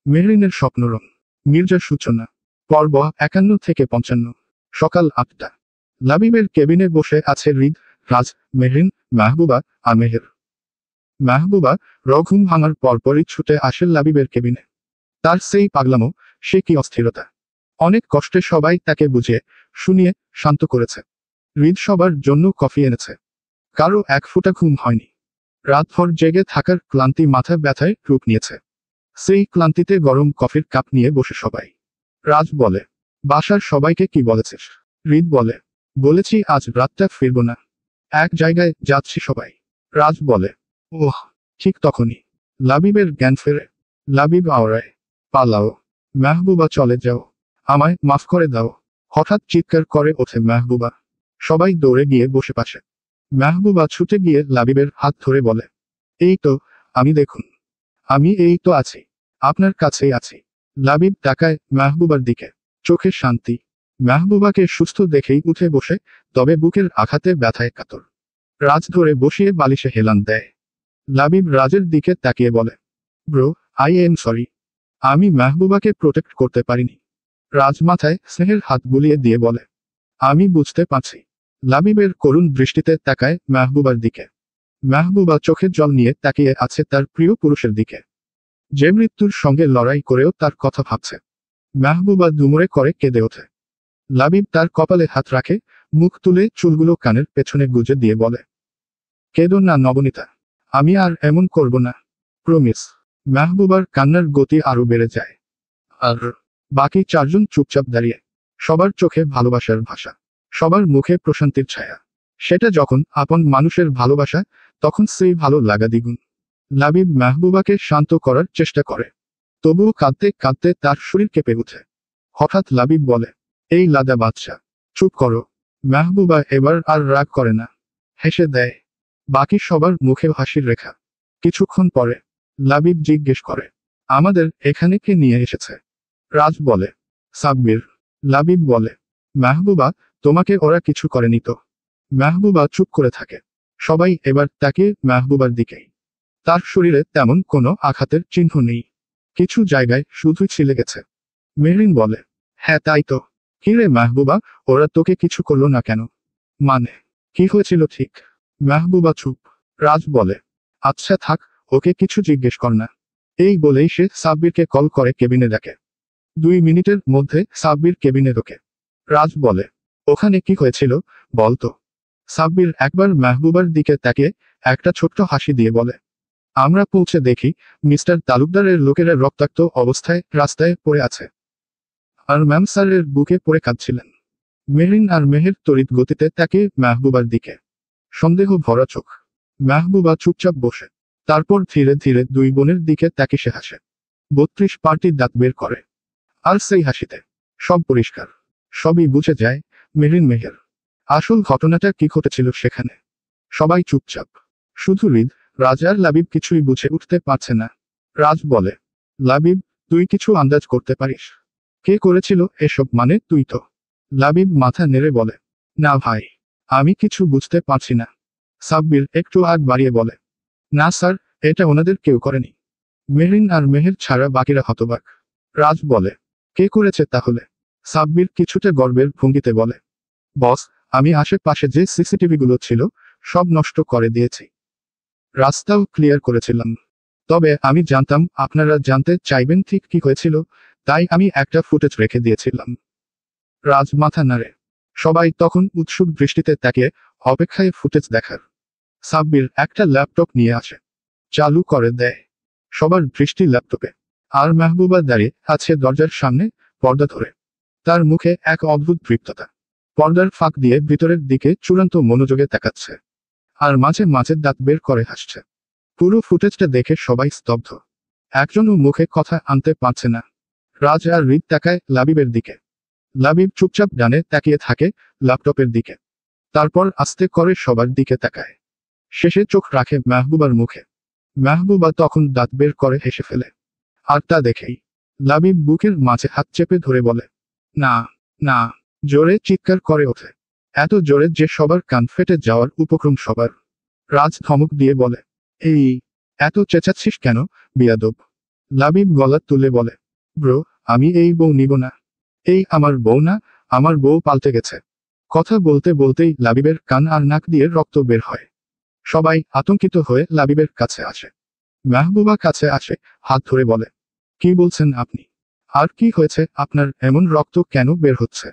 মেহরিনের স্বপ্নরং। মির্জা সূচনা। পর্ব 51 থেকে 55। সকাল 8টা। লাবিবের কেবিনে বসে আছে হৃদ, রাজ, মেহরিন, মাহবুবা আর মেহের। মাহবুবা ঘুম ভাঙার পরপরই ছুটে আসে লাবিবের কেবিনে। তার সেই পাগলামো, সে কি অস্থিরতা! অনেক কষ্টে সবাই তাকে বুঝিয়ে শুনিয়ে শান্ত করেছে। হৃদ সবার জন্য কফি এনেছে। কারো এক ফোঁটা ঘুম হয়নি। রাতভর জেগে থাকার ক্লান্তি মাথা ব্যথায় রূপ নিয়েছে। সেই ক্লান্তিতে গরম কফির কাপ নিয়ে বসে সবাই। রাজ বলে, বাসার সবাইকে কি বলেছিস? হৃদ বলে, বলেছি আজ রাতটা ফিরব না, এক জায়গায় যাচ্ছি সবাই। রাজ বলে, ওহ। ঠিক তখনই লাবিবের জ্ঞান ফেরে। লাবিব আওড়ায়, পালাও, মেহবুবা চলে যাও, আমায় মাফ করে দাও। হঠাৎ চিৎকার করে ওঠে মেহবুবা। সবাই দৌড়ে গিয়ে বসে পাশে। মেহবুবা ছুটে গিয়ে লাবিবের হাত ধরে বলে, এই তো আমি, দেখুন আমি এই তো আছি, আপনার কাছেই আছি। লাবিব তাকায় মেহবুবার দিকে, চোখে শান্তি। মেহবুবাকে সুস্থ দেখেই উঠে বসে, তবে বুকের আঘাতে ব্যথায় কাতর। রাজ ধরে বসিয়ে বালিশে হেলান দেয়। লাবিব রাজের দিকে তাকিয়ে বলে, ব্রো, আই এম সরি, আমি মেহবুবাকে প্রোটেক্ট করতে পারিনি। রাজ মাথায় স্নেহের হাত বুলিয়ে দিয়ে বলে, আমি বুঝতে পারছি। লাবিবের করুণ দৃষ্টিতে তাকায় মেহবুবার দিকে। মেহবুবা চোখের জল নিয়ে তাকিয়ে আছে তার প্রিয় পুরুষের দিকে, যে মৃত্যুর সঙ্গে লড়াই করেও তার কথা ভাবছে। মেহবুবা দুমড়ে করে কেঁদে ওঠে। লাবিব তার কপালে হাত রাখে, মুখ তুলে চুলগুলো কানের পেছনে গুজে দিয়ে বলে, কেঁদো না নবনীতা, আমি আর এমন করব না, প্রমিস। মেহবুবার কান্নার গতি আরো বেড়ে যায়। আর বাকি চারজন চুপচাপ দাঁড়িয়ে। সবার চোখে ভালোবাসার ভাষা, সবার মুখে প্রশান্তির ছায়া। সেটা যখন আপন মানুষের ভালোবাসা, তখন সেই ভালো লাগা দ্বিগুণ। লাবিব মেহবুবাকে শান্ত করার চেষ্টা করে, তবুও কাঁদতে কাঁদতে তার শরীর কেঁপে ওঠে। হঠাৎ লাবিব বলে, এই লাদা বাচ্চা, চুপ করো। মেহবুবা এবার আর রাগ করে না, হেসে দেয়। বাকি সবার মুখে হাসির রেখা। কিছুক্ষণ পরে লাবিব জিজ্ঞেস করে, আমাদের এখানে কে নিয়ে এসেছে? রাজ বলে, সাব্বির। লাবিব বলে, মেহবুবা, তোমাকে ওরা কিছু করেনি তো? মেহবুবা চুপ করে থাকে। সবাই এবার তাকে মেহবুবার দিকেই। তার শরীরে তেমন কোনো আঘাতের চিহ্ন নেই, কিছু জায়গায় শুধুই ছিলে গেছে। মেহরিন বলে, হ্যাঁ তাই তো। কিরে মেহবুবা, ওরা তোকে কিছু করলো না কেন? মানে, কি হয়েছিল ঠিক? মেহবুবা চুপ। রাজ বলে, আচ্ছা থাক, ওকে কিছু জিজ্ঞেস কর না। এই বলেই সে সাব্বিরকে কল করে কেবিনে ডাকে। 2 মিনিটের মধ্যে সাব্বির কেবিনে ঢোকে। রাজ বলে, ওখানে কি হয়েছিল বলতো? সাব্বির একবার মেহবুবার দিকে তাকিয়ে একটা ছোট্ট হাসি দিয়ে বলে, আমরা পৌঁছে দেখি মিস্টার তালুকদারের লোকেরা রক্তাক্ত অবস্থায় রাস্তায় পড়ে আছে, আর ম্যাম স্যারের বুকে পড়ে কাঁদছিলেন। মেহরিন আর মেহের তড়িৎ গতিতে তাকে মেহবুবার দিকে, সন্দেহ ভরা চোখ। মেহবুবা চুপচাপ বসে। তারপর ধীরে ধীরে দুই বোনের দিকে তাকে সে হাসে। 32 পার্টি দাঁত বের করে। আর সেই হাসিতে সব পরিষ্কার, সবই বুঝে যায় মেহরিন মেহের। আসল ঘটনাটা কি ঘটেছিল সেখানে। সবাই চুপচাপ, শুধু হৃদ, রাজ আর লাবিব কিছুই বুঝে উঠতে পারছে না। রাজ বলে, লাবিব, তুই কিছু আন্দাজ করতে পারিস? কে করেছিল এসব? মানে তুই তো? লাবিব মাথা নেড়ে বলে, না ভাই, আমি কিছু বুঝতে পারছি না। সাব্বির একটু আগ বাড়িয়ে বলে, না স্যার, এটা ওনাদের কেউ করেনি। মেহরিন আর মেহের ছাড়া বাকিরা হতবাক। রাজ বলে, কে করেছে তাহলে? সাব্বির কিছুটা গর্বের ভঙ্গিতে বলে, বস, আমি আশেপাশে যে সিসিটিভিগুলো ছিল সব নষ্ট করে দিয়েছি, রাস্তাও ক্লিয়ার করেছিলাম। তবে আমি জানতাম আপনারা জানতে চাইবেন ঠিক কি হয়েছিল, তাই আমি একটা ফুটেজ রেখে দিয়েছিলাম। রাজ মাথা নাড়ে। সবাই তখন উৎসুক দৃষ্টিতে তাকিয়ে অপেক্ষায় ফুটেজ দেখার। সাব্বির একটা ল্যাপটপ নিয়ে আসে, চালু করে দেয়। সবার দৃষ্টি ল্যাপটপে। আর মেহবুবা দাঁড়িয়ে আছে দরজার সামনে, পর্দা ধরে। তার মুখে এক অদ্ভুত তৃপ্ততা। পর্দার ফাঁক দিয়ে ভিতরের দিকে চূড়ান্ত মনোযোগে তাকাচ্ছে। আর মাঝে মাঝে দাঁত বের করে হাসছে। পুরো ফুটেজটা দেখে সবাই স্তব্ধ। একজনও মুখে কথা আনতে পারছে না। রাজ আর হৃদ তাকায় লাবিবের দিকে। লাবিব চুপচাপ ডানে তাকিয়ে থাকে, ল্যাপটপের দিকে। তারপর আস্তে করে সবার দিকে তাকায়। শেষে চোখ রাখে মেহবুবার মুখে। মেহবুবা তখন দাঁত বের করে হেসে ফেলে। আর তা দেখেই লাবিব বুকের মাঝে হাত চেপে ধরে বলে, না, না, জোরে চিৎকার করে ওঠে। এত জোরে যে সবার কান ফেটে যাওয়ার উপক্রম সবার। রাজ ধমক দিয়ে বলে, এই, এত চেঁচাচ্ছিস কেন, বিয়াদব? লাবিব গলা তুলে বলে, ব্রো, আমি এই বউ নিব না। এই আমার বউ না, আমার বউ পাল্টে গেছে। কথা বলতে বলতেই লাবিবের কান আর নাক দিয়ে রক্ত বের হয়। সবাই আতঙ্কিত হয়ে লাবিবের কাছে আসে। মাহবুবা কাছে আসে, হাত ধরে বলে, কি বলছেন আপনি? আর কি হয়েছে আপনার, এমন রক্ত কেন বের হচ্ছে?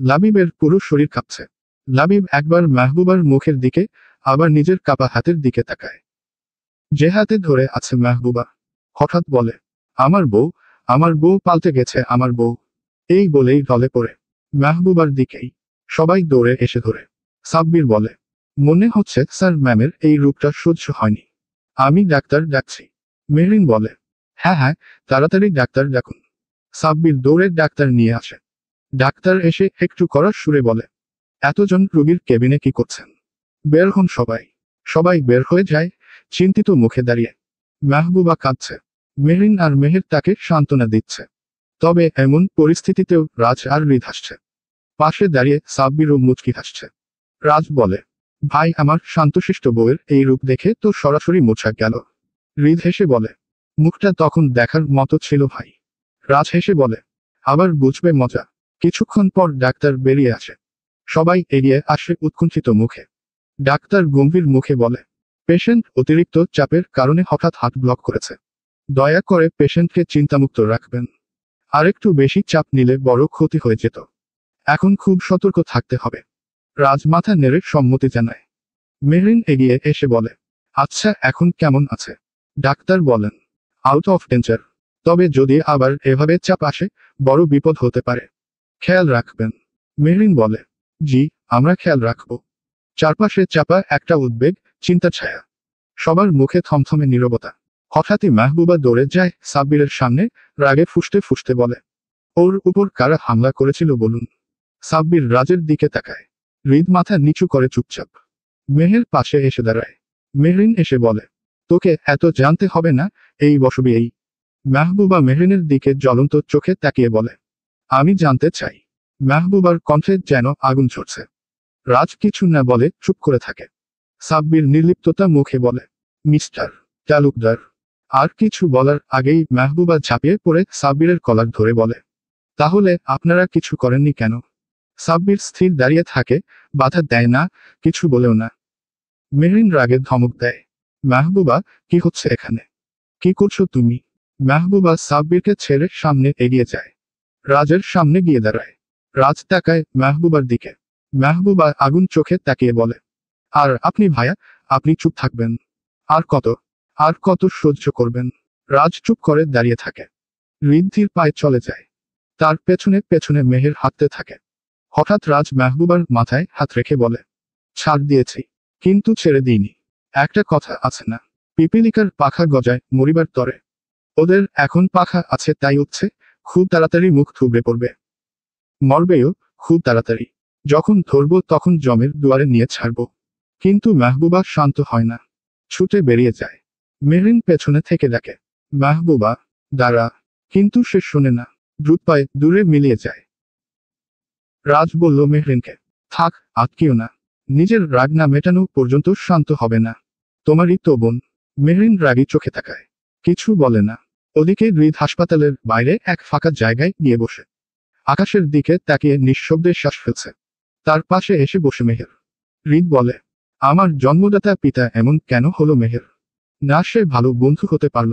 লাবিবের পুরো শরীর কাঁপছে। লাবিব একবার মাহবুবার মুখের দিকে, আবার নিজের কাপা হাতের দিকে তাকায়। যে হাতে ধরে আছে মাহবুবা, হঠাৎ বলে, আমার বউ, আমার বউ পাল্টে গেছে, আমার বউ। এই বলেই ঢলে পড়ে মাহবুবার দিকেই। সবাই দৌড়ে এসে ধরে। সাব্বির বলে, মনে হচ্ছে স্যার ম্যামের এই রূপটা সহ্য হয়নি, আমি ডাক্তার ডাকছি। মেহরিন বলে, হ্যাঁ হ্যাঁ, তাড়াতাড়ি ডাক্তার ডাকুন। সাব্বির দৌড়ে ডাক্তার নিয়ে আসে। ডাক্তার এসে একটু কড়া সুরে বলে, এতজন রোগীর কেবিনে কি করছেন? বের হন সবাই। সবাই বের হয়ে যায়, চিন্তিত মুখে দাঁড়িয়ে। মাহবুবা কাঁদছে। মেহরিন আর মেহের তাকে সান্ত্বনা দিচ্ছে। তবে এমন পরিস্থিতিতেও রাজ আর হৃদ হাসছে। পাশে দাঁড়িয়ে সাব্বিরও মুচকি হাসছে। রাজ বলে, ভাই, আমার শান্তশিষ্ট বউয়ের এই রূপ দেখে তো সরাসরি মোছা গেল। হৃদ হেসে বলে, মুখটা তখন দেখার মতো ছিল ভাই। রাজ হেসে বলে, আবার বুঝবে মজা। কিছুক্ষণ পর ডাক্তার বেরিয়ে আসে। সবাই এগিয়ে আসে উৎকণ্ঠিত মুখে। ডাক্তার গম্ভীর মুখে বলে, পেশেন্ট অতিরিক্ত চাপের কারণে হঠাৎ হার্ট ব্লক করেছে। দয়া করে পেশেন্টকে চিন্তামুক্ত রাখবেন। আরেকটু বেশি চাপ নিলে বড় ক্ষতি হয়ে যেত। এখন খুব সতর্ক থাকতে হবে। রাজ মাথা নেড়ে সম্মতি জানায়। মেহরিন এগিয়ে এসে বলে, আচ্ছা, এখন কেমন আছে? ডাক্তার বলেন, আউট অফ ডেঞ্জার। তবে যদি আবার এভাবে চাপ আসে, বড় বিপদ হতে পারে। খেয়াল রাখবেন। মেহরিন বলে, জি, আমরা খেয়াল রাখব। চারপাশে চাপা একটা উদ্বেগ, চিন্তা ছায়া। সবার মুখে থমথমে নীরবতা। হঠাৎই মাহবুবা দৌড়ে যায় সাব্বিরের সামনে, রাগে ফুঁসতে ফুঁসতে বলে, ওর উপর কারা হামলা করেছিল বলুন। সাব্বির রাজের দিকে তাকায়। হৃদ মাথা নিচু করে চুপচাপ। মেহের পাশে এসে দাঁড়ায়। মেহরিন এসে বলে, তোকে এত জানতে হবে না, এই বসবি এই। মাহবুবা মেহরিনের দিকে জ্বলন্ত চোখে তাকিয়ে বলে, আমি জানতে চাই। মাহবুবার কণ্ঠে যেন আগুন ঝরছে। রাজ কিছু না বলে চুপ করে থাকে। সাব্বির নির্লিপ্ততা মুখে বলে, মিস্টার তালুকদার। আর কিছু বলার আগেই মাহবুবা ঝাঁপিয়ে পড়ে সাব্বিরের কলার ধরে বলে, তাহলে আপনারা কিছু করেননি কেন? সাব্বির স্থির দাঁড়িয়ে থাকে, বাধা দেয় না, কিছু বলেও না। মেহরিন রাগে ধমক দেয়, মাহবুবা, কি হচ্ছে এখানে? কি করছো তুমি? মাহবুবা সাব্বিরকে ছেড়ে সামনে এগিয়ে যায়। রাজের সামনে গিয়ে দাঁড়ায়। রাজ তাকায় মাহবুবার দিকে। মাহবুবা আগুন চোখে তাকিয়ে বলে, আর আপনি ভাইয়া, আপনি চুপ থাকবেন? আর কত, আর কত সহ্য করবেন? রাজ চুপ করে দাঁড়িয়ে থাকে। ঋদ্ধির পায়ে চলে যায়। তার পেছনে পেছনে মেহের হাঁটতে থাকে। হঠাৎ রাজ মাহবুবার মাথায় হাত রেখে বলে, ছাড় দিয়েছি, কিন্তু ছেড়ে দিইনি। একটা কথা আছে না, পিপিলিকার পাখা গজায় মরিবার তরে। ওদের এখন পাখা আছে তাই উঠছে, খুব তাড়াতাড়ি মুখ থুবড়ে পড়বে। মরবেও খুব তাড়াতাড়ি। যখন ধরবো তখন জমের দুয়ারে নিয়ে ছাড়বো। কিন্তু মাহবুবা শান্ত হয় না, ছুটে বেরিয়ে যায়। মেহরিন পেছনে থেকে ডাকে, মাহবুবা, দাঁড়া। কিন্তু সে শোনে না, দ্রুত পায়ে দূরে মিলিয়ে যায়। রাজ বলল মেহরিনকে, থাক, আটকিও না। নিজের রাগ না মেটানো পর্যন্ত শান্ত হবে না। তোমারই তো বোন। মেহরিন রাগী চোখে তাকায়, কিছু বলে না। ওদিকে হৃদ হাসপাতালের বাইরে এক ফাঁকা জায়গায় গিয়ে বসে। আকাশের দিকে তাকিয়ে নিঃশব্দে শ্বাস ফেলছে। তার পাশে এসে বসে মেহের। হৃদ বলে, আমার জন্মদাতা পিতা এমন কেন হলো মেহের? না সে ভালো বন্ধু হতে পারল,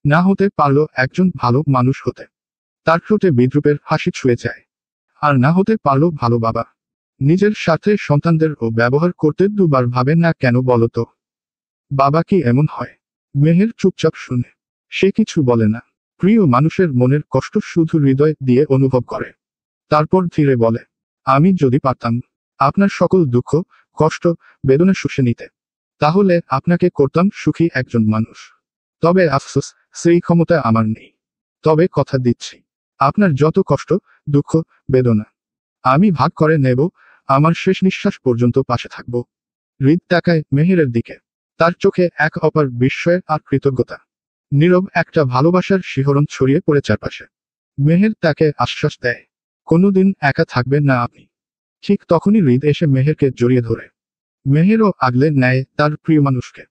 না হতে পারলো একজন ভালো মানুষ হতে। তার ঠোঁটে বিদ্রুপের হাসি ছুঁয়ে যায়। আর না হতে পারলো ভালো বাবা। নিজের সাথে সন্তানদের ও ব্যবহার করতে দুবার ভাবে না কেন বলতো? বাবা কি এমন হয়? মেহের চুপচাপ শুনে। সে কিছু বলে না। প্রিয় মানুষের মনের কষ্ট শুধু হৃদয় দিয়ে অনুভব করে। তারপর ধীরে বলে, আমি যদি পারতাম আপনার সকল দুঃখ, কষ্ট, বেদনা শুষে নিতে, তাহলে আপনাকে করতাম সুখী একজন মানুষ। তবে আফসোস, সেই ক্ষমতা আমার নেই। তবে কথা দিচ্ছি, আপনার যত কষ্ট, দুঃখ, বেদনা আমি ভাগ করে নেব, আমার শেষ নিঃশ্বাস পর্যন্ত পাশে থাকব। হৃদ তাকায় মেহেরের দিকে। তার চোখে এক অপার বিস্ময় আর কৃতজ্ঞতা। নীরব একটা ভালোবাসার শিহরণ ছড়িয়ে পড়ে চারপাশে। মেহের তাকে আশ্বাস দেয়, কোনোদিন একা থাকবেন না আপনি। ঠিক তখনই হৃদ এসে মেহেরকে জড়িয়ে ধরে। মেহেরও আগলে নেয় তার প্রিয় মানুষকে।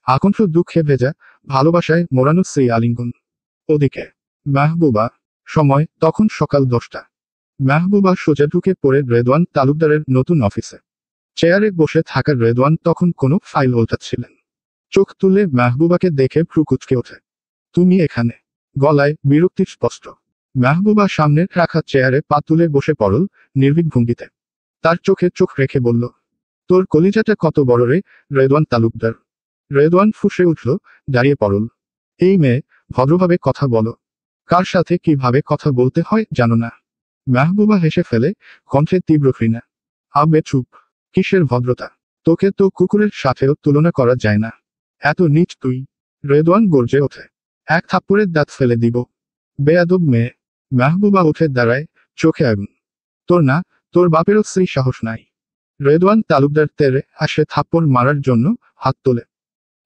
আকণ্ঠ দুঃখে ভেজা, ভালোবাসায় মোড়ানো সেই আলিঙ্গন। ওদিকে মাহবুবা। সময় তখন সকাল 10টা। মাহবুবা সোজা ঢুকে পড়ে রেদওয়ান তালুকদারের নতুন অফিসে। চেয়ারে বসে থাকা রেদওয়ান তখন কোনো ফাইল ওল্টাচ্ছিলেন। চোখ তুলে মাহবুবাকে দেখে ভ্রু কুঁচকে ওঠে। তুমি এখানে? গলায় বিরক্তি স্পষ্ট। মাহবুবা সামনে রাখা চেয়ারে পা তুলে বসে পড়ল, নির্ভীক ভঙ্গিতে। তার চোখে চোখ রেখে বলল, তোর কলিজাটা কত বড় রে, রেদওয়ান তালুকদার। রেদওয়ান ফুঁসে উঠল, দাঁড়িয়ে পড়ল। এই মেয়ে, ভদ্রভাবে কথা বলো। কার সাথে কিভাবে কথা বলতে হয় জানো না? মাহবুবা হেসে ফেলে, কণ্ঠে তীব্র ঘৃণা। আবে চুপ। কিসের ভদ্রতা? তোকে তো কুকুরের সাথেও তুলনা করা যায় না। এত নীচ তুই। রেদওয়ান গর্জে ওঠে। এক থাপ্পড়ের দাঁত ফেলে দিব। বেয়াদব মেয়ে। মাহবুবা উঠে দাঁড়ায়, চোখে আগুন। তোর না, তোর বাপেরও সেই সাহস নাই। রেদওয়ান তালুকদার তেরে আসে থাপ্পড় মারার জন্য, হাত তোলে।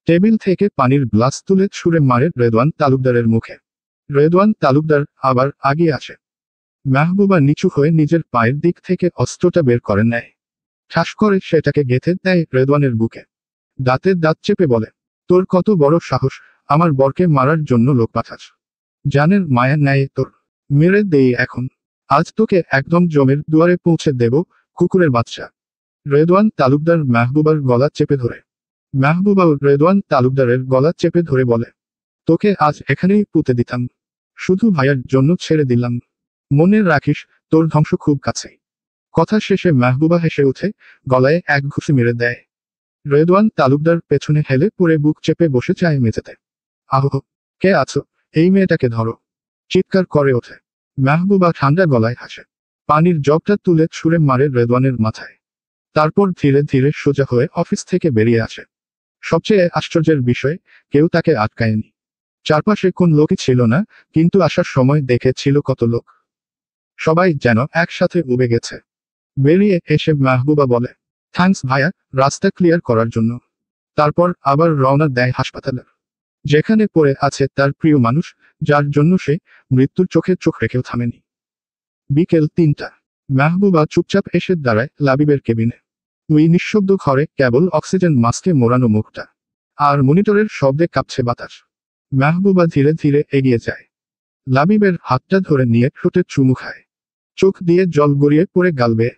টেবিল থেকে পানির গ্লাস তুলে ছুঁড়ে মারে রেদওয়ান তালুকদারের মুখে। রেদওয়ান তালুকদার আবার আগিয়ে আসে। মাহবুবা নিচু হয়ে নিজের পায়ের দিক থেকে অস্ত্রটা বের করে নেয়। ঠাস করে সেটাকে গেঁথে দেয় রেদওয়ানের বুকে। দাঁতে দাঁত চেপে বলে, তোর কত বড় সাহস, আমার বরকে মারার জন্য লোক পাঠাস? জানের মায়া নেয় তোর। মেরে দেই এখন। আজ তোকে একদম জমের দুয়ারে পৌঁছে দেব, কুকুরের বাচ্চা। রেদওয়ান তালুকদার মাহবুবার গলা চেপে ধরে। মাহবুবা রেদওয়ান তালুকদারের গলা চেপে ধরে বলে, তোকে আজ এখানেই পুঁতে দিতাম। শুধু ভাইয়ার জন্য ছেড়ে দিলাম। মনে রাখিস, তোর ধ্বংস খুব কাছে। কথা শেষে মাহবুবা হেসে উঠে, গলায় এক ঘুষি মেরে দেয়। রেদওয়ান তালুকদার পেছনে হেলে পড়ে বুক চেপে বসে যায় মেঝেতে। আহ, কে আছো? এই মেয়েটাকে ধরো। চিৎকার করে ওঠে। মাহবুবা ঠান্ডা গলায় হাসে। পানির জগটা তুলে ছুঁড়ে মারে রেদওয়ানের মাথায়। তারপর ধীরে ধীরে সোজা হয়ে অফিস থেকে বেরিয়ে আসে। সবচেয়ে আশ্চর্যের বিষয়, কেউ তাকে আটকায়নি। চারপাশে কোন লোকই ছিল না, কিন্তু আসার সময় দেখেছিল কত লোক। সবাই যেন একসাথে উবে গেছে। বেরিয়ে এসে মাহবুবা বলে, থ্যাঙ্কস ভাইয়া, রাস্তা ক্লিয়ার করার জন্য। তারপর আবার রওনা দেয় হাসপাতালে, যেখানে পড়ে আছে তার প্রিয় মানুষ, যার জন্য সে মৃত্যুর চোখে চোখ রেখেও থামেনি। বিকেল 3টা। মাহবুবা চুপচাপ এসে দাঁড়ায় লাবিবের কেবিনে। ওই নিঃশব্দ ঘরে কেবল অক্সিজেন মাস্কে মোড়ানো মুখটা। আর মনিটরের শব্দে কাঁপছে বাতাস। মাহবুবা ধীরে ধীরে এগিয়ে যায়। লাবিবের হাতটা ধরে নিয়ে ঠোঁটে চুমু খায়। চোখ দিয়ে জল গড়িয়ে পড়ে গাল বেয়ে।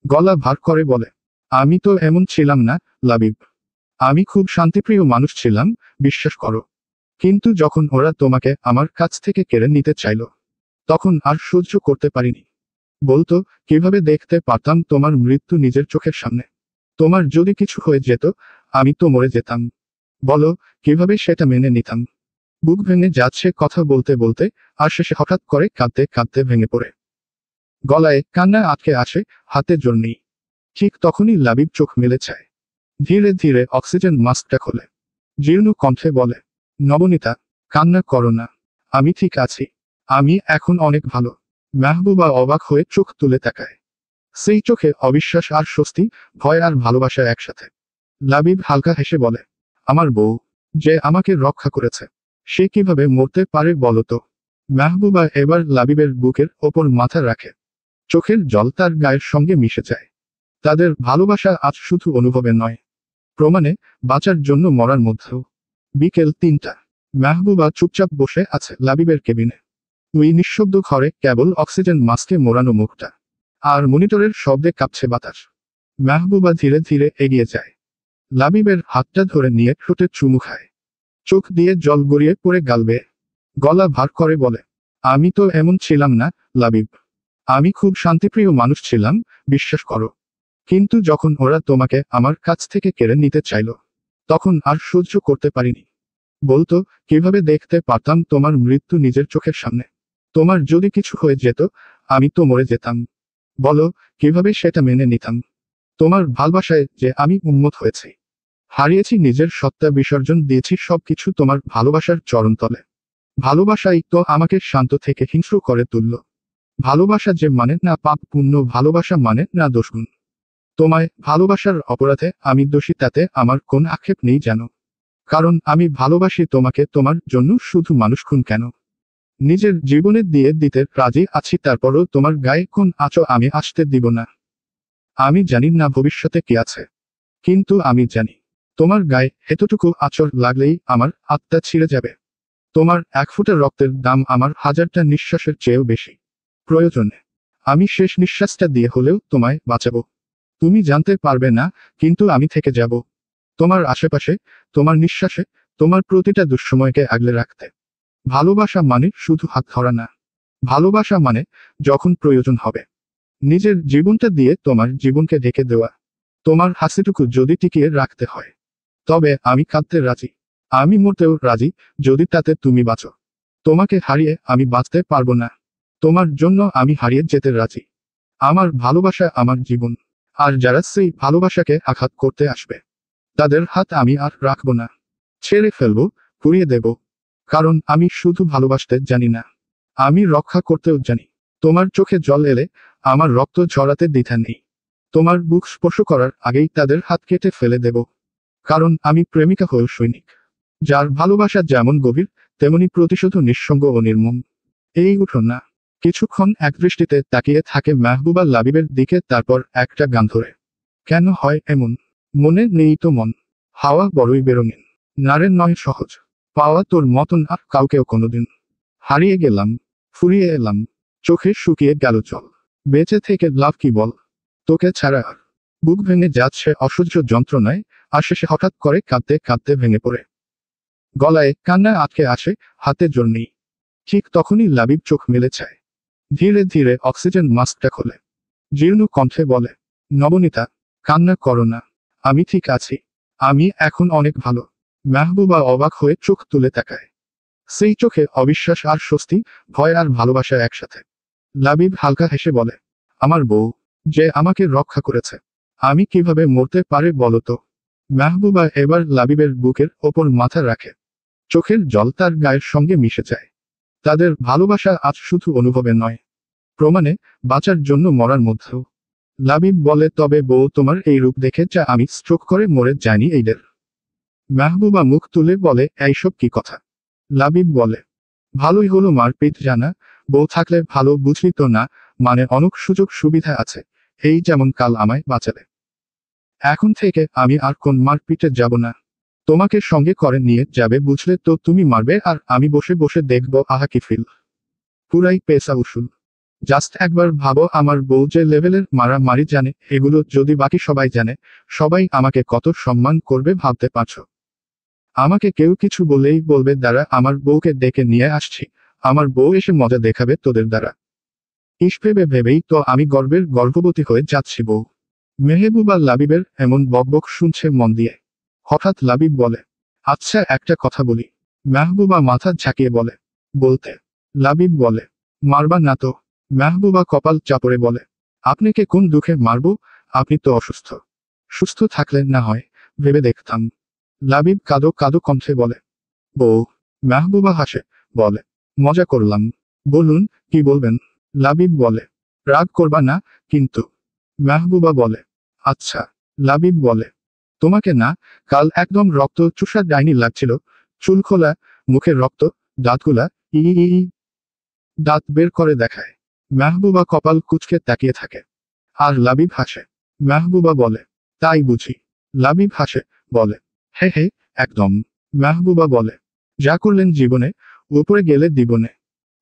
গলা ভার করে বলে, আমি তো এমন ছিলাম না, লাবিব। আমি খুব শান্তিপ্রিয় মানুষ ছিলাম, বিশ্বাস করো। কিন্তু যখন ওরা তোমাকে আমার কাছ থেকে কেড়ে নিতে চাইল, তখন আর সহ্য করতে পারিনি। বলতো, কিভাবে দেখতে পারতাম তোমার মৃত্যু নিজের চোখের সামনে? তোমার যদি কিছু হয়ে যেত, আমি তো মরে যেতাম। বলো, কিভাবে সেটা মেনে নিতাম? বুক ভেঙে যাচ্ছে কথা বলতে বলতে, আর শেষে হঠাৎ করে কাঁদতে কাঁদতে ভেঙে পড়ে। গলায় কান্না আটকে আসে, হাতে জোর নেই। ঠিক তখনই লাবিব চোখ মেলে চায়। ধীরে ধীরে অক্সিজেন মাস্কটা খোলে। জীর্ণ কণ্ঠে বলে, নবনীতা, কান্না করো না। আমি ঠিক আছি। আমি এখন অনেক ভালো। মাহবুবা অবাক হয়ে চোখ তুলে তাকায়। সেই চোখে অবিশ্বাস আর স্বস্তি, ভয় আর ভালোবাসা একসাথে। লাবিব হালকা হেসে বলে, আমার বউ, যে আমাকে রক্ষা করেছে, সে কিভাবে মরতে পারে বলো তো? মাহবুবা এবার লাবিবের বুকের ওপর মাথা রাখে। চোখের জল তার গায়ের সঙ্গে মিশে যায়। তাদের ভালোবাসা আজ শুধু অনুভবে নয়, প্রমাণে, বাঁচার জন্য মরার মধ্যেও। বিকেল 3টা। মাহবুবা চুপচাপ বসে আছে লাবিবের কেবিনে। ওই নিঃশব্দ ঘরে কেবল অক্সিজেন মাস্কে মোড়ানো মুখটা। আর মনিটরের শব্দে কাঁপছে বাতাস। মাহবুবা ধীরে ধীরে এগিয়ে যায়। লাবিবের হাতটা ধরে নিয়ে ঠোঁটে চুমু খায়। চোখ দিয়ে জল গড়িয়ে পড়ে গাল বেয়ে। গলা ভার করে বলে, আমি তো এমন ছিলাম না, লাবিব। আমি খুব শান্তিপ্রিয় মানুষ ছিলাম, বিশ্বাস করো। কিন্তু যখন ওরা তোমাকে আমার কাছ থেকে কেড়ে নিতে চাইল, তখন আর সহ্য করতে পারিনি। বলতো, কিভাবে দেখতে পারতাম তোমার মৃত্যু নিজের চোখের সামনে? তোমার যদি কিছু হয়ে যেত, আমি তো মরে যেতাম। বলো, কিভাবে সেটা মেনে নিতাম? তোমার ভালোবাসায় যে আমি উন্মত্ত হয়েছি। হারিয়েছি নিজের সত্তা, বিসর্জন দিয়েছি সবকিছু তোমার ভালোবাসার চরণতলে। ভালোবাসাই তো আমাকে শান্ত থেকে হিংস্র করে তুলল। ভালোবাসা যে মানে না পাপ পুণ্য, ভালোবাসা মানে না দোষগুণ। তোমায় ভালোবাসার অপরাধে আমি দোষী, তাতে আমার কোন আক্ষেপ নেই জানো। কারণ আমি ভালোবাসি তোমাকে, তোমার জন্য শুধু মানুষ খুন কেন, নিজের জীবনে দিয়ে দিতে রাজি আছি। তারপরও তোমার গায়ে কোন আঁচো আমি আসতে দিব না। আমি জানি না ভবিষ্যতে কি আছে, কিন্তু আমি জানি, তোমার গায়ে এতটুকু আঁচড় লাগলেই আমার আত্মা ছিঁড়ে যাবে। তোমার 1 ফোঁটা রক্তের দাম আমার 1000টা নিঃশ্বাসের চেয়েও বেশি। প্রয়োজনে আমি শেষ নিঃশ্বাসটা দিয়ে হলেও তোমায় বাঁচাবো। তুমি জানতে পারবে না, কিন্তু আমি থেকে যাব তোমার আশেপাশে, তোমার নিঃশ্বাসে, তোমার প্রতিটা দুঃসময়কে আগলে রাখতে। ভালোবাসা মানে শুধু হাত ধরা না। ভালোবাসা মানে যখন প্রয়োজন হবে নিজের জীবনটা দিয়ে তোমার জীবনকে ঢেকে দেওয়া। তোমার হাসিটুকু যদি টিকিয়ে রাখতে হয়, তবে আমি কাঁদতে রাজি। আমি মরতেও রাজি, যদি তাতে তুমি বাঁচো। তোমাকে হারিয়ে আমি বাঁচতে পারবো না। তোমার জন্য আমি হারিয়ে যেতে রাজি। আমার ভালোবাসা আমার জীবন। আর যারা সেই ভালোবাসাকে আঘাত করতে আসবে, তাদের হাত আমি আর রাখবো না। ছেড়ে ফেলবো, পুড়িয়ে দেব। কারণ আমি শুধু ভালোবাসতে জানি না, আমি রক্ষা করতেও জানি। তোমার চোখে জল এলে আমার রক্ত ঝরাতে দ্বিধা নেই। তোমার বুক স্পর্শ করার আগেই তাদের হাত কেটে ফেলে দেব। কারণ আমি প্রেমিকা হয়েও সৈনিক, যার ভালোবাসা যেমন গভীর, তেমনি প্রতিশোধ নিঃসঙ্গ ও নির্মম। এই উঠোন না। কিছুক্ষণ একদৃষ্টিতে তাকিয়ে থাকে মেহবুবা লাবিবের দিকে, তারপর একটা গান ধরে। কেন হয় এমন? মনে নেই তো মন। হাওয়া বড়ই বেরঙিন। নারে নয় সহজ পাওয়া তোর মতন আর কাউকেও কোনোদিন। হারিয়ে গেলাম, ফুরিয়ে এলাম, চোখে শুকিয়ে গেল জল। বেঁচে থেকে লাভ কি বল, তোকে ছাড়া আর। বুক ভেঙে যাচ্ছে অসহ্য যন্ত্রণায়, আর শেষে হঠাৎ করে কাঁদতে কাঁদতে ভেঙে পড়ে। গলায় কান্না আটকে আসে, হাতে জোর নেই। ঠিক তখনই লাবিব চোখ মেলে চায়। ধীরে ধীরে অক্সিজেন মাস্কটা খোলে। জীর্ণ কণ্ঠে বলে, নবনীতা, কান্না করো না। আমি ঠিক আছি। আমি এখন অনেক ভালো। মেহবুবা অবাক হয়ে চোখ তুলে তাকায়। সেই চোখে অবিশ্বাস আর স্বস্তি, ভয় আর ভালোবাসা একসাথে। লাবিব হালকা হেসে বলে, আমার বউ, যে আমাকে রক্ষা করেছে। আমি কিভাবে মরতে পারে বলো তো? মেহবুবা এবার লাবিবের বুকের ওপর মাথা রাখে। চোখের জল তার গায়ের সঙ্গে মিশে যায়। তাদের ভালোবাসা আজ শুধু অনুভবে নয়, প্রমাণে, বাঁচার জন্য মরার মধ্যেও। লাবিব বলে, তবে বউ, তোমার এই রূপ দেখে যা আমি স্ট্রোক করে মরে যায়নি এইদের। মেহবুবা মুখ তুলে বলে, এইসব কি কথা? লাবিব বলে, ভালোই হলো মারপিট জানা। বউ থাকলে ভালো বুঝলি তো না, মানে অনেক সুযোগ সুবিধা আছে। এই যেমন কাল আমায় বাঁচালে। এখন থেকে আমি আর কোন মারপিটে যাব না। তোমাকে সঙ্গে করে নিয়ে যাবে বুঝলে তো, তুমি মারবে আর আমি বসে বসে দেখব। আহা কি ফিল! পুরাই পেশা উসুল। জাস্ট একবার ভাবো, আমার বউ যে লেভেলের মারামারি জানে, এগুলো যদি বাকি সবাই জানে, সবাই আমাকে কত সম্মান করবে ভাবতে পারছো? আমাকে কেউ কিছু বলেই বলবে, দ্বারা আমার বউকে ডেকে নিয়ে আসছি, আমার বউ এসে মজা দেখাবে তোদের দ্বারা। ইস, ভেবে ভেবেই তো আমি গর্বের গর্ভবতী হয়ে যাচ্ছি বউ। মেহবুবা লাবিবের এমন বকবক শুনছে মন দিয়ে। হঠাৎ লাবিব বলে, আচ্ছা একটা কথা বলি। মেহবুবা মাথা ঝাঁকিয়ে বলে, বলতে। লাবিব বলে, মারবা না তো? মেহবুবা কপাল চাপড়ে বলে, আপনাকে কোন দুঃখে মারবো? আপনি তো অসুস্থ। সুস্থ থাকলে না হয় ভেবে দেখতাম। লাবিব কাঁদো কাঁদো কণ্ঠে বলে, বউ। মেহবুবা হাসে, বলে, মজা করলাম। বলুন, কি বলবেন? লাবিব বলে, রাগ করবা না কিন্তু। মেহবুবা বলে, আচ্ছা। লাবিব বলে, তোমাকে না, কাল একদম রক্ত চুষা ডাইনি লাগছিল। চুল খোলা, মুখে রক্ত, দাঁতগুলা ই ই ই। দাঁত বের করে দেখায়। মেহবুবা কপাল কুঁচকে তাকিয়ে থাকে। আর লাবিব হাসে। মেহবুবা বলে, তাই বুঝি? লাবিব হাসে, বলে, হে হে, একদম। মেহবুবা বলে, যা করলেন জীবনে, উপরে গেলে দ্বিগুণে।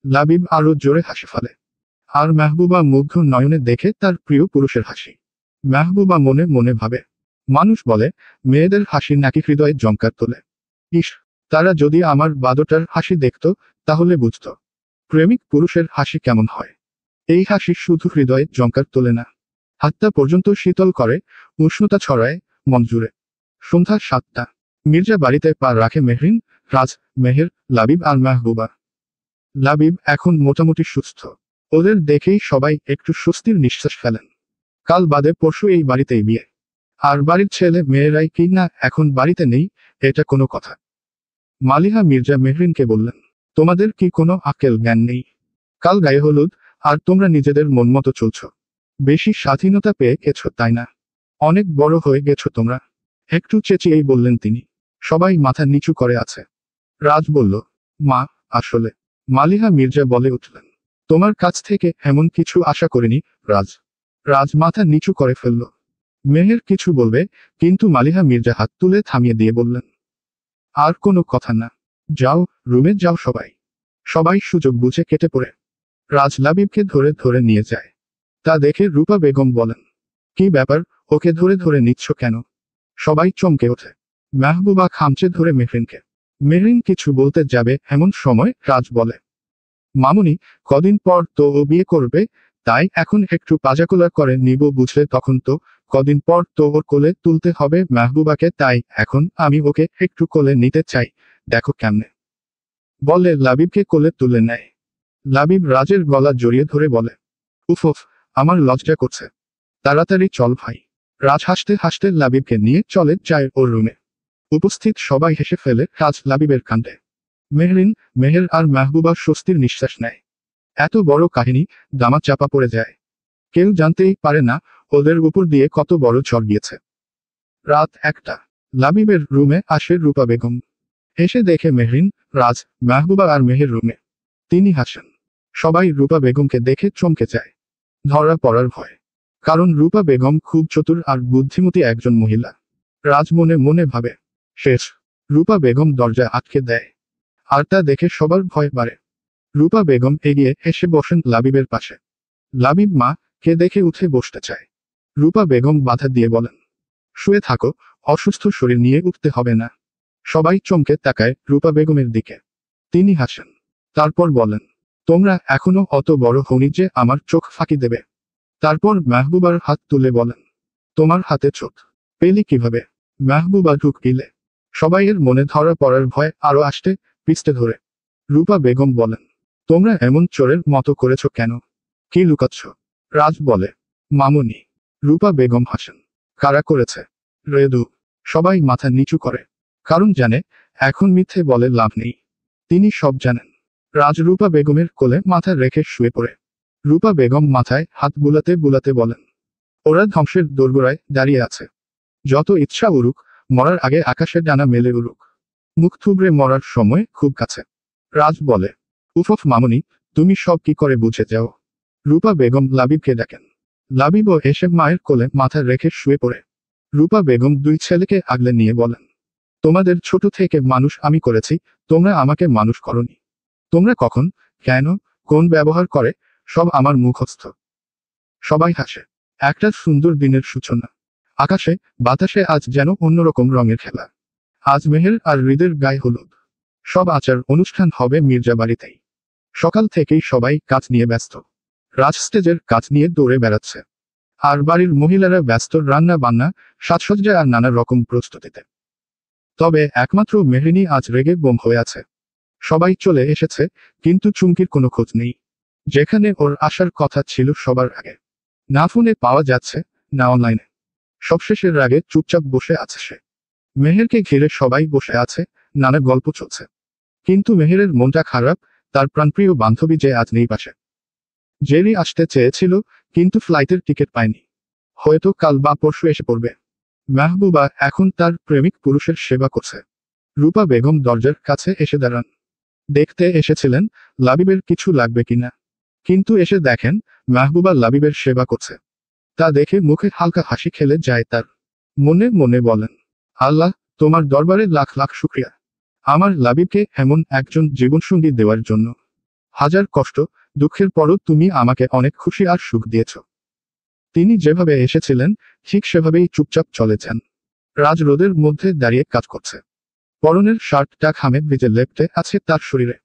লাবিব আরো জোরে হাসি ফেলে। আর মেহবুবা মুগ্ধ নয়নে দেখে তার প্রিয় পুরুষের হাসি। মেহবুবা মনে মনে ভাবে, মানুষ বলে, মেয়েদের হাসি নাকি হৃদয়ে জঙ্কার তোলে। ইস, তারা যদি আমার বাদটার হাসি দেখত, তাহলে বুঝত প্রেমিক পুরুষের হাসি কেমন হয়। এই হাসি শুধু হৃদয়ে জঙ্কার তোলে না, হাতটা পর্যন্ত শীতল করে, উষ্ণতা ছড়ায় মন জুড়ে। সন্ধ্যা 7টা। মির্জা বাড়িতে পা রাখে মেহরিন, রাজ, মেহের, লাবিব আর মেহবুবা। লাবিব এখন মোটামুটি সুস্থ। ওদের দেখেই সবাই একটু স্বস্তির নিঃশ্বাস ফেলেন। কাল বাদে পরশু এই বাড়িতেই বিয়ে। আর বাড়ির ছেলে মেয়েরাই কি না এখন বাড়িতে নেই, এটা কোনো কথা? মালিহা মির্জা মেহরিনকে বললেন, তোমাদের কি কোনো আক্কেল জ্ঞান নেই? কাল গায়ে হলুদ, আর তোমরা নিজেদের মন মতো চলছ। বেশি স্বাধীনতা পেয়ে গেছো তাই না? অনেক বড় হয়ে গেছো তোমরা। একটু চেঁচিয়েই বললেন তিনি। সবাই মাথা নিচু করে আছে। রাজ বলল, মা, আসলে। মালিহা মির্জা বলে উঠলেন, তোমার কাছ থেকে এমন কিছু আশা করিনি, রাজ। রাজ মাথা নিচু করে ফেলল। মেহের কিছু বলবে, কিন্তু মালিহা মির্জা হাত তুলে থামিয়ে দিয়ে বললেন, আর কোনো কথা না। যাও, রুমে যাও সবাই। সবাই সুযোগ বুঝে কেটে পড়ে রাজ লাবিবকে ধরে ধরে নিয়ে যায়। তা দেখে রূপা বেগম বলেন, কি ব্যাপার, ওকে ধরে ধরে নিচ্ছ কেন? সবাই চমকে ওঠে। মাহবুবা খামচে ধরে মেহরিনকে। মেহরিন কিছু বলতে যাবে এমন সময় রাজ বলে, মামুনি, কদিন পর তো ও বিয়ে করবে, তাই এখন একটু পাজাকোলা করে নিব বুঝলে, তখন তো কদিন পর তো ওর কোলে তুলতে হবে মাহবুবাকে, তাই এখন আমি ওকে একটু কোলে নিতে চাই, দেখো কেমনে। বলে লাবিবকে কোলে তুলে নেয়। লাবিব রাজের গলা জড়িয়ে ধরে বলে, উফ, আমার লজ্জা করছে, তাড়াতাড়ি চল ভাই। রাজ হাসতে হাসতে লাবিবকে নিয়ে চলে যায় ওর রুমে। উপস্থিত সবাই হেসে ফেলে রাজ লাবিবের কাণ্ডে। মেহরিন, মেহের আর মাহবুবা স্বস্তির নিঃশ্বাস নেয়। এত বড় কাহিনী দামা চাপা পড়ে যায়। কেউ জানতেই পারে না ওদের উপর দিয়ে কত বড় ঝড় গিয়েছে। রাত 1টা। লাবিবের রুমে আসে রূপা বেগম। এসে দেখে মেহরিন, রাজ, মাহবুবা আর মেহের রুমে। তিনি হাসেন। সবাই রূপা বেগমকে দেখে চমকে যায়। ধরা পড়ার ভয়। কারণ রূপা বেগম খুব চতুর আর বুদ্ধিমতী একজন মহিলা। রাজ মনে মনে ভাবে, শেষ। রূপা বেগম দরজা আটকে দেয়। আর তা দেখে সবার ভয় বাড়ে। রূপা বেগম এগিয়ে এসে বসেন লাবিবের পাশে। লাবিব মা কে দেখে উঠে বসতে চায়। রূপা বেগম বাধা দিয়ে বলেন, শুয়ে থাকো, অসুস্থ শরীর নিয়ে উঠতে হবে না। সবাই চমকে তাকায় রূপা বেগমের দিকে। তিনি হাসেন। তারপর বলেন, তোমরা এখনো অত বড় হওনি যে আমার চোখ ফাঁকি দেবে। তারপর মাহবুবার হাত তুলে বলেন, তোমার হাতে চোট পেলি কিভাবে? মাহবুবা ঢুক গিলে। সবাইয়ের মনে ধরা পড়ার ভয় আরো আসতে পিছতে ধরে। রূপা বেগম বলেন, তোমরা এমন চোরের মতো করেছ কেন? কি লুকাচ্ছ? রাজ বলে, মামুনি। রূপা বেগম হাসেন। কারা করেছে? রেদু। সবাই মাথা নিচু করে। কারণ জানে এখন মিথ্যে বলে লাভ নেই। তিনি সব জানেন। রাজ রূপা বেগমের কোলে মাথা রেখে শুয়ে পড়ে। রূপা বেগম মাথায় হাত বুলাতে বুলাতে বলেন, ওরা ধ্বংসের দোরগোড়ায় দাঁড়িয়ে আছে। যত ইচ্ছা উড়ুক, মরার আগে আকাশে ডানা মেলে উড়ুক। মুখ থুবড়ে মরার সময় খুব কাছে। রাজ বলে, উফ মামুনি, তুমি সব কি করে বুঝে যাও? রূপা বেগম লাবিবকে ডাকেন। লাবিবও এসে মায়ের কোলে মাথা রেখে শুয়ে পড়ে। রূপা বেগম দুই ছেলেকে আগলে নিয়ে বলেন, তোমাদের ছোট থেকে মানুষ আমি করেছি, তোমরা আমাকে মানুষ করনি। তোমরা কখন, কেন, কোন ব্যবহার করে, সব আমার মুখস্থ। সবাই হাসে। একটা সুন্দর দিনের সূচনা। আকাশে বাতাসে আজ যেন অন্যরকম রঙের খেলা। আজ মেহের আর হৃদের গায়ে হলুদ। সব আচার অনুষ্ঠান হবে মির্জা বাড়িতেই। সকাল থেকেই সবাই কাজ নিয়ে ব্যস্ত। রাজ স্টেজের কাজ নিয়ে দৌড়ে বেড়াচ্ছে। আর বাড়ির মহিলারা ব্যস্ত রান্না বান্না, সাজসজ্জা আর নানা রকম প্রস্তুতিতে। তবে একমাত্র মেহরিনী আজ রেগে বোম হয়ে আছে। সবাই চলে এসেছে, কিন্তু চুমকির কোনো খোঁজ নেই। যেখানে ওর আসার কথা ছিল সবার আগে। না ফোনে পাওয়া যাচ্ছে, না অনলাইনে। সবশেষে রাগে চুপচাপ বসে আছে সে। মেহেরকে ঘিরে সবাই বসে আছে, নানা গল্প চলছে। কিন্তু মেহেরের মনটা খারাপ, তার প্রাণপ্রিয় বান্ধবী যে আজ নেই পাশে। জেরি আসতে চেয়েছিল, কিন্তু ফ্লাইটের টিকিট পায়নি। হয়তো কাল বা পরশু এসে পড়বে। মাহবুবা এখন তার প্রেমিক পুরুষের সেবা করছে। রূপা বেগম দরজার কাছে এসে দাঁড়ান। দেখতে এসেছিলেন লাবিবের কিছু লাগবে কিনা। কিন্তু এসে দেখেন মাহবুবা লাবিবের সেবা করছে। তা দেখে মুখে হালকা হাসি খেলে যায় তার। মনে মনে বলেন, আল্লাহ, তোমার দরবারে লাখ লাখ শুকরিয়া, আমার লাবিবকে এমন একজন জীবনসঙ্গী দেওয়ার জন্য। হাজার কষ্ট, দুঃখের পরও তুমি আমাকে অনেক খুশি আর সুখ দিয়েছ। তিনি যেভাবে এসেছিলেন ঠিক সেভাবেই চুপচাপ চলেছেন। রাজ রোদের মধ্যে দাঁড়িয়ে কাজ করছে। পরনের শার্টটা ঘামে ভিজে লেপ্টে আছে তার শরীরে।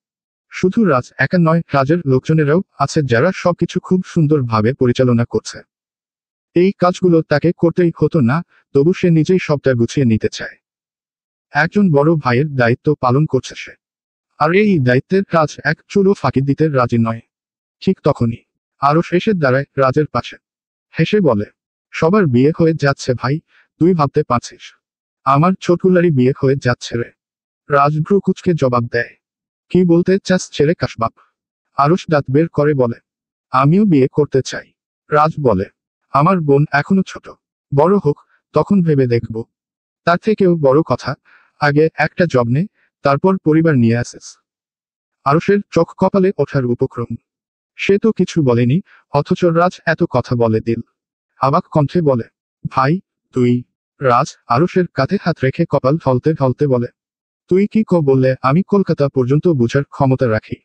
শুধু রাজ একা নয়, রাজের লোকজনেরাও আছে যারা সবকিছু খুব সুন্দরভাবে পরিচালনা করছে। এই কাজগুলো তাকে করতেই হতো না, তবু সে নিজেই সবটা গুছিয়ে নিতে চায়। একজন বড় ভাইয়ের দায়িত্ব পালন করছে সে। আর এই দায়িত্বের কাজ এক চুলও ফাঁকি দিতে রাজি নয়। ঠিক তখনই আরশ এসে দাঁড়ায় রাজের পাশে। হেসে বলে, সবার বিয়ে হয়ে যাচ্ছে ভাই, তুই ভাবতে পারছিস? আমার ছোটুলারই বিয়ে হয়ে যাচ্ছে রে। রাজ ভ্রু কুঁচকে জবাব দেয়, কি বলতে চাস ছেলে কাশবাপ? আরশ দাঁত বের করে বলে, আমিও বিয়ে করতে চাই। রাজ বলে, আমার বোন এখনো ছোট, বড় হোক, তখন ভেবে দেখব। তার থেকেও বড় কথা, আগে একটা জব নে, তারপর পরিবার নিয়ে আসিস। আরশের চোখ কপালে ওঠার উপক্রম। সে তো কিছু বলেনি, অথচ রাজ এত কথা বলে দিল। অবাক কণ্ঠে বলে, ভাই, তুই? রাজ আরশের কাঁধে হাত রেখে কপাল ঢলতে ঢলতে বলে, তুই কি বললে আমি কলকাতা পর্যন্ত বোঝার ক্ষমতা রাখি?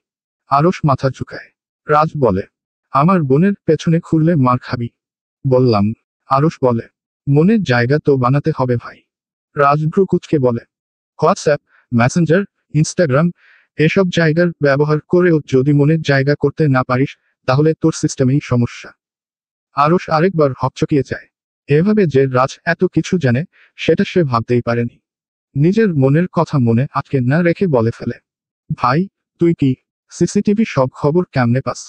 আরশ মাথা ঝুঁকায়। রাজ বলে, আমার বোনের পেছনে খুললে মার খাবি। বললাম। আরশ বলে, মনের জায়গা তো বানাতে হবে ভাই। রাজ ভ্রু কুঁচকে বলে, হোয়াটসঅ্যাপ, মেসেঞ্জার, ইনস্টাগ্রাম এসব জায়গার ব্যবহার করেও যদি মনের জায়গা করতে না পারিস, তাহলে তোর সিস্টেমেই সমস্যা। আরশ আরেকবার হকচকিয়ে যায়। এভাবে যে রাজ এত কিছু জানে, সেটা সে ভাবতেই পারেনি। নিজের মনের কথা মনে আটকে না রেখে বলে ফেলে, ভাই, তুই কি সিসিটিভি সব খবর কেমনে পাস?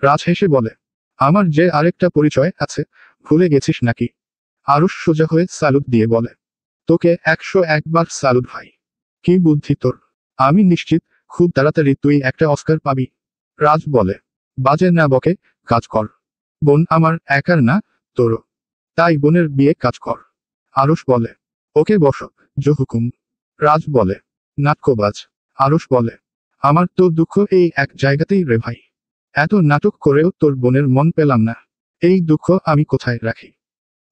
রাজ হেসে বলে, আমার যে আরেকটা পরিচয় আছে, ভুলে গেছিস নাকি? আরশ সোজা হয়ে স্যালুট দিয়ে বলে, তোকে 101 বার স্যালুট ভাই। কি বুদ্ধি তোর! আমি নিশ্চিত খুব তাড়াতাড়ি তুই একটা অস্কার পাবি। রাজ বলে, বাজে না বকে, কাজ কর। বোন আমার একার না, তোরও। তাই বোনের বিয়ে কাজ কর। আরশ বলে, ওকে বসো, জো হুকুম। রাজ বলে, নাটকবাজ। আরশ বলে, আমার তো দুঃখ এই এক জায়গাতেই রে ভাই। এত নাটক করেও তোর বোনের মন পেলাম না। এই দুঃখ আমি কোথায় রাখি?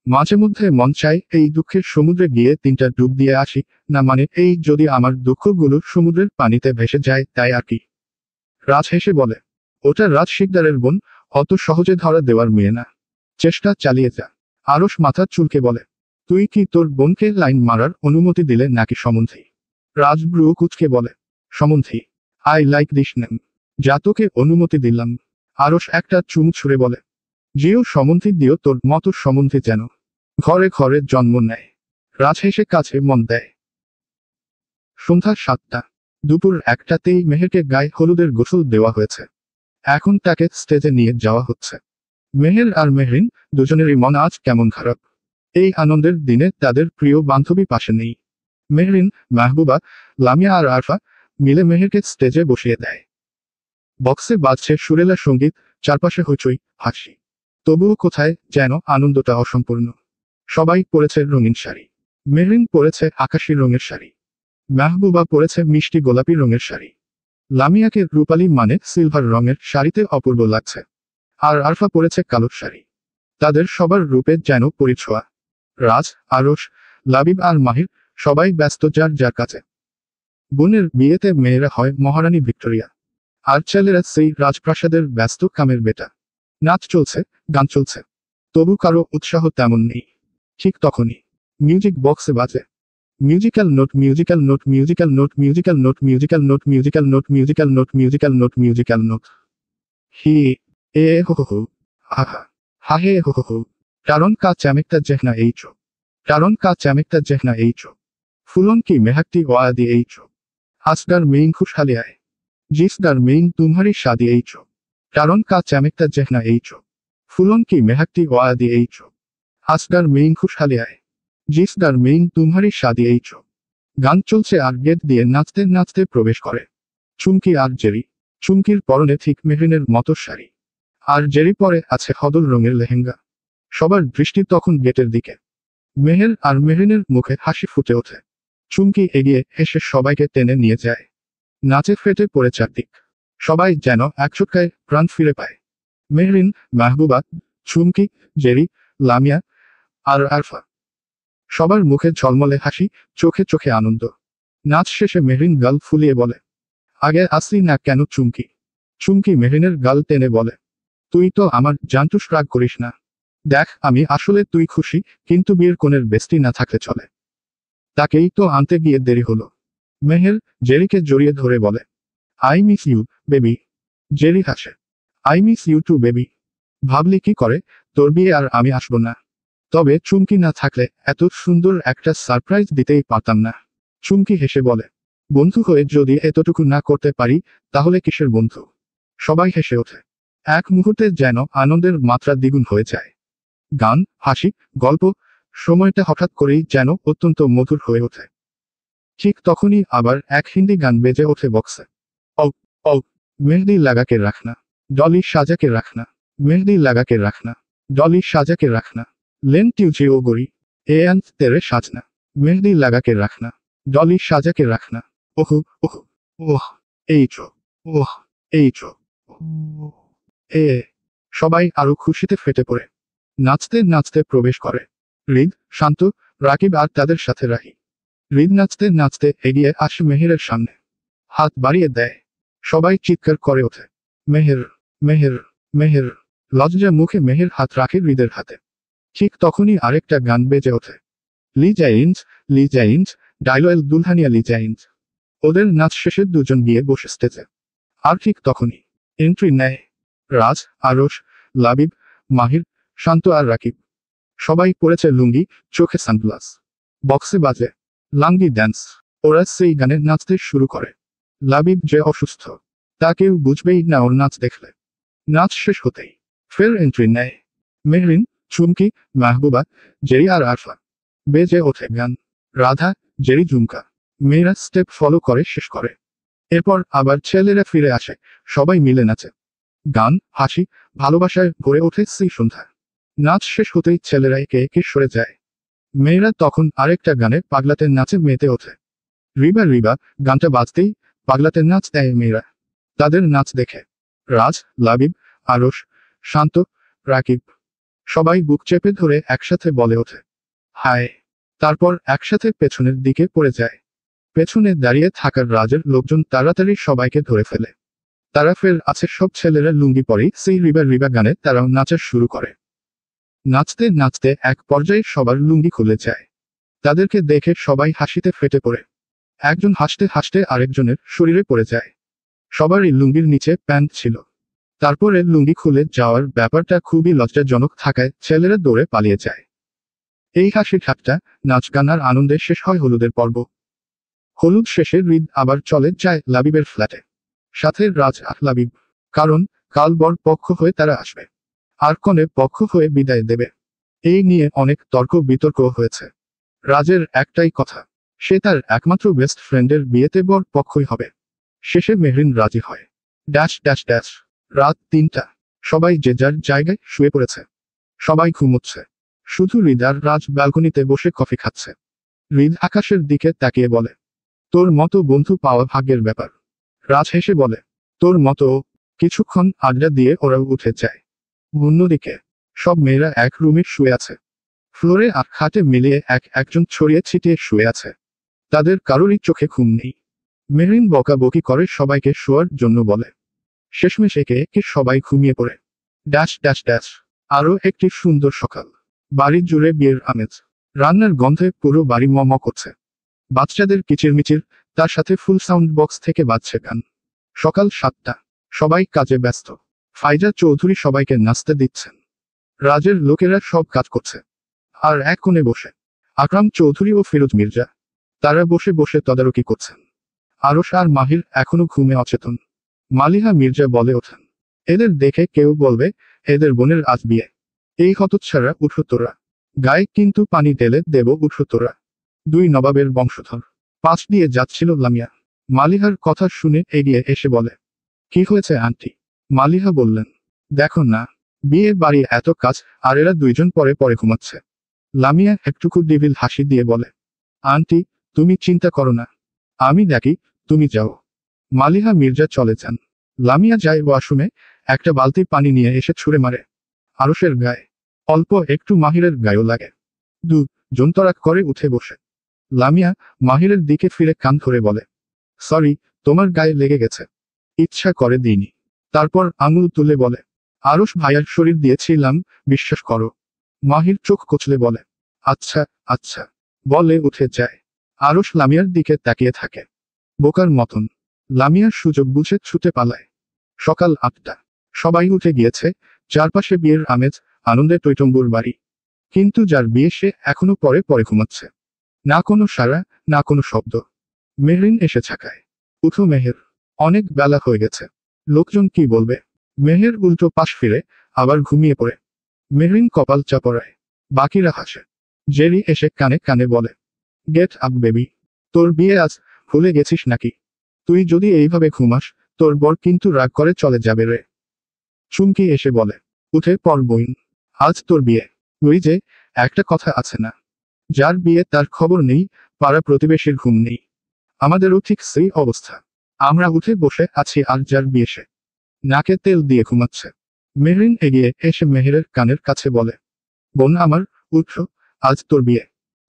মাঝে মধ্যে মন চাই এই দুঃখের সমুদ্রে গিয়ে 3টা ডুব দিয়ে আসি, না মানে এই যদি আমার দুঃখগুলো সমুদ্রের পানিতে ভেসে যায় তাই আর কি। রাজ হেসে বলে, ওটা রাজ শিকদারের বোন, অত সহজে ধরা দেওয়ার মেয়ে না। চেষ্টা চালিয়ে যা। আরশ মাথা চুলকে বলে, তুই কি তোর বোনকে লাইন মারার অনুমতি দিলে নাকি সমন্ধি? রাজ ভ্রু কুঁচকে বলে, সমন্ধি। I like this name. যা তোকে অনুমতি দিলাম। আরশ একটা চুমু ছুঁড়ে বলে, যেও সমন্ধি দিও তোর মতো সমন্ধি যেন ঘরে ঘরে জন্ম নেয়। রাজ হেসে কাছে মন দেয়। সন্ধ্যা 7টা। দুপুর 1টাতেই মেহেরকে গায়ে হলুদের গোসল দেওয়া হয়েছে। এখন তাকে স্টেজে নিয়ে যাওয়া হচ্ছে। মেহের আর মেহরিন দুজনেরই মন আজ কেমন খারাপ। এই আনন্দের দিনে তাদের প্রিয় বান্ধবী পাশে নেই। মেহরিন, মাহবুবা, লামিয়া আর আরফা মিলে মেহেরকে স্টেজে বসিয়ে দেয়। বক্সে বাজছে সুরেলা সঙ্গীত, চারপাশে হইচই, হাসি। তবুও কোথায় যেন আনন্দটা অসম্পূর্ণ। সবাই পরেছে রঙিন শাড়ি। মেহরিন পরেছে আকাশী রঙের শাড়ি। মাহবুবা পরেছে মিষ্টি গোলাপি রঙের শাড়ি। লামিয়াকে রূপালী মানে সিলভার রঙের শাড়িতে অপূর্ব লাগছে। আর আরফা পরেছে কালো শাড়ি। তাদের সবার রূপে যেন পরিছোয়া। রাজ, আরশ, লাবিব আর মাহির সবাই ব্যস্ত যার যার কাছে। বোনের বিয়েতে মেয়েরা হয় মহারানী ভিক্টোরিয়া, আর ছেলেরা সেই রাজপ্রাসাদের ব্যস্ত কামের বেটা। নাচ চলছে, গান চলছে, তবু কারো উৎসাহ তেমন নেই। ঠিক তখনই মিউজিক বক্সে বাজে, musical note, musical note, musical note, musical note, musical note, musical note, musical note, musical note, musical note. হি এ হো হো হো, আহা, হা হে হো হো হো। কারণ কা চ্যামেকটা জেহনা এইচো, কারণ কা চ্যামেকটা জেহনা এইচো। ফুলন কি মেহাকটি ওয়াদি এইচো। আসগার মেইন খুশহালি আয়, জিসগার মেইন তুমহারি শাদি এইচো। কারণ কা চ্যামেকটা জেহনা এইচো। ফুলন কি মেহাকটি ওয়াদি এইচো। আসগার মেইন খুশহালি আয়, জিসগার মেইন তুমহারি শাদি এইচো। গান চলছে আর গেট দিয়ে নাচতে নাচতে প্রবেশ করে চুমকি আর জেরি। চুমকির পরনে ঠিক মেহরিনের মতো শাড়ি, আর জেরি পরে আছে হদল রঙের লেহেঙ্গা। সবার দৃষ্টি তখন গেটের দিকে। মেহের আর মেহরিনের মুখে হাসি ফুটে ওঠে। চুমকি এগিয়ে এসে সবাইকে টেনে নিয়ে যায়। নাচে ফেটে পড়ে চারদিক। সবাই যেন এক ছোটকায় প্রাণ ফিরে পায়। মেহরিন, মাহবুবা, চুমকি, জেরি, লামিয়া আর আরফা সবার মুখে ঝলমলে হাসি, চোখে চোখে আনন্দ। নাচ শেষে মেহরিন গাল ফুলিয়ে বলে, আগে আসলি না কেন চুমকি? চুমকি মেহরিনের গাল টেনে বলে, তুই তো আমার জানটুস, রাগ করিস না। দেখ আমি আসলে তুই খুশি, কিন্তু বিয়ের কোণের বেস্টি না থাকলে চলে। তাকেই তো আনতে গিয়ে দেরি হলো। মেহের জেরিকে জড়িয়ে ধরে বলে, I miss you, baby. Jerry হাসে, I miss you too baby. ভাবলি কি করে তোর বিয়ে আর আমি আসবো না? তবে চুমকি না থাকলে এত সুন্দর একটা সারপ্রাইজ দিতেই পারতাম না। চুমকি হেসে বলে, বন্ধু হয়ে যদি এতটুকু না করতে পারি, তাহলে কিসের বন্ধু? সবাই হেসে ওঠে। এক মুহূর্তে যেন আনন্দের মাত্রা দ্বিগুণ হয়ে যায়। গান, হাসি, গল্প, সময়টা হঠাৎ করেই যেন অত্যন্ত মধুর হয়ে ওঠে। ঠিক তখনই আবার এক হিন্দি গান বেজে ওঠে বক্সে। ও ও, মেহেদি লাগাকে রাখনা, ডলি সাজাকে রাখনা, মেহেদি লাগাকে রাখনা, ডলি সাজাকে রাখনা, लेन ट्यूजे ओ गोरी ए अंत तेरे साजना, मेहंदी लगा के रखना, डॉली साजा के रखना। ओह ओह ओह, এইচো, ওহ এইচো, এ। সবাই আরো খুশিতে ফেটে পড়ে নাচতে নাচতে প্রবেশ করে হৃদ, শান্ত, রাকিব আর তাদের সাথে রাহি। হৃদ নাচতে নাচতে এগিয়ে আসে মেহেরের সামনে, হাত বাড়িয়ে দেয়। সবাই চিৎকার করে ওঠে, মেহের, মেহের, মেহের। লজ্জা মুখে মেহের হাত রাখে হৃদের হাতে। ঠিক তখনই আরেকটা গান বেজে ওঠে, লি জাইন্স, লি জাইন্স, ডাইলয়েল দুলহানিয়া লি জাইন্স। ওদের নাচ শেষে দুজন গিয়ে বসে স্টেজে। আর ঠিক তখনই এন্ট্রি নেয় রাজ, আরশ, লাবিব, মাহির, শান্ত আর রাকিব। সবাই পড়েছে লুঙ্গি, চোখে সানগ্লাস। বক্সে বাজে লাঙ্গি ড্যান্স। ওরা সেই গানে নাচতে শুরু করে। লাবিব যে অসুস্থ তা কেউ বুঝবেই না ওর নাচ দেখলে। নাচ শেষ হতেই ফের এন্ট্রি নেয় মেহরিন, চুমকি, মাহবুবা, জেরি আর আরফা। বেজে ওঠে গান, রাধা, জেরি, ঝুমকা। মেয়েরা স্টেপ ফলো করে শেষ করে। এরপর আবার ছেলেরা ফিরে আসে, সবাই মিলে নাচে। গান, হাসি, ভালোবাসায় ভরে ওঠে সেই সন্ধ্যা। নাচ শেষ হতেই ছেলেরা একে একে সরে যায়। মেয়েরা তখন আরেকটা গানে পাগলাতে নাচে মেতে ওঠে। রিবা রিবা গানটা বাজতেই পাগলাতে নাচ দেয় মেয়েরা। তাদের নাচ দেখে রাজ, লাবিব, আরশ, শান্ত, রাকিব সবাই বুক চেপে ধরে একসাথে বলে ওঠে, হায়। তারপর একসাথে পেছনের দিকে পড়ে যায়। পেছনে দাঁড়িয়ে থাকার রাজের লোকজন তাড়াতাড়ি সবাইকে ধরে ফেলে। তারা ফের আছে সব ছেলেরা লুঙ্গি পরে সেই রিবা রিবা গানে তারাও নাচা শুরু করে। নাচতে নাচতে এক পর্যায়ে সবার লুঙ্গি খুলে যায়। তাদেরকে দেখে সবাই হাসিতে ফেটে পড়ে। একজন হাসতে হাসতে আরেকজনের শরীরে পড়ে যায়। সবারই লুঙ্গির নিচে প্যান্ট ছিল। তারপরে লুঙ্গি খুলে যাওয়ার ব্যাপারটা খুবই লজ্জাজনক থাকায় ছেলেরা দৌড়ে পালিয়ে যায়। এই হাসি ঠাট্টা, নাচ গান আর আনন্দে শেষ হয় হলুদের পর্ব। হলুদ শেষে হৃদ আবার চলে যায় লাবিবের ফ্ল্যাটে, সাথে রাজ আর লাবিব। কারণ কাল বর পক্ষ হয়ে তারা আসবে, আর কনে পক্ষ হয়ে বিদায় দেবে। এই নিয়ে অনেক তর্ক বিতর্ক হয়েছে। রাজের একটাই কথা, সে তার একমাত্র বেস্ট ফ্রেন্ডের বিয়েতে বর পক্ষই হবে। শেষে মেহরিন রাজি হয়। Dash dash dash. রাত ৩টা। সবাই যে যার জায়গায় শুয়ে পড়েছে। সবাই ঘুমোচ্ছে। শুধু হৃদ আর রাজ ব্যালকনিতে বসে কফি খাচ্ছে। হৃদ আকাশের দিকে তাকিয়ে বলে, তোর মতো বন্ধু পাওয়া ভাগ্যের ব্যাপার। রাজ হেসে বলে, তোর মতো। কিছুক্ষণ আড্ডা দিয়ে ওরাও উঠে যায়। অন্যদিকে সব মেয়েরা এক রুমে শুয়ে আছে। ফ্লোরে আর খাটে মিলিয়ে একজন ছড়িয়ে ছিটিয়ে শুয়ে আছে। তাদের কারোরই চোখে ঘুম নেই। মেহরিন বকাবকি করে সবাইকে শোয়ার জন্য বলে। শেষমেশ একে একে সবাই ঘুমিয়ে পড়ে। Dash dash dash. আরও একটি সুন্দর সকাল। বাড়ি জুড়ে বিয়ের আমেজ। রান্নার গন্ধে পুরো বাড়ি ম ম করছে। বাচ্চাদের কিচিরমিচির, তার সাথে ফুল সাউন্ড বক্স থেকে বাজছে গান। সকাল 7টা। সবাই কাজে ব্যস্ত। ফাইজা চৌধুরী সবাইকে নাস্তা দিচ্ছেন। রাজের লোকেরা সব কাজ করছে। আর এক কোণে বসে আকরাম চৌধুরী ও ফিরোজ মির্জা। তারা বসে বসে তদারকি করছেন। আরশ আর মাহির এখনো ঘুমে অচেতন। মালিহা মির্জা বলে ওঠেন, এদের দেখে কেউ বলবে এদের বোনের আজ বিয়ে। এই হতচ্ছাড়া উঠো তোরা। গায়ে কিন্তু পানি ঢেলে দেব উঠো তোরা। দুই নবাবের বংশধর। পাশ দিয়ে যাচ্ছিল লামিয়া। মালিহার কথা শুনে এগিয়ে এসে বলে, কি হয়েছে আন্টি? মালিহা বললেন, দেখো না, বিয়ে বাড়ি এত কাজ আর এরা দুইজন পরে পরে ঘুমাচ্ছে। লামিয়া একটুকু ডিভিল হাসি দিয়ে বলে, আন্টি তুমি চিন্তা করো না, আমি দেখি, তুমি যাও। মালিহা মির্জা চলে যান। লামিয়া যায় ওয়াশরুমে, একটা বালতি পানি নিয়ে এসে ছুঁড়ে মারে আরশের গায়ে। অল্প একটু মাহিরের গায়েও লাগে। দুজন তরাক করে উঠে বসে। লামিয়া মাহিরের দিকে ফিরে কান ধরে বলে, সরি, তোমার গায়ে লেগে গেছে, ইচ্ছা করে দিইনি। তারপর আঙুল তুলে বলে, আরশ ভাইয়ার শরীর দিয়েছিলাম, বিশ্বাস করো। মাহির চোখ কচলে বলে, আচ্ছা আচ্ছা বলে উঠে যায়। আরশ লামিয়ার দিকে তাকিয়ে থাকে বোকার মতন। লামিয়ার সুযোগ বুঝে ছুটে পালায়। সকাল 8টা। সবাই উঠে গিয়েছে। চারপাশে বিয়ের আমেজ, আনন্দে টইটম্বুর বাড়ি। কিন্তু যার বিয়ে সে এখনো পরে পরে ঘুমাচ্ছে। না কোনো সাড়া, না কোনো শব্দ। মেহরিন এসে ছাকায়, উঠো মেহের, অনেক বেলা হয়ে গেছে। লোকজন কি বলবে? মেহের উল্টো পাশ ফিরে আবার ঘুমিয়ে পড়ে। মেহরিন কপাল চাপড়ায়। বাকিরা হাসে। জেরি এসে কানে কানে বলে, গেট আপ বেবি, তোর বিয়ে আজ, ভুলে গেছিস নাকি? তুই যদি এইভাবে ঘুমাস, তোর বর কিন্তু রাগ করে চলে যাবে রে। চুমকি এসে বলে, উঠে পড় বইন, আজ তোর বিয়ে। ওই যে একটা কথা আছে না, যার বিয়ে তার খবর নেই, পাড়া প্রতিবেশীর ঘুম নেই। আমাদেরও ঠিক সেই অবস্থা। আমরা উঠে বসে আছি আর যার বিয়ে সে নাকে তেল দিয়ে ঘুমাচ্ছে। মেহরিন এগিয়ে এসে মেহেরের কানের কাছে বলে, বোন আমার, উঠো, আজ তোর বিয়ে।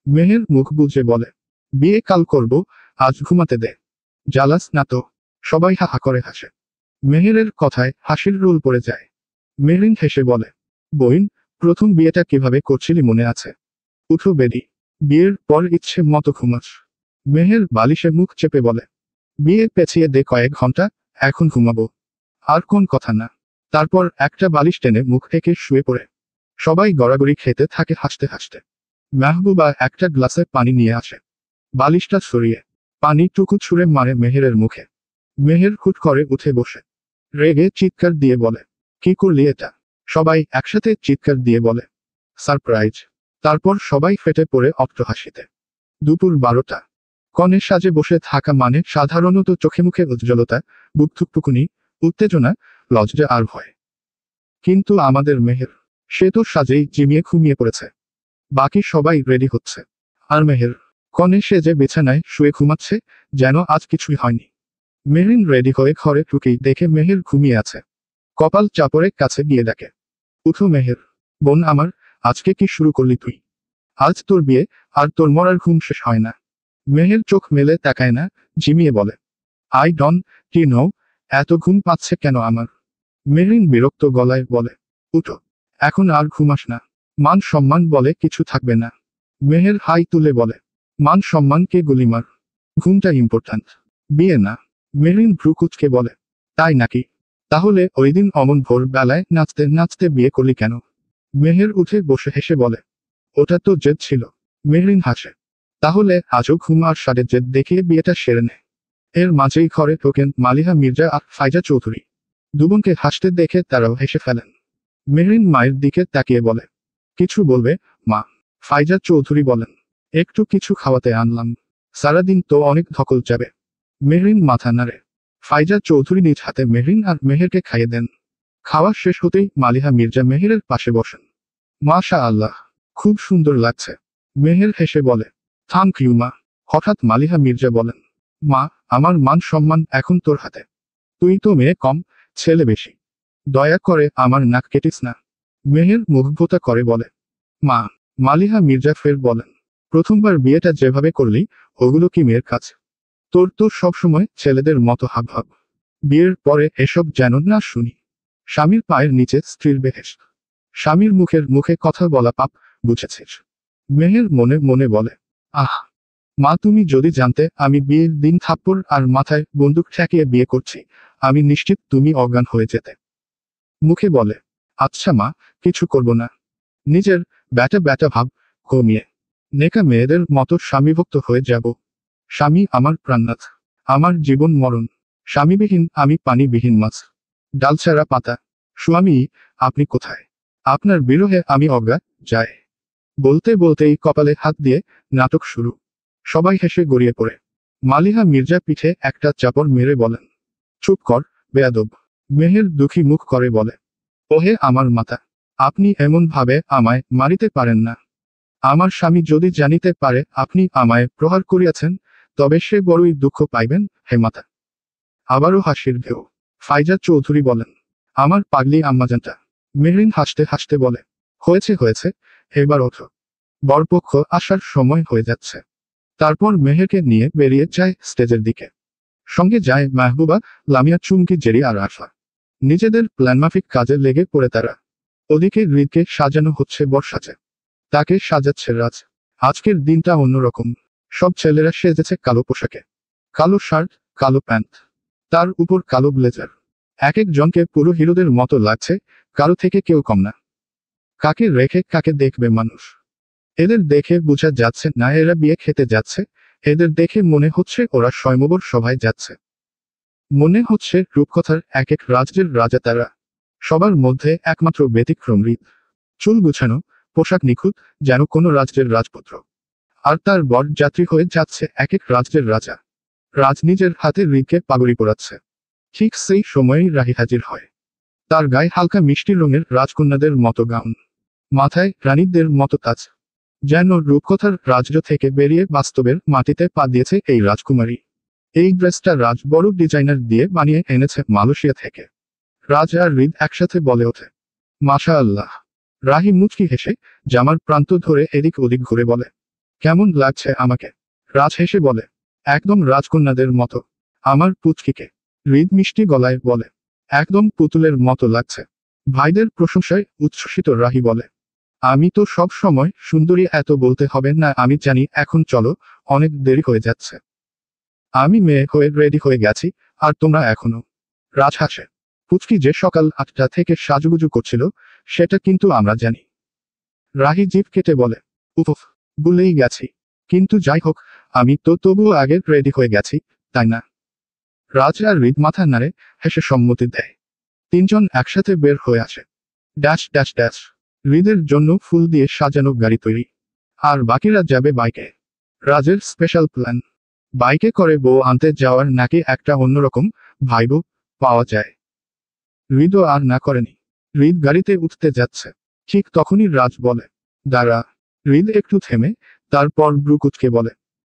মেহের মুখ বুজে বলে, বিয়ে কাল করব, আজ ঘুমাতে দে। জ্বালাস না তো। সবাই হা হা করে হাসে। মেহেরের কথায় হাসির রোল পড়ে যায়। মেহরিন হেসে বলে, বইন, প্রথম বিয়েটা কিভাবে করছিলি মনে আছে? উঠো বেরি। বিয়ের পর ইচ্ছে মতো ঘুমাস। মেহের বালিশে মুখ চেপে বলে, বিয়ে পেছিয়ে দে কয়েক ঘন্টা, এখন ঘুমাবো। আর কোন কথা না। তারপর একটা বালিশ টেনে মুখ থেকে শুয়ে পড়ে। সবাই গড়াগড়ি খেতে থাকে হাসতে হাসতে। মাহবুবা একটা গ্লাসে পানি নিয়ে আসে। বালিশটা সরিয়ে পানি টুকু ছুঁড়ে মারে মেহেরের মুখে। মেহের হুট করে উঠে বসে রেগে চিৎকার দিয়ে বলে, কি করলি এটা? সবাই একসাথে চিৎকার দিয়ে বলে, সারপ্রাইজ। তারপর সবাই ফেটে পড়ে অট্টহাসিতে। দুপুর 12টা। কনে সাজে বসে থাকা মানে সাধারণত চোখে মুখে উজ্জ্বলতা, বুক থুকটুকুনি, উত্তেজনা, লজ্জা আর ভয়। কিন্তু আমাদের মেহের, সে তো সাজেই জিমিয়ে ঘুমিয়ে পড়েছে। বাকি সবাই রেডি হচ্ছে। আর মেহের, কনে সেজে বিছানায় শুয়ে ঘুমাচ্ছে, যেন আজ কিছুই হয়নি। মেহরিন রেডি হয়ে ঘরে ঢুকেই দেখে মেহের ঘুমিয়ে আছে। কপাল চাপড়ে কাছে গিয়ে ডাকে, উঠো মেহের, বোন আমার, আজকে কি শুরু করলি তুই? আজ তোর বিয়ে, আর তোর মরার ঘুম শেষ হয় না। মেহের চোখ মেলে তাকায় না, ঝিমিয়ে বলে, আই ডোন্ট নো, এত ঘুম পাচ্ছে কেন আমার? মেহরিন বিরক্ত গলায় বলে, উঠো, এখন আর ঘুমাস না। মান সম্মান বলে কিছু থাকবে না। মেহের হাই তুলে বলে, মান সম্মানকে গুলি মার। ঘুমটা ইম্পর্ট্যান্ট, বিয়ে না। মেহরিন ভ্রু কুঁচকে বলে, তাই নাকি? তাহলে ওই দিন অমন ভোর বেলায় নাচতে নাচতে বিয়ে করলি কেন? মেহের উঠে বসে হেসে বলে, ওটা তো জেদ ছিল। মেহরিন হাসে, তাহলে আজও ঘুম আর সাড়ে জেদ দেখিয়ে বিয়েটা সেরে নে। এর মাঝেই ঘরে ঢোকেন মালিহা মির্জা আর ফাইজা চৌধুরী। দুবোনকে হাসতে দেখে তারাও হেসে ফেলেন। মেহরিন মায়ের দিকে তাকিয়ে বলে, কিছু বলবে মা? ফাইজা চৌধুরী বলেন, একটু কিছু খাওয়াতে আনলাম, সারাদিন তো অনেক ধকল যাবে। মেহরিন মাথা নাড়ে। ফাইজা চৌধুরী নিজ হাতে মেহরিন আর মেহেরকে খাইয়ে দেন। খাওয়া শেষ হতেই মালিহা মির্জা মেহেরের পাশে বসেন। মাশা আল্লাহ, খুব সুন্দর লাগছে। মেহের হেসে বলে, থ্যাংক ইউ মা। হঠাৎ মালিহা মির্জা বলেন, মা, আমার মান সম্মান এখন তোর হাতে। তুই তো মেয়ে কম, ছেলে বেশি। দয়া করে আমার নাক কেটিস না। মেহের মুগ্ধতা করে বলে, মা। মালিহা মির্জা ফের বলেন, প্রথমবার বিয়েটা যেভাবে করলি, ওগুলো কি মেয়ের কাজ? তোর তো সবসময় ছেলেদের মতো হাবভাব। বিয়ের পরে এসব যেন না শুনি। স্বামীর পায়ের নিচে স্ত্রীর বেহেশত। স্বামীর মুখে কথা বলা পাপ, বুঝেছিস? মেহের মনে মনে বলে, আহ মা, তুমি যদি জানতে আমি বিয়ের দিন থাপ্পড় আর মাথায় বন্দুক ঠেকিয়ে বিয়ে করছি, আমি নিশ্চিত তুমি অজ্ঞান হয়ে যেতে। মুখে বলে, আচ্ছা মা, কিছু করব না। নিজের ব্যাটা ব্যাটা ভাব কমিয়ে নেকা মেয়েদের মতো স্বামীভক্ত হয়ে যাব। স্বামী আমার প্রাণনাথ, আমার জীবন মরণ। স্বামীবিহীন আমি পানিবিহীন মাছ, ডালছাড়া পাতা। স্বামী, আপনি কোথায়? আপনার বিরহে আমি অজ্ঞা যায়। বলতে বলতেই কপালে হাত দিয়ে নাটক শুরু। সবাই হেসে গড়িয়ে পড়ে। মালিহা মির্জা পিঠে একটা চাপড় মেরে বলেন, চুপ কর, বেয়াদব। মেহের দুঃখী মুখ করে বলে, ওহে আমার মাতা, আপনি এমন ভাবে আমায় মারিতে পারেন না। আমার স্বামী যদি জানিতে পারে আপনি আমায় প্রহার করিয়াছেন, তবে সে বড়ই দুঃখ পাইবেন হে মাতা। আবারও হাসির ঢেউ। ফাইজা চৌধুরী বলেন, আমার পাগলি আম্মাজানটা। মেহরিন হাসতে হাসতে বলে, হয়েছে হয়েছে, এবার ওঠো। বরপক্ষ আসার সময় হয়ে যাচ্ছে। তারপর মেহেরকে নিয়ে বেরিয়ে যায় স্টেজের দিকে। সঙ্গে যায় মাহবুবা, লামিয়া, চুমকি, জেরি আর আরফা। নিজেদের প্ল্যানমাফিক কাজে লেগে পড়ে তারা। ওদিকে হৃদকে সাজানো হচ্ছে বর্ষাচে। তাকে সাজাচ্ছে রাজ। আজকের দিনটা অন্যরকম। সব ছেলেরা সেজেছে কালো পোশাকে। কালো শার্ট, কালো প্যান্ট, তার উপর কালো ব্লেজার। এক একজনকে পুরো হিরোদের মতো লাগছে, কারো থেকে কেউ কম না। কাকে রেখে কাকে দেখবে মানুষ? এদের দেখে বোঝা যাচ্ছে না এরা বিয়ে খেতে যাচ্ছে, এদের দেখে মনে হচ্ছে ওরা স্বয়ম্বর সভায় যাচ্ছে। মনে হচ্ছে রূপকথার এক এক রাজ্যের রাজা তারা। সবার মধ্যে একমাত্র ব্যতিক্রম হৃদ। চুল গুছানো, পোশাক নিখুঁত, যেন কোনো রাজ্যের রাজপুত্র। আর তার বর যাত্রী হয়ে যাচ্ছে এক এক রাজ্যের রাজা। রাজ নিজের হাতে হৃদকে পাগড়ি পরাচ্ছে। ঠিক সেই সময়েই রাহি হাজির হয়। তার গায়ে হালকা মিষ্টি রঙের রাজকন্যাদের মতো গাউন, মাথায় রানীদের মতো তাজ। যেন রূপকথার রাজ্য থেকে বেরিয়ে বাস্তবের মাটিতে পা দিয়েছে এই রাজকুমারী। এই ড্রেসটা রাজ বড় ডিজাইনার দিয়ে বানিয়ে এনেছে মালয়েশিয়া থেকে। রাজ আর হৃদ একসাথে বলে ওঠে, মাশা আল্লাহ। রাহি মুচকি হেসে জামার প্রান্ত ধরে এদিক ওদিক ঘুরে বলে, কেমন লাগছে আমাকে? রাজ হেসে বলে, একদম রাজকন্যাদের মতো। আমার পুচকিকে। হৃদ মিষ্টি গলায় বলে, একদম পুতুলের মতো লাগছে। ভাইদের প্রশংসায় উচ্ছ্বসিত রাহি বলে, আমি তো সব সময় সুন্দরী, এত বলতে হবে না। আমি জানি, এখন চলো, অনেক দেরি হয়ে যাচ্ছে। আমি মেয়ে হয়ে রেডি হয়ে গেছি, আর তোমরা এখনো। রাজ হাসে। পুচকি যে সকাল 8টা থেকে সাজুগুজু করছিল, সেটা কিন্তু আমরা জানি। রাহি জিভ কেটে বলে, উফ, ভুলেই গেছি। কিন্তু যাই হোক, আমি তো তবুও আগে রেডি হয়ে গেছি, তাই না? রাজ আর হৃদ মাথা নাড়ে, হেসে সম্মতি দেয়। তিনজন একসাথে বের হয়ে আসে। Dash dash dash. হৃদের জন্য ফুল দিয়ে সাজানো গাড়ি তৈরি। আর বাকিরা যাবে বাইকে। রাজের স্পেশাল প্ল্যান। বাইকে করে বউ আনতে যাওয়ার নাকি একটা অন্যরকম ভাইব পাওয়া যায়। হৃদও আর না করেনি। হৃদ গাড়িতে উঠতে যাচ্ছে। ঠিক তখনই রাজ বলে, দাঁড়া। হৃদ একটু থেমে, তারপর ব্রুকুচকে বলে,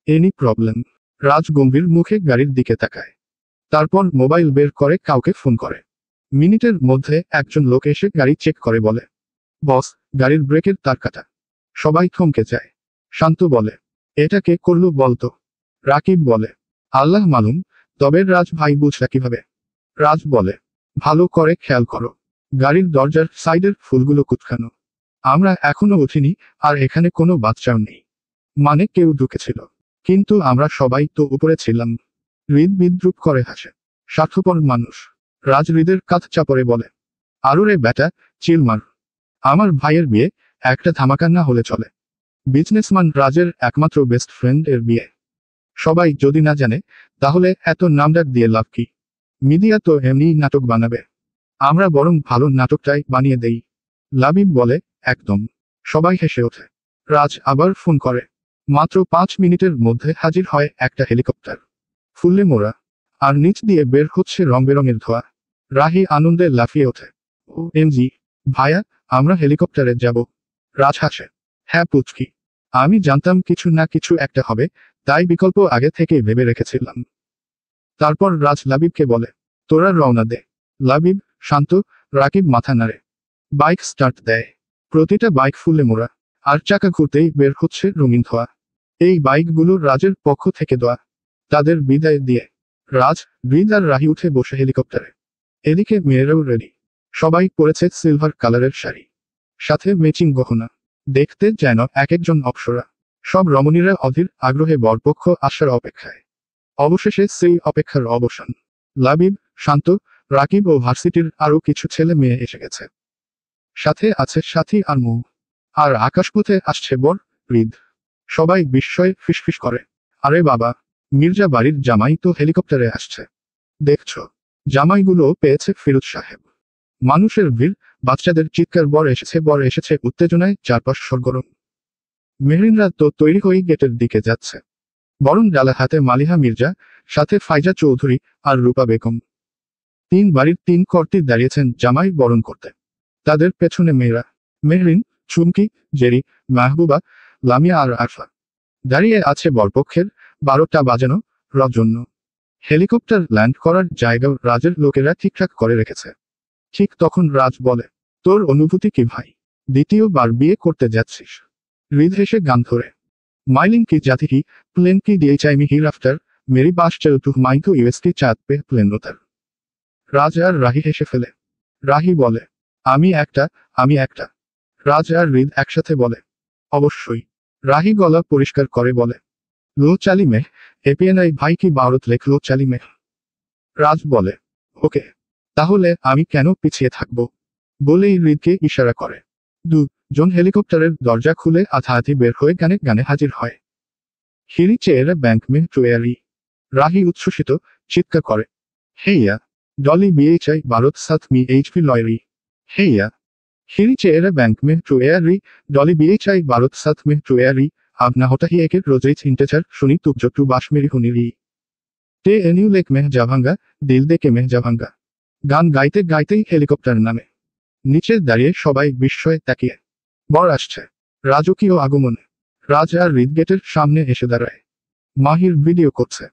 এনি প্রবলেম? রাজ গম্ভীর মুখে গাড়ির দিকে তাকায়। তারপর মোবাইল বের করে কাউকে ফোন করে। মিনিটের মধ্যে একজন লোক এসে গাড়ি চেক করে বলে, বস, গাড়ির ব্রেকের তার কাটা। সবাই থমকে যায়। শান্ত বলে, এটা কে করলো বলতো? রাকিব বলে, আল্লাহ মালুম, তবে রাজ ভাই বুঝলা কিভাবে? রাজ বলে, ভালো করে খেয়াল করো। গাড়ির দরজার সাইডের ফুলগুলো কুচকানো। আমরা এখনো উঠিনি, আর এখানে কোনো বাচ্চাও নেই। মানে কেউ ঢুকেছিল। কিন্তু আমরা সবাই তো উপরে ছিলাম। হৃদ বিদ্রুপ করে হাসে। স্বার্থপর মানুষ। রাজ হৃদের কাঁধ চাপড়ে বলে, আরো রে ব্যাটা, চিল মার। আমার ভাইয়ের বিয়ে, একটা ধামাকা না হলে চলে। বিজনেসম্যান রাজের একমাত্র বেস্ট ফ্রেন্ড এর বিয়ে। সবাই যদি না জানে, তাহলে এত নামডাক দিয়ে লাভ কি? মিডিয়া তো এমনিই নাটক বানাবে। আমরা বরং ভালো নাটকটাই বানিয়ে দেই। লাবিব বলে, একদম। সবাই হেসে ওঠে। রাজ আবার ফোন করে। মাত্র 5 মিনিটের মধ্যে হাজির হয় একটা হেলিকপ্টার। ফুলে মোড়া। আর নিচ দিয়ে বের হচ্ছে রং বেরঙের ধোঁয়া। রাহি আনন্দে লাফিয়ে ওঠে। ও এমজি, ভাইয়া, আমরা হেলিকপ্টারে যাব। রাজ হাসে। হ্যাঁ পুচকি। আমি জানতাম কিছু না কিছু একটা হবে, তাই বিকল্প আগে থেকেই ভেবে রেখেছিলাম। তারপর রাজ লাবিবকে বলে, তোরা রওনা দে। লাবিব, শান্ত, রাকিব মাথা নাড়ে। বাইক স্টার্ট দেয়। প্রতিটা বাইক ফুলে মোড়া। আর চাকা ঘুরতেই বের হচ্ছে রঙিন ধোঁয়া। এই বাইকগুলো রাজের পক্ষ থেকে দেওয়া। তাদের বিদায় দিয়ে রাজ, হৃদ আর রাহি উঠে বসে হেলিকপ্টারে। এদিকে মেয়েরাও রেডি। সবাই পরেছে সিলভার কালারের শাড়ি। সাথে ম্যাচিং গহনা। দেখতে যেন এক একজন অপ্সরা। সব রমণীরা অধীর আগ্রহে বরপক্ষ আসার অপেক্ষায়। অবশেষে সেই অপেক্ষার অবসান। লাবিব, শান্ত, রাকিব ও ভার্সিটির আরও কিছু ছেলে মেয়ে এসে গেছে। সাথে আছে সাথী আর মৌ। আর আকাশপথে আসছে বর, হৃদ। সবাই বিস্ময়ে ফিসফিস করে, আরে বাবা, মির্জা বাড়ির জামাই তো হেলিকপ্টারে আসছে। দেখছো? জামাইগুলো পেয়েছে ফিরোজ সাহেব। মানুষের ভিড়, বাচ্চাদের চিৎকার, বর এসেছে বর এসেছে, উত্তেজনায় চারপাশ সরগরম। মেহরিনরা তো তৈরি হয়েই গেটের দিকে যাচ্ছে। বরণ ডালা হাতে মালিহা মির্জা, সাথে ফাইজা চৌধুরী আর রূপা বেগম। 3 বাড়ির 3 কর্তি দাঁড়িয়েছেন জামাই বরণ করতে। তাদের পেছনে মেয়েরা, মেহরিন, চুমকি, জেরি, মাহবুবা, লামিয়া আর আরফা। দাঁড়িয়ে আছে বরপক্ষের 12টা বাজানো জন্য। হেলিকপ্টার ল্যান্ড করার জায়গাও রাজের লোকেরা ঠিকঠাক করে রেখেছে। ঠিক তখন রাজ বলে, তোর অনুভূতি কি ভাই? দ্বিতীয়বার বিয়ে করতে যাচ্ছিস? হৃদ হেসে গান ধরে, माइलिंग की जाति की प्लेन की DHI में हीर आफ्टर मेरी बात चल तू माइंग को यूएस की चाँद पे প্লেন উতার। রাজ আর রাহি হেসে ফেলে। রাহি বলে, আমি একটা। রাজ আর হৃদ একসাথে বলে, অবশ্যই। রাহি গলা পরিষ্কার করে বলে, লো চালি মেহ, এপিএনআই ভাই কি বারত লেখ লো চালি মেহ। রাজ বলে, ওকে। তাহলে আমি কেন পিছিয়ে থাকব? বলেই হৃদকে ইশারা করে। জন হেলিকপ্টারের দরজা খুলে আধাআধি বের হয়ে গানে গানে হাজির হয়। হিরি চেয়েরা ব্যাংক মে টুয়েরি। রাহি উচ্ছ্বসিত চিৎকার করে, হেইয়া, ডলি বিয়ে চাই ভারত সাথ মি এইচপি লয়রি। হেইয়া, হিরি চেয়েরা ব্যাংক মে টুয়েরি, ডলি বিয়ে চাই ভারত সাথ মে টুয়েরি। अब ना होता ही एक रोज इंटेचर सुनी तुक जो टू बाश मेरी हुनी री। टे एनिउ लेक में जाभांगा, दिल दे के में जाभांगा। গান গাইতে গাইতেই হেলিকপ্টার নামে। নিচে দাঁড়িয়ে সবাই বিস্ময়ে তাকিয়ে। বর আসছে। রাজকীয় আগমনে। রাজ আর হৃদ গেটের সামনে এসে দাঁড়ায়। মাহির ভিডিও করছে।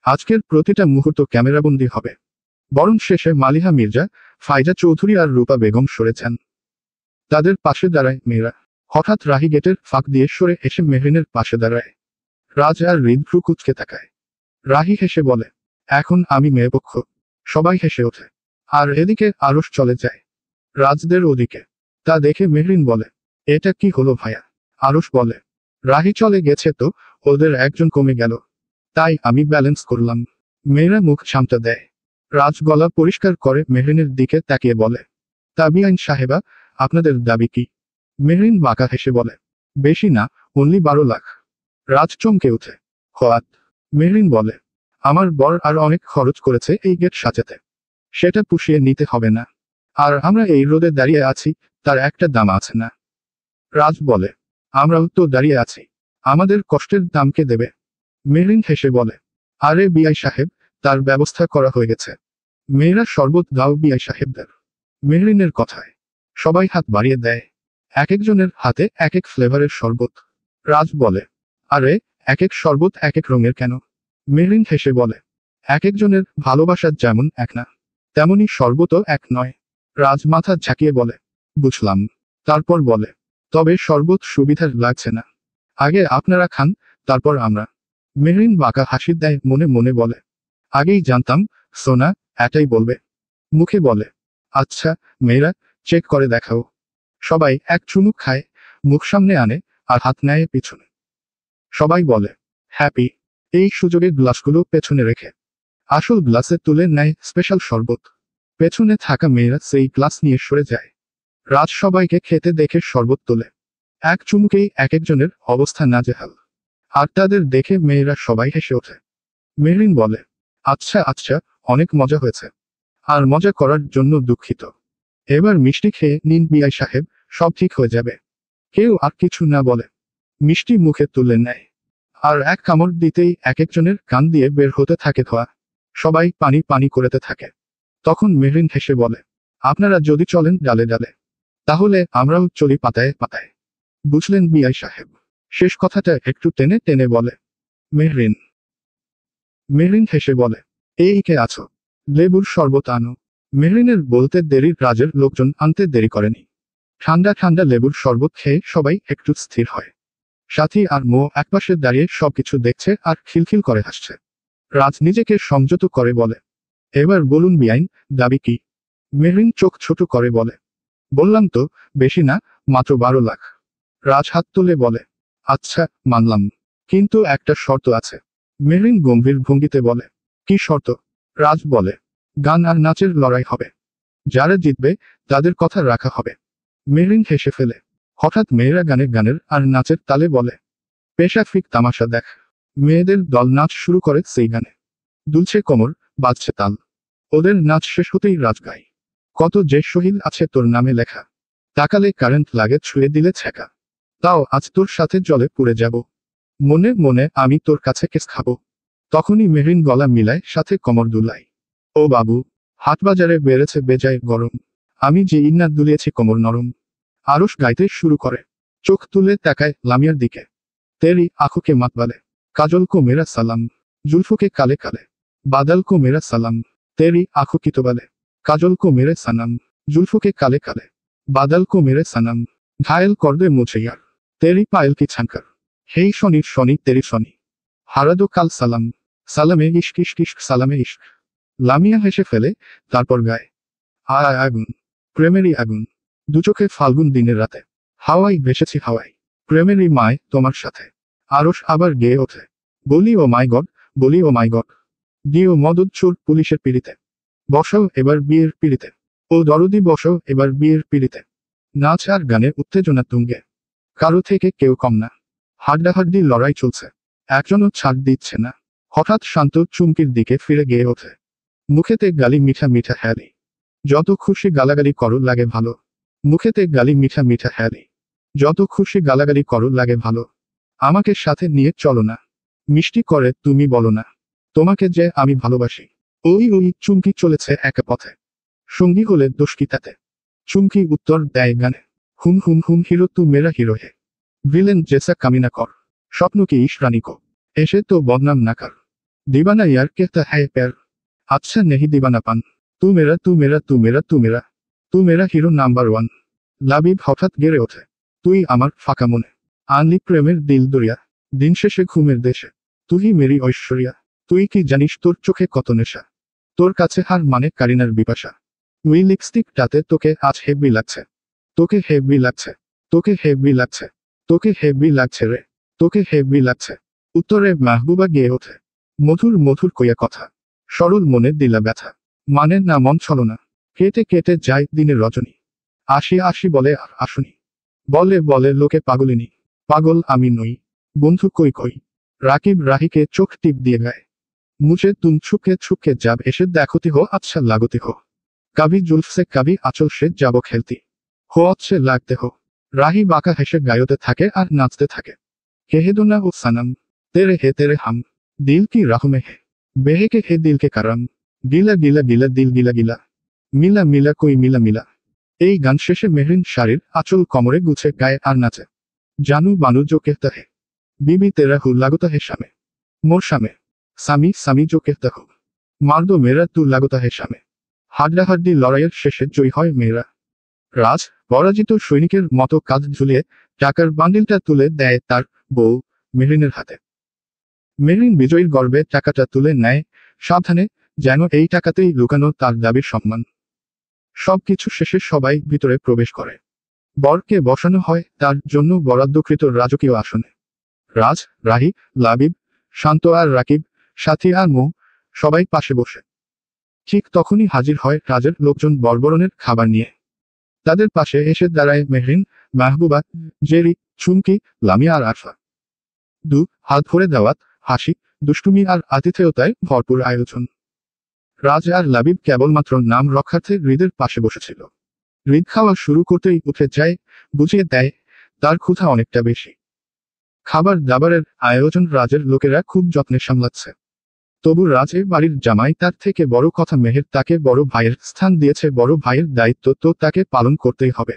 আজকের প্রতিটা মুহূর্ত ক্যামেরাবন্দি হবে। বরণ শেষে মালিহা মির্জা, ফাইজা চৌধুরী আর রূপা বেগম সরেছেন। তাদের পাশে দাঁড়ায় মেয়েরা। হঠাৎ রাহি গেটের ফাঁক দিয়ে সরে এসে মেহরিনের পাশে দাঁড়ায়। রাজ আর হৃদ ভ্রু কুঁচকে তাকায়। রাহি হেসে বলে, এখন আমি মেয়েপক্ষ। সবাই হেসে ওঠে। আর এদিকে আরশ চলে যায় রাজদের ওদিকে। তা দেখে মেহরিন বলে, এটা কি হলো ভাইয়া? আরশ বলে, রাহি চলে গেছে তো, ওদের একজন কমে গেল, তাই আমি ব্যালেন্স করলাম। মেয়েরা মুখ সামটা দেয়। রাজ গলা পরিষ্কার করে মেহরিনের দিকে তাকিয়ে বলে, তা বিআইন সাহেবা, আপনাদের দাবি কি? মেহরিন বাঁকা হেসে বলে, বেশি না, অনলি 12 লাখ। রাজ চমকে উঠে। হোয়াট? মেহরিন বলে, আমার বর আর অনেক খরচ করেছে এই গেট সাজাতে, সেটা পুষিয়ে নিতে হবে না? আর আমরা এই রোদে দাঁড়িয়ে আছি, তার একটা দাম আছে না? রাজ বলে, আমরাও তো দাঁড়িয়ে আছি, আমাদের কষ্টের দাম কে দেবে? মেহরিন হেসে বলে, আরে বিআই সাহেব, তার ব্যবস্থা করা হয়ে গেছে। মেয়েরা শরবত দাও বিআই সাহেবদের। মেহরিনের কথায় সবাই হাত বাড়িয়ে দেয়। এক একজনের হাতে এক এক ফ্লেভারের শরবত। রাজ বলে, আরে, এক এক শরবত এক এক রঙের কেন? মেহরিন হেসে বলে, এক একজনের ভালোবাসা যেমন এক না, তেমনি শরবতও এক নয়। রাজ মাথা ঝাঁকিয়ে বলে, বুঝলাম। তারপর বলে, তবে শরবত সুবিধার লাগছে না। আগে আপনারা খান, তারপর আমরা। মেহরিন বাঁকা হাসি দেয়, মনে মনে বলে, আগেই জানতাম সোনা এটাই বলবে। মুখে বলে, আচ্ছা মেয়েরা, চেক করে দেখাও। সবাই এক চুমুক খায়, মুখ সামনে আনে, আর হাত নেয় পিছনে। সবাই বলে, হ্যাপি। এই সুযোগে গ্লাসগুলো পেছনে রেখে আসল গ্লাসে তুলে নেয় স্পেশাল শরবত। পেছনে থাকা মেয়েরা সেই গ্লাস নিয়ে সরে যায়। রাজ সবাইকে খেতে দেখে শরবত তোলে। এক চুমুকেই এক একজনের অবস্থা নাজেহাল। আর তাদের দেখে মেয়েরা সবাই হেসে ওঠে। মেহরিন বলে, আচ্ছা আচ্ছা, অনেক মজা হয়েছে, আর মজা করার জন্য দুঃখিত। এবার মিষ্টি খেয়ে নিন বিআই সাহেব, সব ঠিক হয়ে যাবে। কেউ আর কিছু না বলে মিষ্টি মুখে তুলে নেয়। আর এক কামড় দিতেই এক একজনের কান দিয়ে বের হতে থাকে ধোয়া। সবাই পানি পানি করতে থাকে। তখন মেহরিন হেসে বলে, আপনারা যদি চলেন ডালে ডালে, তাহলে আমরাও চলি পাতায় পাতায়। বুঝলেন বিআই সাহেব? শেষ কথাটা একটু টেনে টেনে বলে মেহরিন। মেহরিন হেসে বলে, এই কে আছো? লেবুর শরবত আনো। মেহরিনের বলতে দেরি রাজের লোকজন আনতে দেরি করেনি। ঠান্ডা ঠান্ডা লেবুর শরবত খেয়ে সবাই একটু স্থির হয়। সাথী আর মো একপাশে দাঁড়িয়ে সবকিছু দেখছে আর খিলখিল করে হাসছে। রাজ নিজেকে সংযত করে বলে, এবার বলুন বিআইন, দাবি কি? মেহরিন চোখ ছোট করে বলে, বললাম তো, বেশি না, মাত্র 12 লাখ। রাজ হাত তুলে বলে, আচ্ছা মানলাম, কিন্তু একটা শর্ত আছে। মেহরিন গম্ভীর ভঙ্গিতে বলে, কি শর্ত? রাজ বলে, গান আর নাচের লড়াই হবে, যারা জিতবে তাদের কথা রাখা হবে। মেহরিন হেসে ফেলে। হঠাৎ মেয়েরা গানের আর নাচের তালে বলে, পেশা ফিক তামাশা দেখ। মেয়েদের দল নাচ শুরু করে সেই গানে। দুলছে কোমর, বাজছে তাল। ওদের নাচ শেষ হতেই রাজ গায়, কত যে শহীদ আছে তোর নামে লেখা, তাকালে কারেন্ট লাগে, ছুঁয়ে দিলে ছেঁকা। তাও আজ তোর সাথে জলে পুড়ে যাব, মনে মনে আমি তোর কাছে কেস খাবো। তখনই মেহরিন গলা মিলায়, সাথে কোমর দুলাই। ও বাবু, হাটবাজারে বেড়েছে বেজায় গরম, আমি যে ইন্নার দুলিয়েছি কোমর নরম। আরশ গাইতে শুরু করে। চোখ তুলে তাকায় লামিয়ার দিকে। তেরি আঁখোকে মাত বালে, কাজল কো মেরা সালাম, জুলফুকে কালে কালে, বাদল কো মেরা সালাম। তেরি আঁখো কি তো বালে, কাজল কো মেরে সানাম, জুলফুকে কালে কালে, বাদল কো মেরে সানাম। ঘায়েল করদে মুঝে ইয়ার, তেরি পায়েল কি ছানকার। হেই শনি শনি তেরি শনি, হারাদো কাল সালাম, সালামে ইশক ইশক ইশক সালামে ইশক। লামিয়া হেসে ফেলে, তারপর গায়, আয় আগুন, প্রেমেরই আগুন, দুচোখে ফাল্গুন দিনের রাতে, হাওয়াই ভেসেছি হাওয়াই, প্রেমেরই মায় তোমার সাথে। আরশ আবার গেয়ে ওঠে, বলি ও মাই গড, বলি ও মাই গড। দিও মদত চোর পুলিশের পিড়িতে, বসাও এবার বিয়ের পিড়িতে। ও দরদি বসাও এবার বিয়ের পিড়িতে। নাচ আর গানে উত্তেজনা তুঙ্গে, কারো থেকে কেউ কম না। হাড্ডাহাড্ডি লড়াই চলছে, একজনও ছাড় দিচ্ছে না। হঠাৎ শান্ত চুমকির দিকে ফিরে গিয়ে ওঠে, মুখেতে গালি মিঠা মিঠা হ্যালি, যত খুশি গালাগালি করো লাগে ভালো। মুখেতে গালি মিঠা মিঠা হ্যালি, যত খুশি গালাগালি করো লাগে ভালো। আমাকে সাথে নিয়ে চলো না, মিষ্টি করে তুমি বলো না, তোমাকে যে আমি ভালোবাসি। ওই ওই চুমকি চলেছে একা পথে, সঙ্গী হলে দোষ কি তাতে? চুমকি উত্তর দেয় গানে, হুম হুম হুম হিরো তু মেরা হিরো হে, ভিলেন জেসা কামিনা কর, স্বপ্ন কি ইশ রানী কো, এসে তো বদনাম না কর। দিবানা ইয়ার কেতা হ্যায় প্যার, আচ্ছা নেহি দিবানা পান, তু মেরা তু মেরা তু মেরা তু মেরা, তু মেরা হিরো নাম্বার 1। লাবিব হঠাৎ গেড়ে ওঠে, তুই আমার ফাঁকা মনে, আনলি প্রেমের দিল দরিয়া, দিন শেষে ঘুমের দেশে। তুই মেরি ঐশ্বরিয়া, তুই কি জানিস তোর চোখে কত নেশা? তোর কাছে হার মানে কারিনার বিপাশা। ওই লিপস্টিকটাতে তোকে আজ হেভি লাগছে, তোকে হেভি লাগছে, তোকে হেভি লাগছে, তোকে হেভি লাগছে রে, তোকে হেভি লাগছে। উত্তরে মাহবুবা গেয়ে ওঠে, মধুর মধুর কইয়া কথা, সরল মনে দিলা ব্যথা, মানে না মন ছলনা। কেটে কেটে যায় দিনের রজনী, আসি আসি বলে আর আসুনি, বলে বলে লোকে পাগলিনী, পাগল আমি নই। বন্ধু কই কই, রাকিব রাহিকে চোখ টিপ দিয়ে গায়, মুঝে তুম ছুপকে ছুপকে যাব এসে দেখতি হো আচ্ছা লাগতি হো, কবি जुल्फ से कभी आंचल से যাবো খেলতি, হো अच्छे লাগতে হো। রাহি বাঁকা হেসে গায়তে থাকে আর নাচতে থাকে। কেহে দো না ও সনম, তেরে হাম, দিল কি রাহ মে হে, বেহেকে হে দিল কে করম, গিলা গিলা গিলা দিল গিলা গিলা, মিলা মিলা কই মিলা মিলা। এই গান শেষে মেহরিন শাড়ির আঁচল কোমরে গুছে গায়ে আর নাচে। জানু বানু জো কেহতা হে, বিবি তেরা হু লাগতা হে শামে, মোর শামে, সামি সামি জো কেহতা হু, মার্দো মেরা তু লাগতা হে শামে। হাড্ডাহাড্ডি লড়াইয়ের শেষে জয়ী হয় মেয়েরা। রাজ পরাজিত সৈনিকের মতো কাঁধ ঝুলিয়ে টাকার বান্ডিলটা তুলে দেয় তার বউ মেহরিনের হাতে। মেহরিন বিজয়ীর গর্বে টাকাটা তুলে নেয় সাবধানে, যেন এই টাকাতেই লুকানো তার দাবির সম্মান। সবকিছু শেষে সবাই ভিতরে প্রবেশ করে। বরকে বসানো হয় তার জন্য বরাদ্দকৃত রাজকীয় আসনে। রাজ, রাহি, লাবিব, শান্ত আর রাকিব, সাথী আর মৌ সবাই পাশে বসে। ঠিক তখনই হাজির হয় রাজের লোকজন বর্বরণের খাবার নিয়ে। তাদের পাশে এসে দাঁড়ায় মেহরিন, মাহবুবা, জেরি, চুমকি, লামিয়া আর আরফা। হাত ভরে দাওয়াত, হাসি, দুষ্টুমি আর আতিথেয়তায় ভরপুর আয়োজন। রাজ আর লাবিব কেবলমাত্র নাম রক্ষার্থে হৃদের পাশে বসেছিল। হৃদ খাওয়া শুরু করতেই উঠে যায়, বুঝিয়ে দেয় তার ক্ষুধা অনেকটা বেশি। খাবার দাবারের আয়োজন রাজের লোকেরা খুব যত্নে সামলাচ্ছে। তবু রাজে বাড়ির জামাই, তার থেকে বড় কথা মেহের তাকে বড় ভাইয়ের স্থান দিয়েছে, বড় ভাইয়ের দায়িত্ব তো তাকে পালন করতেই হবে।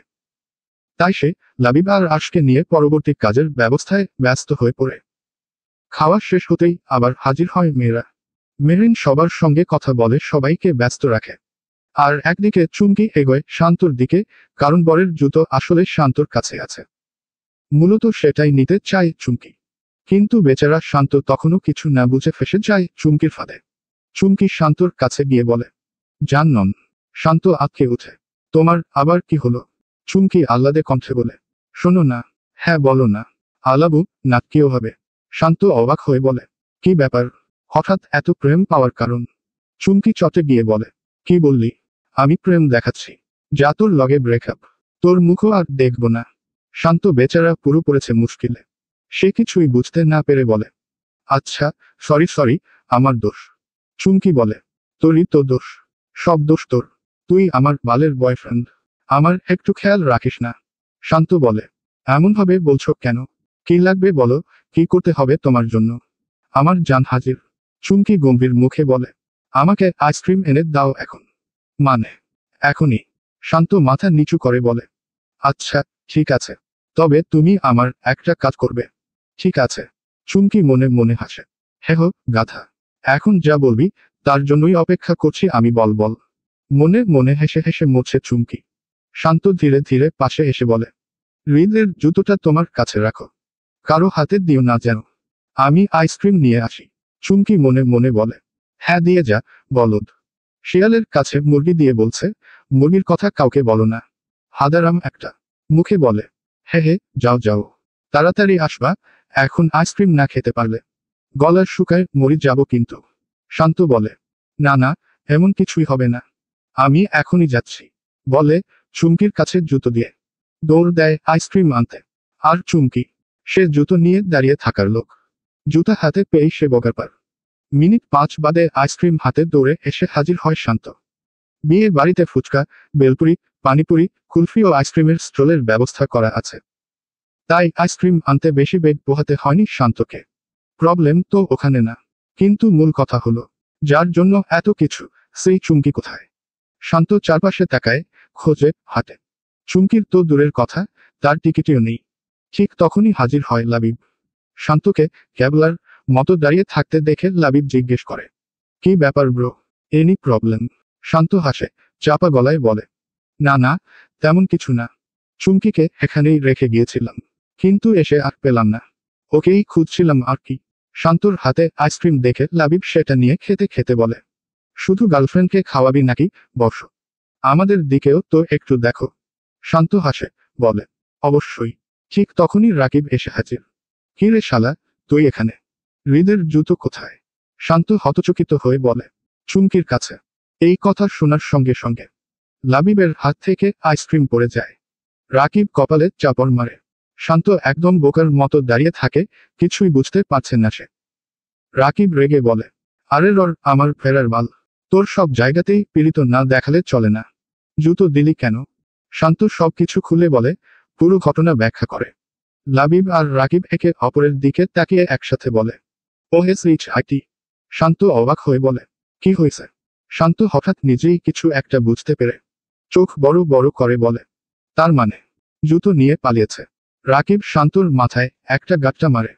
তাই সে লাবিব আর আশকে নিয়ে পরবর্তী কাজের ব্যবস্থায় ব্যস্ত হয়ে পড়ে। খাওয়া শেষ হতেই আবার হাজির হয় মেয়েরা। মেহরিন সবার সঙ্গে কথা বলে, সবাইকে ব্যস্ত রাখে। আর একদিকে চুমকি এগোয় শান্তর দিকে, কারণ বরের জুতো আসলে শান্তর কাছে আছে। মূলত সেটাই নিতে চায় চুমকি। কিন্তু বেচারা শান্ত তখনও কিছু না বুঝে ফেসে যায় চুমকির ফাঁদে। চুমকি শান্তর কাছে গিয়ে বলে, জান নন। শান্ত আঁতকে উঠে, তোমার আবার কি হলো? চুমকি আহ্লাদে কণ্ঠে বলে, শোনো না। হ্যাঁ বলো না। আলাবু, না কেউ হবে। শান্ত অবাক হয়ে বলে, কি ব্যাপার, হঠাৎ এত প্রেম পাওয়ার কারণ? চুমকি চটে গিয়ে বলে, কি বললি? আমি প্রেম দেখাচ্ছি? যা তোর লগে ব্রেকআপ, তোর মুখও আর দেখব না। শান্ত বেচারা পুরো পড়েছে মুশকিলে। সে কিছুই বুঝতে না পেরে বলে, আচ্ছা সরি, আমার দোষ। চুমকি বলে, তোরই তো দোষ, সব দোষ তোর। তুই আমার বালের বয়ফ্রেন্ড, আমার একটু খেয়াল রাখিস না। শান্ত বলে, এমনভাবে বলছো কেন? কি লাগবে বলো, কি করতে হবে তোমার জন্য? আমার জান হাজির। চুমকি গম্ভীর মুখে বলে, আমাকে আইসক্রিম এনে দাও এখন। মানে? এখনই? শান্ত মাথা নিচু করে বলে, আচ্ছা ঠিক আছে, তবে তুমি আমার একটা কাজ করবে। ঠিক আছে। চুমকি মনে মনে হাসে, হ্যাঁ গাধা, এখন যা বলবি তার জন্যই অপেক্ষা করছি আমি, বল বল। মনে মনে হেসে হেসে মুছছে চুমকি। শান্ত ধীরে ধীরে পাশে এসে বলে, হৃদের জুতোটা তোমার কাছে রাখো, কারো হাতে দিও না যেন। আমি আইসক্রিম নিয়ে আসি। চুমকি মনে মনে বলে, হ্যাঁ দিয়ে যা, বলদ। শিয়ালের কাছে মুরগি দিয়ে বলছে, মুরগির কথা কাউকে বলো না। হাদারাম একটা। মুখে বলে, হে যাও যাও, তাড়াতাড়ি আসবা, এখন আইসক্রিম না খেতে পারলে গলার শুকায় মরি যাব কিন্তু। শান্ত বলে, না না, এমন কিছুই হবে না, আমি এখনই যাচ্ছি। বলে চুমকির কাছে জুতো দিয়ে দৌড় দেয় আইসক্রিম আনতে। আর চুমকি, সে জুতো নিয়ে দাঁড়িয়ে থাকার লোক। জুতা হাতে পেয়েই সে বগার। মিনিট 5 বাদে আইসক্রিম হাতে দৌড়ে এসে হাজির হয় শান্ত। বিয়ে বাড়িতে ফুচকা, বেলপুরি, পানিপুরি, কুলফি ও আইসক্রিমের স্টলের ব্যবস্থা করা আছে। তাই আইসক্রিম আনতে বেশি বেগ পোহাতে হয়নি শান্তকে। প্রবলেম তো ওখানে না, কিন্তু মূল কথা হলো, যার জন্য এত কিছু, সেই চুমকি কোথায়? শান্ত চারপাশে তাকায়, খোঁজে, হাঁটে। চুমকির তো দূরের কথা, তার টিকিটিও নেই। ঠিক তখনই হাজির হয় লাবিব। শান্তকে ক্যাবলার মতো দাঁড়িয়ে থাকতে দেখে লাবিব জিজ্ঞেস করে, কি ব্যাপার ব্রো, এনি প্রবলেম? শান্ত হাসে, চাপা গলায় বলে, না না, তেমন কিছু না। চুমকিকে এখানেই রেখে গিয়েছিলাম, কিন্তু এসে আর পেলাম না। ওকেই খুঁজছিলাম আর কি। শান্তর হাতে আইসক্রিম দেখে লাবিব সেটা নিয়ে খেতে খেতে বলে, শুধু গার্লফ্রেন্ডকে খাওয়াবি নাকি? বসো, আমাদের দিকেও তো একটু দেখো। শান্ত হাসে, বলে, অবশ্যই। ঠিক তখনই রাকিব এসে হাজির। কি রে শালা, তুই এখানে? হৃদের জুতো কোথায়? শান্ত হতচকিত হয়ে বলে, চুমকির কাছে। এই কথা শোনার সঙ্গে সঙ্গে লাবিবের হাত থেকে আইসক্রিম পড়ে যায়। রাকিব কপালে চাপড় মারে। শান্ত একদম বোকার মতো দাঁড়িয়ে থাকে, কিছুই বুঝতে পারছে না সে। রাকিব রেগে বলে, আরে রর আমার ফেরার বাল, তোর সব জায়গাতেই পীড়িত না দেখালে চলে না। জুতো দিলি কেন? শান্ত সবকিছু খুলে বলে, পুরো ঘটনা ব্যাখ্যা করে। লাবিব আর রাকিব একে অপরের দিকে তাকিয়ে একসাথে বলে, ওহেস রিচ আইটি। শান্ত অবাক হয়ে বলে, কি হয়েছে? শান্ত হঠাৎ নিজেই কিছু একটা বুঝতে পেরে চোখ বড় বড় করে বলে, তার মানে জুতো নিয়ে পালিয়েছে। রাকিব শান্তর মাথায় একটা গাঁটটা মারে,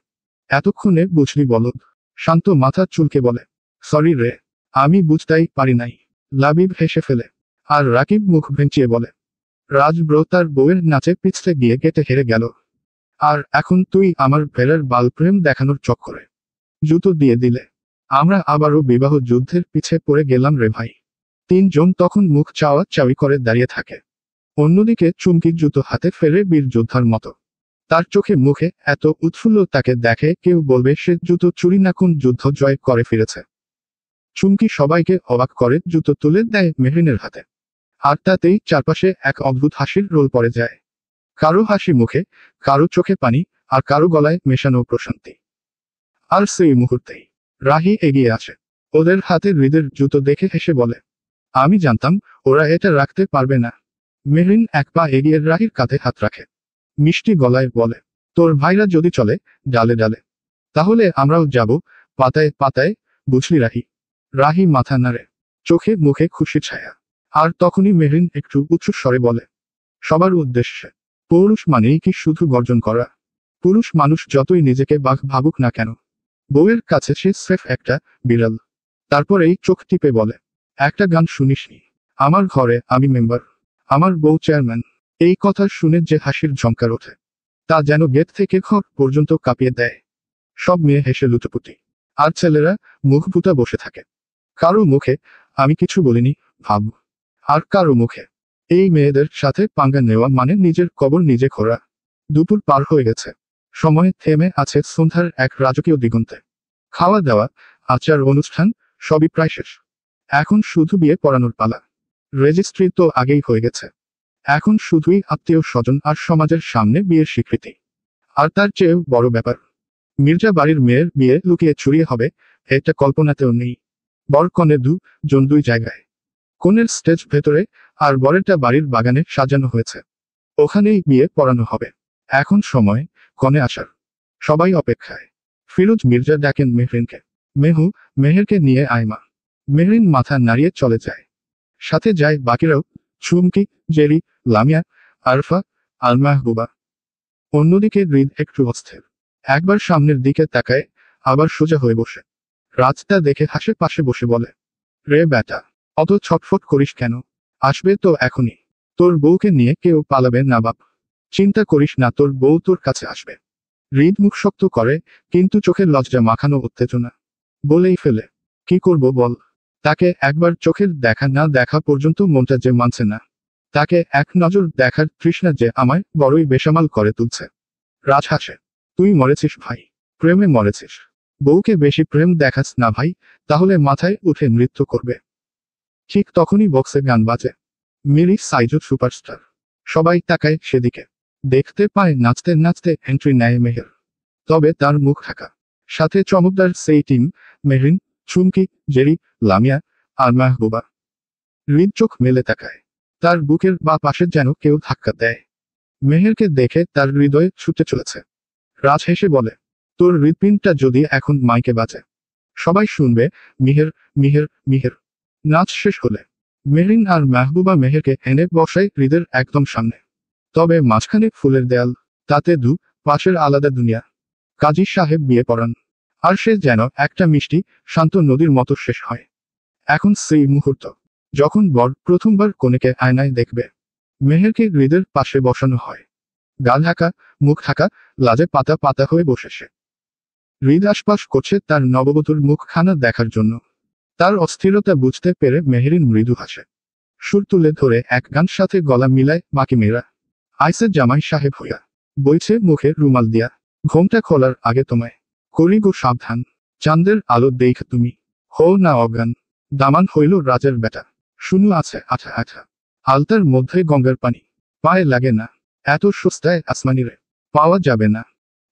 এতক্ষণে বুঝলি বলদ? শান্ত মাথা চুলকে বলে, সরি রে, আমি বুঝতেই পারি নাই। লাবিব হেসে ফেলে, আর রাকিব মুখ ভেঙচিয়ে বলে, রাজ ব্রো তার বউয়ের নাচে পিছলে গিয়ে কেটে হেরে গেল, আর এখন তুই আমার ফেরার বাল প্রেম দেখানোর চক্করে জুতো দিয়ে দিলে। আমরা আবারও বিবাহ যুদ্ধের পিছে পড়ে গেলাম রে ভাই। তিনজন তখন মুখ চাওয়া চাওয়ি করে দাঁড়িয়ে থাকে। অন্যদিকে চুমকি জুতো হাতে ফেরে বীর যোদ্ধার মতো। তার চোখে মুখে এত উৎফুল্ল তাকে দেখে কেউ বলবে সে জুতো চুরি না কোন যুদ্ধ জয় করে ফিরেছে। চুমকি সবাইকে অবাক করে জুতো তুলে দেয় মেহরিনের হাতে। আর তাতেই চারপাশে এক অদ্ভুত হাসির রোল পড়ে যায়। কারো হাসি মুখে, কারো চোখে পানি, আর কারো গলায় মেশানো প্রশান্তি। আর সেই মুহূর্তেই রাহি এগিয়ে আসে। ওদের হাতে হৃদের জুতো দেখে হেসে বলে, আমি জানতাম ওরা এটা রাখতে পারবে না। মেহরিন এক পা এগিয়ে রাহির কাঁধে হাত রাখে, মিষ্টি গলায় বলে, তোর ভাইরা যদি চলে ডালে ডালে, তাহলে আমরাও যাব পাতায় পাতায়, বুঝলি রাহি? রাহি মাথা নাড়ে, চোখে মুখে খুশি ছায়া। আর তখনই মেহরিন একটু উঁচু স্বরে বলে, সবার উদ্দেশ্যে, পুরুষ মানেই কি শুধু গর্জন করা? পুরুষ মানুষ যতই নিজেকে বাঘ ভাবুক না কেন, বউয়ের কাছে সে স্রেফ একটা বিড়াল। তারপরেই চোখ টিপে বলে, একটা গান শুনিসনি? আমার ঘরে আমি মেম্বার, আমার বউ চেয়ারম্যান। এই কথা শুনে যে হাসির ঝংকার ওঠে, তা যেন গেট থেকে ঘর পর্যন্ত কাঁপিয়ে দেয়। সব মেয়ে হেসে লুটোপুটি, আর ছেলেরা মুখ পুতা বসে থাকে। কারো মুখে আমি কিছু বলিনি ভাব, আর কারো মুখে এই মেয়েদের সাথে পাঙ্গা নেওয়া মানে নিজের কবর নিজে খোঁড়া। দুপুর পার হয়ে গেছে, সময় থেমে আছে সন্ধ্যার এক রাজকীয় দিগন্তে। খাওয়া দাওয়া, আচার অনুষ্ঠান সবই প্রায় শেষ। এখন শুধু বিয়ে পড়ানোর পালা। রেজিস্ট্রি তো আগেই হয়ে গেছে, এখন শুধুই আত্মীয় স্বজন আর সমাজের সামনে বিয়ের স্বীকৃতি। আর তার চেয়েও বড় ব্যাপার, মির্জা বাড়ির মেয়ের বিয়ে লুকিয়ে চুরিয়ে হবে, এটা কল্পনাতেও নেই। বর কনে জন দুই জায়গায়, কনের স্টেজ ভেতরে, আর বরেরটা বাড়ির বাগানে সাজানো হয়েছে। ওখানেই বিয়ে পড়ানো হবে। এখন সময় কনে আসার। সবাই অপেক্ষায়। ফিরোজ মির্জা ডাকেন মেহরিনকে, মেহু, মেহেরকে নিয়ে আয়মা। মেহরিন মাথা নাড়িয়ে চলে যায়, সাথে যায় বাকিরাও, চুমকি, জেরি, লামিয়া, আরফা, আল মাহবুবা। অন্যদিকে হৃদ একটু অস্থির, একবার সামনের দিকে তাকায়, আবার সোজা হয়ে বসে। রাজটা দেখে হাসে পাশে বসে বলে, রে ব্যাটা, অত ছটফট করিস কেন? আসবে তো এখনই। তোর বউকে নিয়ে কেউ পালাবে না বাপ। চিন্তা করিস না, তোর বউ তোর কাছে আসবে। হৃদ মুখ শক্ত করে, কিন্তু চোখের লজ্জা মাখানো উত্তেজনা। বলেই ফেলে, কি করব বল? তাকে একবার চোখের দেখা না দেখা পর্যন্ত মনটা যে মানছে না। তাকে এক নজর দেখার তৃষ্ণা যে আমায় বড়ই বেসামাল করে তুলছে। রাজ হাসে, তুই মরেছিস ভাই, প্রেমে মরেছিস। বউকে বেশি প্রেম দেখাস না ভাই, তাহলে মাথায় উঠে নৃত্য করবে। ঠিক তখনই বক্সে গান বাজে। মিরি সাইজু সুপারস্টার। সবাই তাকায় সেদিকে, দেখতে পায় নাচতে নাচতে এন্ট্রি নেয় মেহের। তবে তার মুখ ঢাকা, সাথে চমকদার সেই টিম, মেহরিন, চুমকি, জেরি, লামিয়া, আর মাহবুবা। হৃদ চোখ মেলে তাকায়, তার বুকের বা পাশে যেন কেউ ধাক্কা দেয়। মেহেরকে দেখে তার হৃদয়ে ছুটে চলেছে। রাজ হেসে বলে, তোর হৃদপিণ্ডটা যদি এখন মাইকে বাজে, সবাই শুনবে মিহের, মিহের, মিহের। নাচ শেষ হলে মেহরিন আর মাহবুবা মেহেরকে এনে বসায় হৃদের একদম সামনে। তবে মাঝখানে ফুলের দেয়াল, তাতে পাশের আলাদা দুনিয়া। কাজী সাহেব বিয়ে পড়ান, আর সে যেন একটা মিষ্টি শান্ত নদীর মতো শেষ হয়। এখন সেই মুহূর্ত, যখন বর প্রথমবার কনেকে আয়নায় দেখবে। মেহেরকে হৃদের পাশে বসানো হয়, গা ঢাকা, মুখ ঢাকা, লাজে পাতা পাতা হয়ে বসে সে। হৃদ আশপাশ করছে তার নববধূর মুখখানা দেখার জন্য। তার অস্থিরতা বুঝতে পেরে মেহেরিন মৃদু হাসে। সুর তুলে ধরে এক গান সাথে গলা মিলায় বাকি মেয়েরা। আইসে জামাই সাহেব হইয়া, বইছে মুখে রুমাল দিয়া, ঘোমটা খোলার আগে তোমায় করি গো সাবধান, চাঁদের আলো দেখ তুমি হও না অজ্ঞান, দামান হইল রাজের বেটা, শুনু আছে আঠা আঠা, আলতার মধ্যে গঙ্গার পানি, পায়ে লাগে না, এত সস্তায় আসমানিরে পাওয়া যাবে না।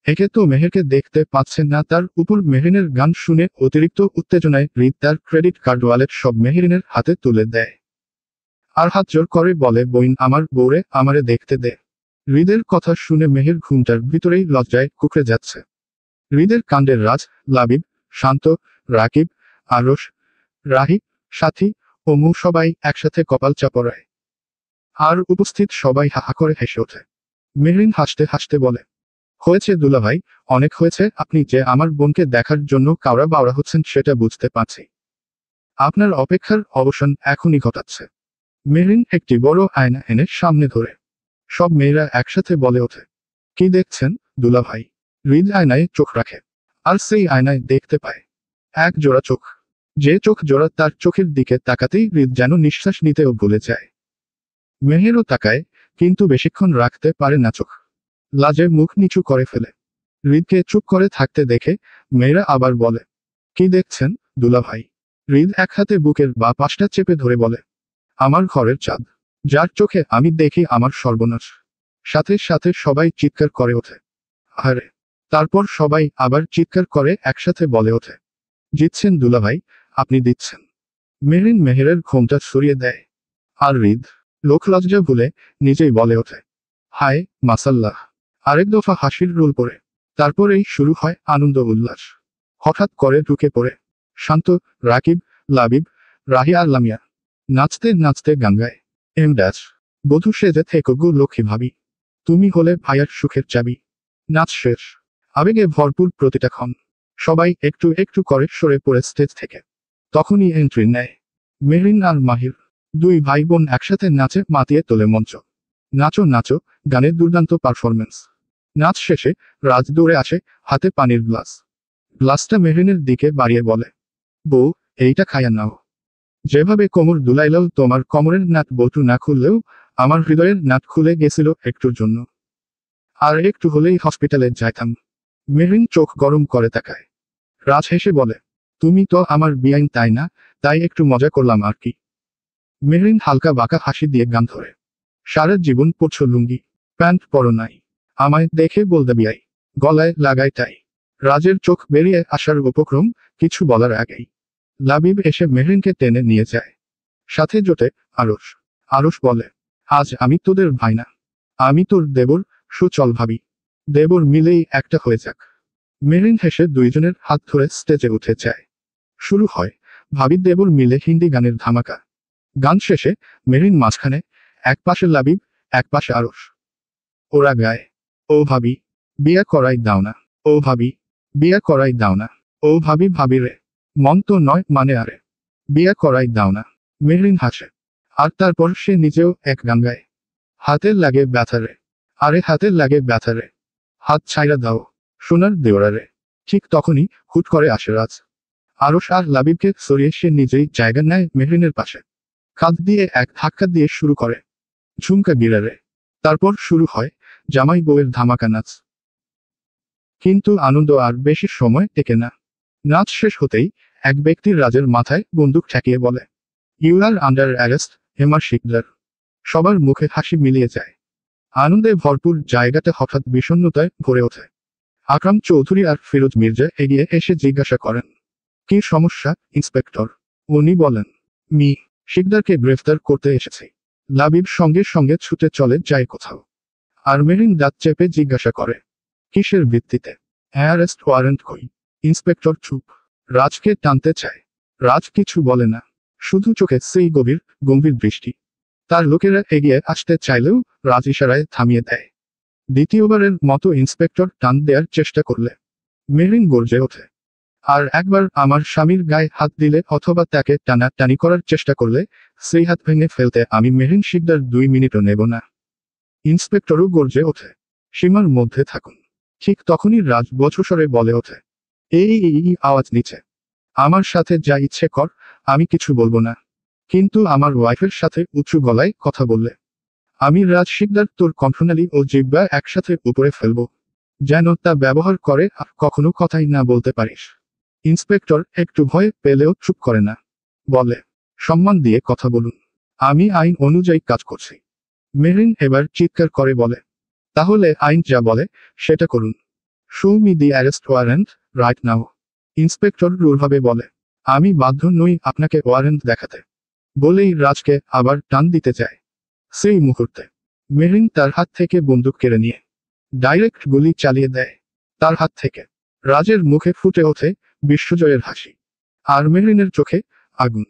একে তো মেহেরকে দেখতে পাচ্ছেন না, তার উপর মেহরিনের গান শুনে অতিরিক্ত উত্তেজনায় হৃদ তার ক্রেডিট কার্ড ওয়ালেট সব মেহরিনের হাতে তুলে দেয় আর হাত জোর করে বলে, বইন আমার বউরে আমারে দেখতে দে। হৃদের কথা শুনে মেহের ঘুমটার ভিতরেই লজ্জায় কুকড়ে যাচ্ছে। হৃদের কাণ্ডের রাজ, লাবিব, শান্ত, রাকিব, আরশ, রাহি, সাথী ও মু সবাই একসাথে কপাল চাপড়ায়। আর উপস্থিত সবাই হাহা করে হেসে ওঠে। মেহরিন হাসতে হাসতে বলে, হয়েছে দুলাভাই, অনেক হয়েছে। আপনি যে আমার বোনকে দেখার জন্য কাউরা বাউরা হচ্ছেন সেটা বুঝতে পারছি। আপনার অপেক্ষার অবসান এখনই ঘটাচ্ছে। মেহরিন একটি বড় আয়না এনে সামনে ধরে সব মেয়েরা একসাথে বলে ওঠে, কি দেখছেন দুলাভাই? হৃদ আয়নায় চোখ রাখে আর সেই আয়নায় দেখতে পায় এক জোড়া চোখ। যে চোখ জোড়া, তার চোখের দিকে তাকাতেই হৃদ যেন নিঃশ্বাস নিতেও ভুলে যায়। মেহেরও তাকায়, কিন্তু বেশিক্ষণ রাখতে পারে না চোখ। লাজে মুখ নিচু করে ফেলে। হৃদকে চুপ করে থাকতে দেখে মেয়েরা আবার বলে, কি দেখছেন দুলাভাই? হৃদ এক হাতে বুকের বা পাশটা চেপে ধরে বলে, আমার ঘরের চাঁদ, যার চোখে আমি দেখি আমার সর্বনাশ। সাথে সাথে সবাই চিৎকার করে ওঠে, আরে। তারপর সবাই আবার চিৎকার করে একসাথে বলে ওঠে, জিতছেন দুলাভাই, আপনি দিচ্ছেন। মেহরিন মেহেরের ঘোমটা সরিয়ে দেয় আর হৃদ লোকলজ্জা ভুলে নিজেই বলে ওঠে, হায় মাসাল্লাহ। আরেক দফা হাসির রোল পড়ে। তারপরেই শুরু হয় আনন্দ উল্লাস। হঠাৎ করে ঢুকে পড়ে শান্ত, রাকিব, লাবিব, রাহি আর লামিয়া। নাচতে নাচতে গান গায়, এম ড্যাশ বধূ সেজে থেকো গো লক্ষ্মী ভাবি, তুমি হলে ভাইয়ার সুখের চাবি। নাচ শেষ, আবেগে ভরপুর প্রতিটা ক্ষণ। সবাই একটু একটু করে সরে পড়ে স্টেজ থেকে। তখনই এন্ট্রি নেয় মেহরিন আর মাহির। দুই ভাই বোন একসাথে নাচে মাতিয়ে তোলে মঞ্চ। নাচো নাচো গানের দুর্দান্ত পারফরমেন্স। নাচ শেষে রাজ দৌড়ে আসে, হাতে পানির গ্লাসটা মেহরিনের দিকে বাড়িয়ে বলে, বউ, এইটা খাইয়া নাও। যেভাবে কোমর দুলাইলেও তোমার কোমরের নাট বল্টু না খুললেও আমার হৃদয়ের নাট খুলে গেছিল একটুর জন্য। আর একটু হলেই হসপিটালে যাইতাম। মেহরিন চোখ গরম করে তাকায়। রাজ হেসে বলে, তুমি তো আমার বিয়াইন তাই না, তাই একটু মজা করলাম আর কি। মেহরিন হালকা বাঁকা হাসি দিয়ে গান ধরে, সারা জীবন পরছো লুঙ্গি, প্যান্ট পরো নাই, আমায় দেখে বলতে বিয়াই, গলায় লাগাই তাই। রাজের চোখ বেরিয়ে আসার উপক্রম, কিছু বলার আগেই লাবিব এসে মেহরিনকে টেনে নিয়ে যায়। সাথে জোটে আরশ। আরশ বলে, আজ আমি তোদের ভাই না, আমি তোর দেবর, সুচল ভাবি। দেবর মিলেই একটা হয়ে যাক। মেহরিন হেসে দুইজনের হাত ধরে স্টেজে উঠে যায়। শুরু হয় ভাবি দেবর মিলে হিন্দি গানের ধামাকা। গান শেষে মেহরিন মাঝখানে, এক পাশে লাবিব, এক পাশে আরশ। ওরা গায়, ও ভাবি বিয়া করাই দাও না, ও ভাবি বিয়া করাই দাও না, ও ভাবি ভাবি রে, মন তো নয় মানে আরে, বিয়া করাই দাও না। মেহরিন হাসে আর তারপর সে নিজেও এক গান গায়, হাতের লাগে ব্যথা রে, আরে হাতের লাগে ব্যথা রে, হাত ছাইরা দাও সোনার দেওরা রে। ঠিক তখনই হুট করে আসে রাজ। আরশ আর লাবিবকে সরিয়ে সে নিজেই জায়গা নেয় মেহরিনের পাশে। কাঁধ দিয়ে এক ধাক্কা দিয়ে শুরু করে, ঝুমকা গিরারে। তারপর শুরু হয় জামাই বউয়ের ধামাকা নাচ। কিন্তু আনন্দ আর বেশি সময় টেকে না। নাচ শেষ হতেই এক ব্যক্তির রাজের মাথায় বন্দুক ঠেকিয়ে বলে, you are under arrest Hema Sikdar. সবার মুখে হাসি মিলিয়ে যায়। আনন্দে ভরপুর জায়গাটা হঠাৎ বিষণ্ণতায় ভরে ওঠে। আকরাম চৌধুরী আর ফিরোজ মির্জা এগিয়ে এসে জিজ্ঞাসা করেন, কি সমস্যা ইন্সপেক্টর? উনি বলেন, মি শিকদারকে গ্রেফতার করতে এসেছি। লাবিব সঙ্গে সঙ্গে ছুটে চলে যায় কোথাও। আর মেরিন দাঁত চেপে জিজ্ঞাসা করে, কিসের ভিত্তিতে? অ্যারেস্ট ওয়ারেন্ট কই? ইন্সপেক্টর চুপ। রাজকে টানতে চায়। রাজ কিছু বলে না, শুধু চোখে সেই গম্ভীর দৃষ্টি। তার লোকেরা এগিয়ে আসতে চাইলেও রাজ ইশারায় থামিয়ে দেয়। দ্বিতীয়বারের মতো ইন্সপেক্টর টান দেওয়ার চেষ্টা করলে মেরিন গর্জে ওঠে, আর একবার আমার স্বামীর গায়ে হাত দিলে অথবা তাকে টানাটানি করার চেষ্টা করলে সেই হাত ভেঙে ফেলতে আমি মেরিন শিকদার 2 মিনিটও নেব না। ইন্সপেক্টরও গর্জে ওঠে, সীমার মধ্যে থাকুন। ঠিক তখনই রাজ বচসরে বলে ওঠে, এই আওয়াজ নিচে। আমার সাথে যা ইচ্ছে কর, আমি কিছু বলবো না। কিন্তু আমার ওয়াইফের সাথে উঁচু গলায় কথা বললে, আমি রাজ শিকদার তোর কণ্ঠনালী ও জিহ্বা একসাথে উপরে ফেলবো, যেন তা ব্যবহার করে আর কখনো কথাই না বলতে পারিস। ইন্সপেক্টর একটু ভয় পেলেও চুপ করে না। বলে, সম্মান দিয়ে কথা বলুন, আমি আইন অনুযায়ী কাজ করছি। মেহরিন এবার চিৎকার করে বলে, তাহলে আইন যা বলে সেটা করুন। Show me the arrest warrant right now. Inspector রূঢ়ভাবে বলে, আমি বাধ্য নই আপনাকে ওয়ারেন্ট দেখাতে। বলেই রাজকে আবার টান দিতে চায়। সেই মুহূর্তে মেহরিন তার হাত থেকে বন্দুক কেড়ে নিয়ে ডাইরেক্ট গুলি চালিয়ে দেয় তার হাত থেকে। রাজের মুখে ফুটে ওঠে বিশ্বজয়ের হাসি, আর মেহরিনের চোখে আগুন।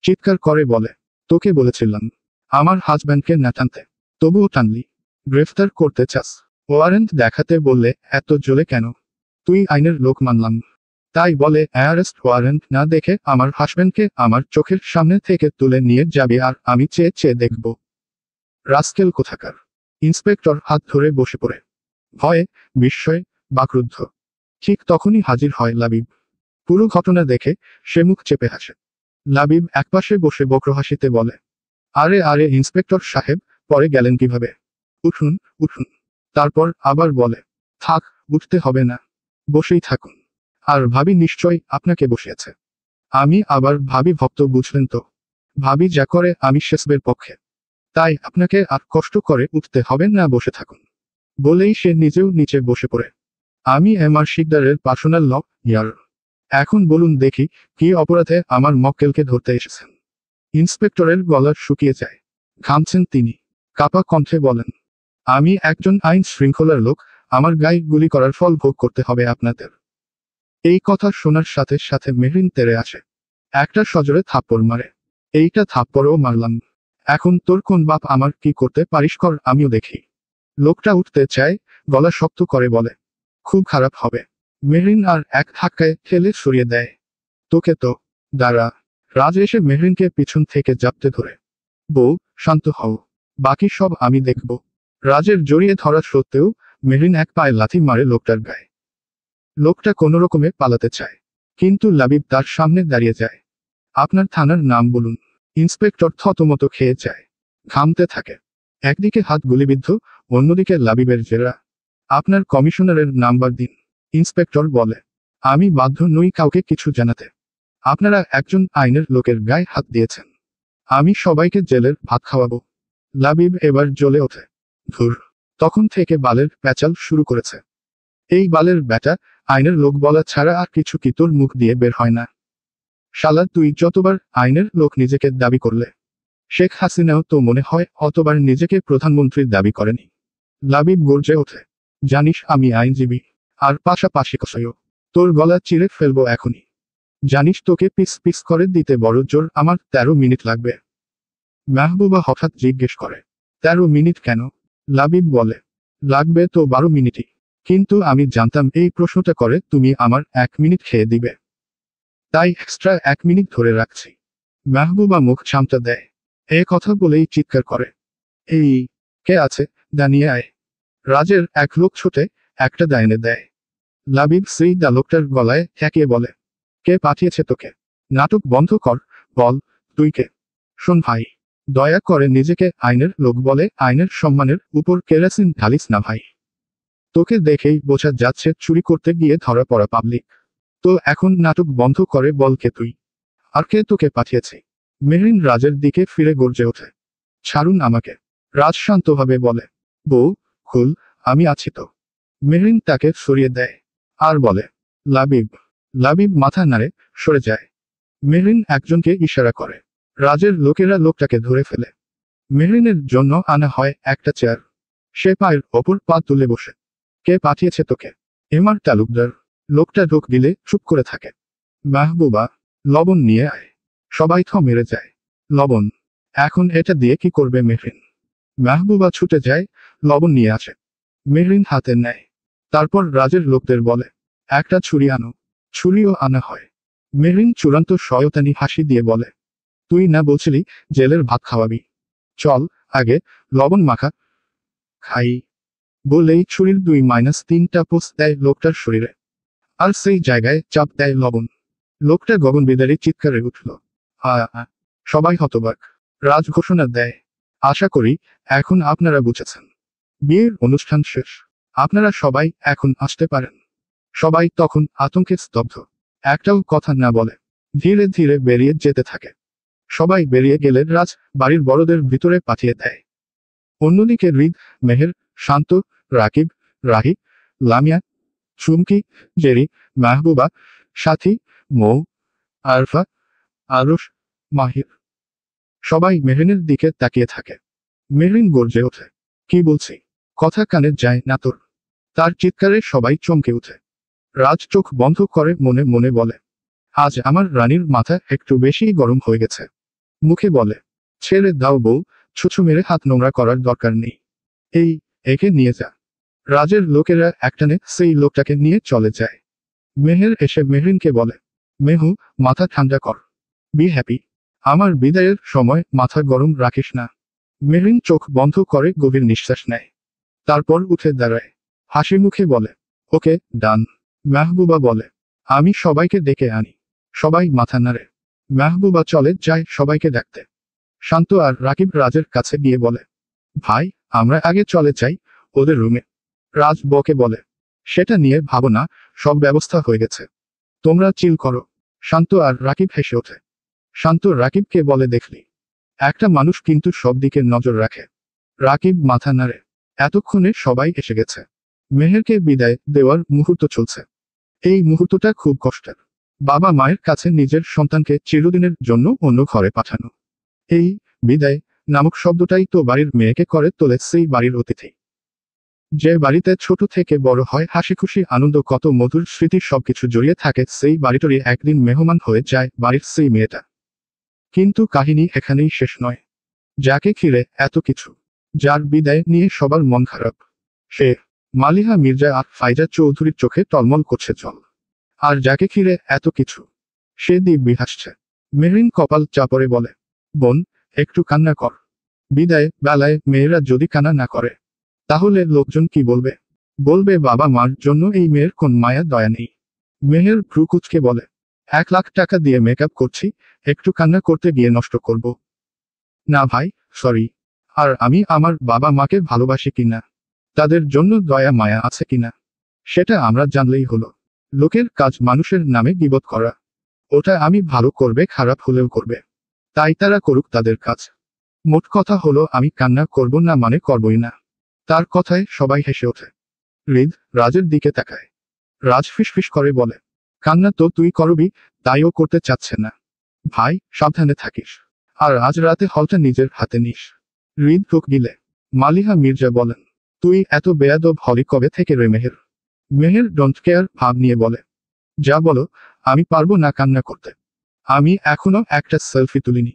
চিৎকার করে বলে, তোকে বলেছিলাম আমার হাজব্যান্ডকে না টানতে, তবুও টানলি। গ্রেফতার করতে চাস, ওয়ারেন্ট দেখাতে বললে এত জোরে কেন? তুই আইনের লোক মানলাম, তাই বলে অ্যারেস্ট ওয়ারেন্ট না দেখে আমার হাজব্যান্ডকে আমার চোখের সামনে থেকে তুলে নিয়ে যাবে আর আমি চেয়ে চেয়ে দেখব? রাস্কেল কোথাকার। ইন্সপেক্টর হাত ধরে বসে পড়ে, ভয়ে, বিস্ময়ে, বাকরুদ্ধ। ঠিক তখনই হাজির হয় লাবিব। পুরো ঘটনা দেখে সে মুখ চেপে হাসে। লাবিব একপাশে বসে বক্র হাসিতে বলে, আরে আরে ইন্সপেক্টর সাহেব, পরে গেলেন কিভাবে? উঠুন উঠুন। তারপর আবার বলে, থাক, উঠতে হবে না, বসেই থাকুন। আর ভাবি নিশ্চয়ই আপনাকে বসিয়েছে। আমি আবার ভাবি ভক্ত, বুঝলেন তো? ভাবি যা করে আমি শেষবের পক্ষে, তাই আপনাকে আর কষ্ট করে উঠতে হবে না, বসে থাকুন। বলেই সে নিজেও নিচে বসে পড়ে। আমি এমআর শিকদারের পার্সোনাল ল ইয়ার। এখন বলুন দেখি, কি অপরাধে আমার মক্কেলকে ধরতে এসেছেন? ইন্সপেক্টরের গলা শুকিয়ে যায়, ঘামছেন তিনি। কাপা কণ্ঠে বলেন, আমি একজন আইন শৃঙ্খলার লোক, আমার গায়ে গুলি করার ফল ভোগ করতে হবে আপনাদের। এই কথা শোনার সাথে সাথে মেহরিন তেড়ে আসে, একটা সজোরে থাপ্পড় মারে। এইটা থাপ্পড়ও মারলাম, এখন তোর কোন বাপ আমার কি করতে পারিস কর, আমিও দেখি। লোকটা উঠতে চায়, গলা শক্ত করে বলে, খুব খারাপ হবে। মেহরিন আর এক ধাক্কায় ঠেলে সরিয়ে দেয়। তোকে তো। দাঁড়া। রাজ এসে মেহরিনকে পিছন থেকে জাপটে ধরে, বউ, শান্ত হও, বাকি সব আমি দেখব। রাজের জড়িয়ে ধরা সত্ত্বেও মেহরিন এক পায়ে লাথি মারে লোকটার গায়ে। লোকটা কোনো রকমে পালাতে চায়, কিন্তু লাবিব তার সামনে দাঁড়িয়ে যায়। আপনার থানার নাম বলুন। ইন্সপেক্টর থতমত খেয়ে যায়, ঘামতে থাকে। একদিকে হাত গুলিবিদ্ধ, অন্যদিকে লাবিবের জেরা। আপনার কমিশনারের নাম্বার দিন। ইন্সপেক্টর বলে, আমি বাধ্য নই কাউকে কিছু জানাতে। আপনারা একজন আইনের লোকের গায়ে হাত দিয়েছেন, আমি সবাইকে জেলের ভাত খাওয়াবো। লাবিব এবার জ্বলে ওঠে, ধুর, তখন থেকে বালের প্যাচাল শুরু করেছে। এই বালের ব্যাটা, আইনের লোক বলা ছাড়া আর কিছু কি তোর মুখ দিয়ে বের হয় না? শালা, তুই যতবার আইনের লোক নিজেকে দাবি করলে, শেখ হাসিনাও তো মনে হয় অতবার নিজেকে প্রধানমন্ত্রীর দাবি করেনি। লাবিব গর্জে ওঠে, জানিস আমি আইনজীবী, আর পাশাপাশি কষাইও। তোর গলা চিরে ফেলবো এখনই। জানিস তোকে পিস পিস করে দিতে বড় জোর আমার 13 মিনিট লাগবে। মাহবুবা হঠাৎ জিজ্ঞেস করে, 13 মিনিট কেন? লাবিব বলে, লাগবে তো 12 মিনিটই, কিন্তু আমি জানতাম এই প্রশ্নটা করে তুমি আমার 1 মিনিট খেয়ে দিবে, তাই এক্সট্রা 1 মিনিট ধরে রাখছি। মাহবুবা মুখ সামটা দেয়। এ কথা বলেই চিৎকার করে, এই, কে আছে, দানিয়ে আয়। রাজের এক লোক ছোটে একটা দা এনে দেয়। লাবিব সেই দা লোকটার গলায় ঠেকিয়ে বলে, কে পাঠিয়েছে তোকে? নাটক বন্ধ কর, বল, তুই কে? শোন ভাই, দয়া করে নিজেকে আইনের লোক বলে আইনের সম্মানের উপর কেরাসিন ঢালিস না ভাই। তোকে দেখেই বোঝা যাচ্ছে চুরি করতে গিয়ে ধরা পড়া পাবলিক। তো এখন নাটক বন্ধ করে বল কে তুই, আর কে তোকে পাঠিয়েছে? মেহরিন রাজের দিকে ফিরে গর্জে ওঠে, ছাড়ুন আমাকে। রাজ শান্তভাবে বলে, বউ, খুল, আমি আছি তো। মেহরিন তাকে সরিয়ে দেয়, আর বলে, লাবিব। লাবিব মাথা নাড়ে, সরে যায়। মেহরিন একজনকে ইশারা করে, রাজের লোকেরা লোকটাকে ধরে ফেলে। মেহরিনের জন্য আনা হয় একটা চেয়ার। সে পায়ের ওপর পা তুলে বসে। কে পাঠিয়েছে তোকে? এমআর তালুকদার। লোকটা ঢোক দিলে চুপ করে থাকে। মাহবুবা, লবণ নিয়ে আয়। সবাই মেরে যায়। লবণ? এখন এটা দিয়ে কি করবে মেহরিন? মাহবুবা ছুটে যায়, লবণ নিয়ে আসে। মেহরিন হাতে নেয়, তারপর রাজের লোকদের বলে, একটা ছুরি আনো। ছুরিও আনা হয়। মেহরিন চূড়ান্ত শয়তানি হাসি দিয়ে বলে, তুই না বলছিলি জেলের ভাত খাওয়াবি? চল, আগে লবণ মাখা খাই। বলেই ছুরির 2-3টা পোস্ট দেয় লোকটার শরীরে। আর সেই জায়গায় চাপ দেয় লবণ। লোকটা গগনবিদারী চিৎকারে উঠল। সবাই হতবাক। রাজ ঘোষণা দেয়, আশা করি এখন আপনারা বুঝেছেন। বিয়ের অনুষ্ঠান শেষ। আপনারা সবাই এখন আসতে পারেন। সবাই তখন আতঙ্কে স্তব্ধ। একটাও কথা না বলে ধীরে ধীরে বেরিয়ে যেতে থাকে। সবাই বেরিয়ে গেলে রাজ বাড়ির বড়দের ভিতরে পাঠিয়ে দেয়। অন্যদিকে হৃদ, মেহের, শান্ত, রাকিব, রাহি, লামিয়া, চুমকি, জেরি, মাহবুবা, সাথী, মৌ, আরফা, আরুষ, মাহির সবাই মেহরিনের দিকে তাকিয়ে থাকে। মেহরিন গর্জে ওঠে, কি বলছি? কথা কানে যায় না তোর? তার চিৎকারে সবাই চমকে ওঠে। রাজ চোখ বন্ধ করে মনে মনে বলে, আজ আমার রানীর মাথা একটু বেশি গরম হয়ে গেছে। মুখে বলে, ছেড়ে দাও বউ, ছুঁচো মেরে হাত নোংরা করার দরকার নেই। একে নিয়ে যা। রাজের লোকেরা একটানে সেই লোকটাকে নিয়ে চলে যায়। মেহের এসে মেহরিনকে বলে, মেহু, মাথা ঠান্ডা কর। Be happy. আমার বিদায়ের সময় মাথা গরম রাখিস না। মেহরিন চোখ বন্ধ করে গভীর নিঃশ্বাস নেয়। তারপর উঠে দাঁড়ায়। হাসি মুখে বলে, ওকে, ডান। মাহবুবা বলে, আমি সবাইকে ডেকে আনি। সবাই মাথা নাড়ে। মাহবুবা চলে যায় সবাইকে ডাকতে। শান্ত আর রাকিব রাজের কাছে গিয়ে বলে, ভাই, আমরা আগে চলে যাই ওদের রুমে। রাজ বকে বলে, সেটা নিয়ে ভাবো না, সব ব্যবস্থা হয়ে গেছে। তোমরা চিল করো। শান্ত আর রাকিব হেসে ওঠে। শান্ত রাকিবকে বলে, দেখলি, একটা মানুষ কিন্তু সব দিকে নজর রাখে। রাকিব মাথা নাড়ে। এতক্ষণে সবাই এসে গেছে। মেহেরকে বিদায় দেওয়ার মুহূর্ত চলছে। এই মুহূর্তটা খুব কষ্টের। বাবা মায়ের কাছে নিজের সন্তানকে চিরদিনের জন্য অন্য ঘরে পাঠানো। এই বিদায় নামক শব্দটাই তো বাড়ির মেয়েকে করে তোলে সেই বাড়ির অতিথি। যে বাড়িতে ছোট থেকে বড় হয় হাসি খুশি আনন্দ, কত মধুর স্মৃতি সবকিছু জড়িয়ে থাকে, সেই বাড়িটারই একদিন মেহমান হয়ে যায় বাড়ির সেই মেয়েটা। কিন্তু কাহিনী এখানেই শেষ নয়। যাকে ঘিরে এত কিছু, যার বিদায় নিয়ে সবার মন খারাপ, সে মালিহা মির্জা আর ফাইজা চৌধুরীর চোখে টলমল করছে জল। আর যাকে ঘিরে এত কিছু, সে দিব্যি হাসছে। মেহরিন কপাল চাপড়ে বলে, বোন, একটু কান্না কর। বিদায় বেলায় মেয়েরা যদি কান্না না করে, তাহলে লোকজন কি বলবে? বলবে বাবা মার জন্য এই মেয়ের কোন মায়া দয়া নেই। মেহের ভ্রু কুঁচকে বলে, 1 লাখ টাকা দিয়ে মেকআপ করছি, একটু কান্না করতে গিয়ে নষ্ট করব? না ভাই, সরি। আর আমি আমার বাবা মাকে ভালোবাসি কিনা, তাদের জন্য দয়া মায়া আছে কিনা, সেটা আমরা জানলেই হলো। লোকের কাজ মানুষের নামে গীবত করা, ওটা আমি ভালো করবে খারাপ হলেও করবে। তাই তারা করুক তাদের কাজ। মোট কথা হলো আমি কান্না করব না মানে করবই না। তার কথায় সবাই হেসে ওঠে। হৃদ রাজের দিকে তাকায়। রাজ ফিসফিস করে বলে, কান্না তো তুই করবি, তাইও করতে চাচ্ছে না। ভাই, সাবধানে থাকিস। আর আজ রাতে হলটা নিজের হাতে নিস। হৃদ ঢোক গিলে। মালিহা মির্জা বলেন, তুই এত বেয়াদব হলি কবে থেকে রে মেহের? মেহের ডোন্ট কেয়ার ভাব নিয়ে বলে, যা বলো, আমি পারবো না কান্না করতে। আমি এখনো একটা সেলফি তুলিনি।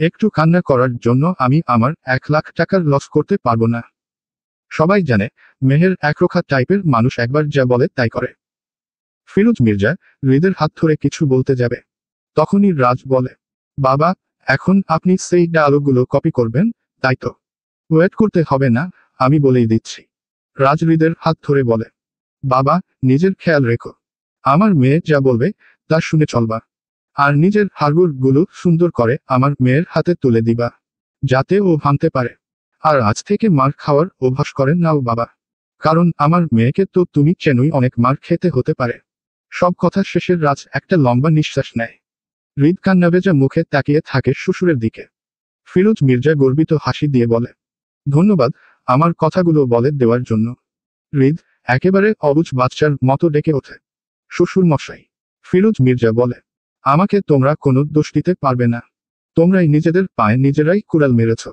একটু কান্না করার জন্য আমি আমার 1 লাখ টাকার লস করতে পারবো না। সবাই জানে মেহের একরোখা টাইপের মানুষ, একবার যা বলে তাই করে। ফিরোজ মির্জা হৃদের হাত ধরে কিছু বলতে যাবে, তখনই রাজ বলে, বাবা, এখন আপনি সেই ডায়লগগুলো কপি করবেন, তাই তো? ওয়েট করতে হবে না, আমি বলেই দিচ্ছি। রাজ হৃদের হাত ধরে বলে, বাবা, নিজের খেয়াল রেখো। আমার মেয়ে যা বলবে তা শুনে চলবা। আর নিজের হাড়গোড়গুলো সুন্দর করে আমার মেয়ের হাতে তুলে দিবা, যাতে ও ভাঙতে পারে। আর আজ থেকে মার খাওয়ার অভ্যাস করেন নাও বাবা, কারণ আমার মেয়েকে তো তুমি চেনই, অনেক মার খেতে হতে পারে। সব কথা শেষে রাজ একটা লম্বা নিঃশ্বাস নেয়। হৃদ কান্নাভেজা মুখে তাকিয়ে থাকে শ্বশুরের দিকে। ফিরোজ মির্জা গর্বিত হাসি দিয়ে বলে, ধন্যবাদ আমার কথাগুলো বলে দেওয়ার জন্য। হৃদ একেবারে অবুঝ বাচ্চার মতো ডেকে ওঠে, শ্বশুর মশাই। ফিরোজ মির্জা বলে, আমাকে তোমরা কোনো দোষ দিতে পারবে না। তোমরাই নিজেদের পায়ে নিজেরাই কুড়াল মেরেছ।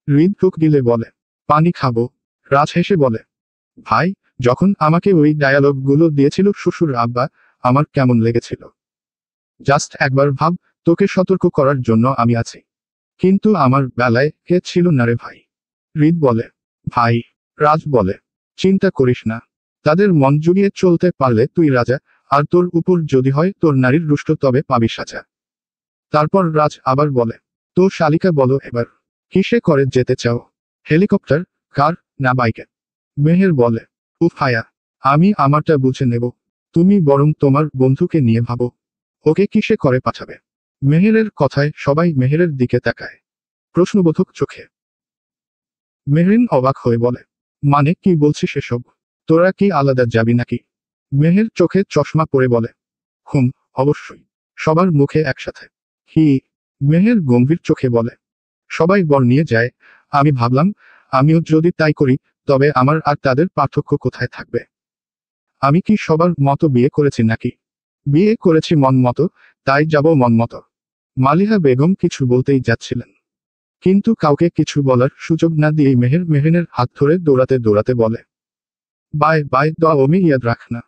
হৃদ ঢোক গিলে বলে, পানি খাবো। রাজ হেসে বলে, ভাই, যখন আমাকে ওই ডায়ালগগুলো দিয়েছিল শ্বশুর আব্বা, আমার কেমন লেগেছিল। জাস্ট একবার ভাব, তোকে সতর্ক করার জন্য আমি আছি। কিন্তু আমার বেলায় কে ছিল না রে ভাই। হৃদ বলে, ভাই। রাজ বলে, চিন্তা করিস না, তাদের মন জুগিয়ে চলতে পারলে তুই রাজা, আর তোর উপর যদি হয় তোর নারীর রুষ্ট তবে পাবি সাজা। তারপর রাজ আবার বলে, তো শালিকা বলো এবার, কিসে করে যেতে চাও? হেলিকপ্টার, কার, না বাইকে? মেহের বলে, উফ হায়া, আমি আমারটা বুঝে নেব। তুমি বরং তোমার বন্ধুকে নিয়ে ভাবো, ওকে কিসে করে পাঠাবে। মেহেরের কথায় সবাই মেহেরের দিকে তাকায় প্রশ্নবোধক চোখে। মেহরিন অবাক হয়ে বলে, মানে কি বলছিস এসব? তোরা কি আলাদা যাবি নাকি? মেহের চোখে চশমা পরে বলে, হুম, অবশ্যই। সবার মুখে একসাথে কি? মেহের গম্ভীর চোখে বলে, সবাই বর নিয়ে যায়, আমি ভাবলাম আমিও যদি তাই করি তবে আমার আর তাদের পার্থক্য কোথায় থাকবে? আমি কি সবার মতো বিয়ে করেছি নাকি? বিয়ে করেছি মন মতো, তাই যাব মন মতো। মালিহা বেগম কিছু বলতেই যাচ্ছিলেন, কিন্তু কাউকে কিছু বলার সুযোগ না দিয়েই মেহের মেহরিনের হাত ধরে দৌড়াতে দৌড়াতে বলে, বাই বাই ওমি ইয়াদ রাখ না।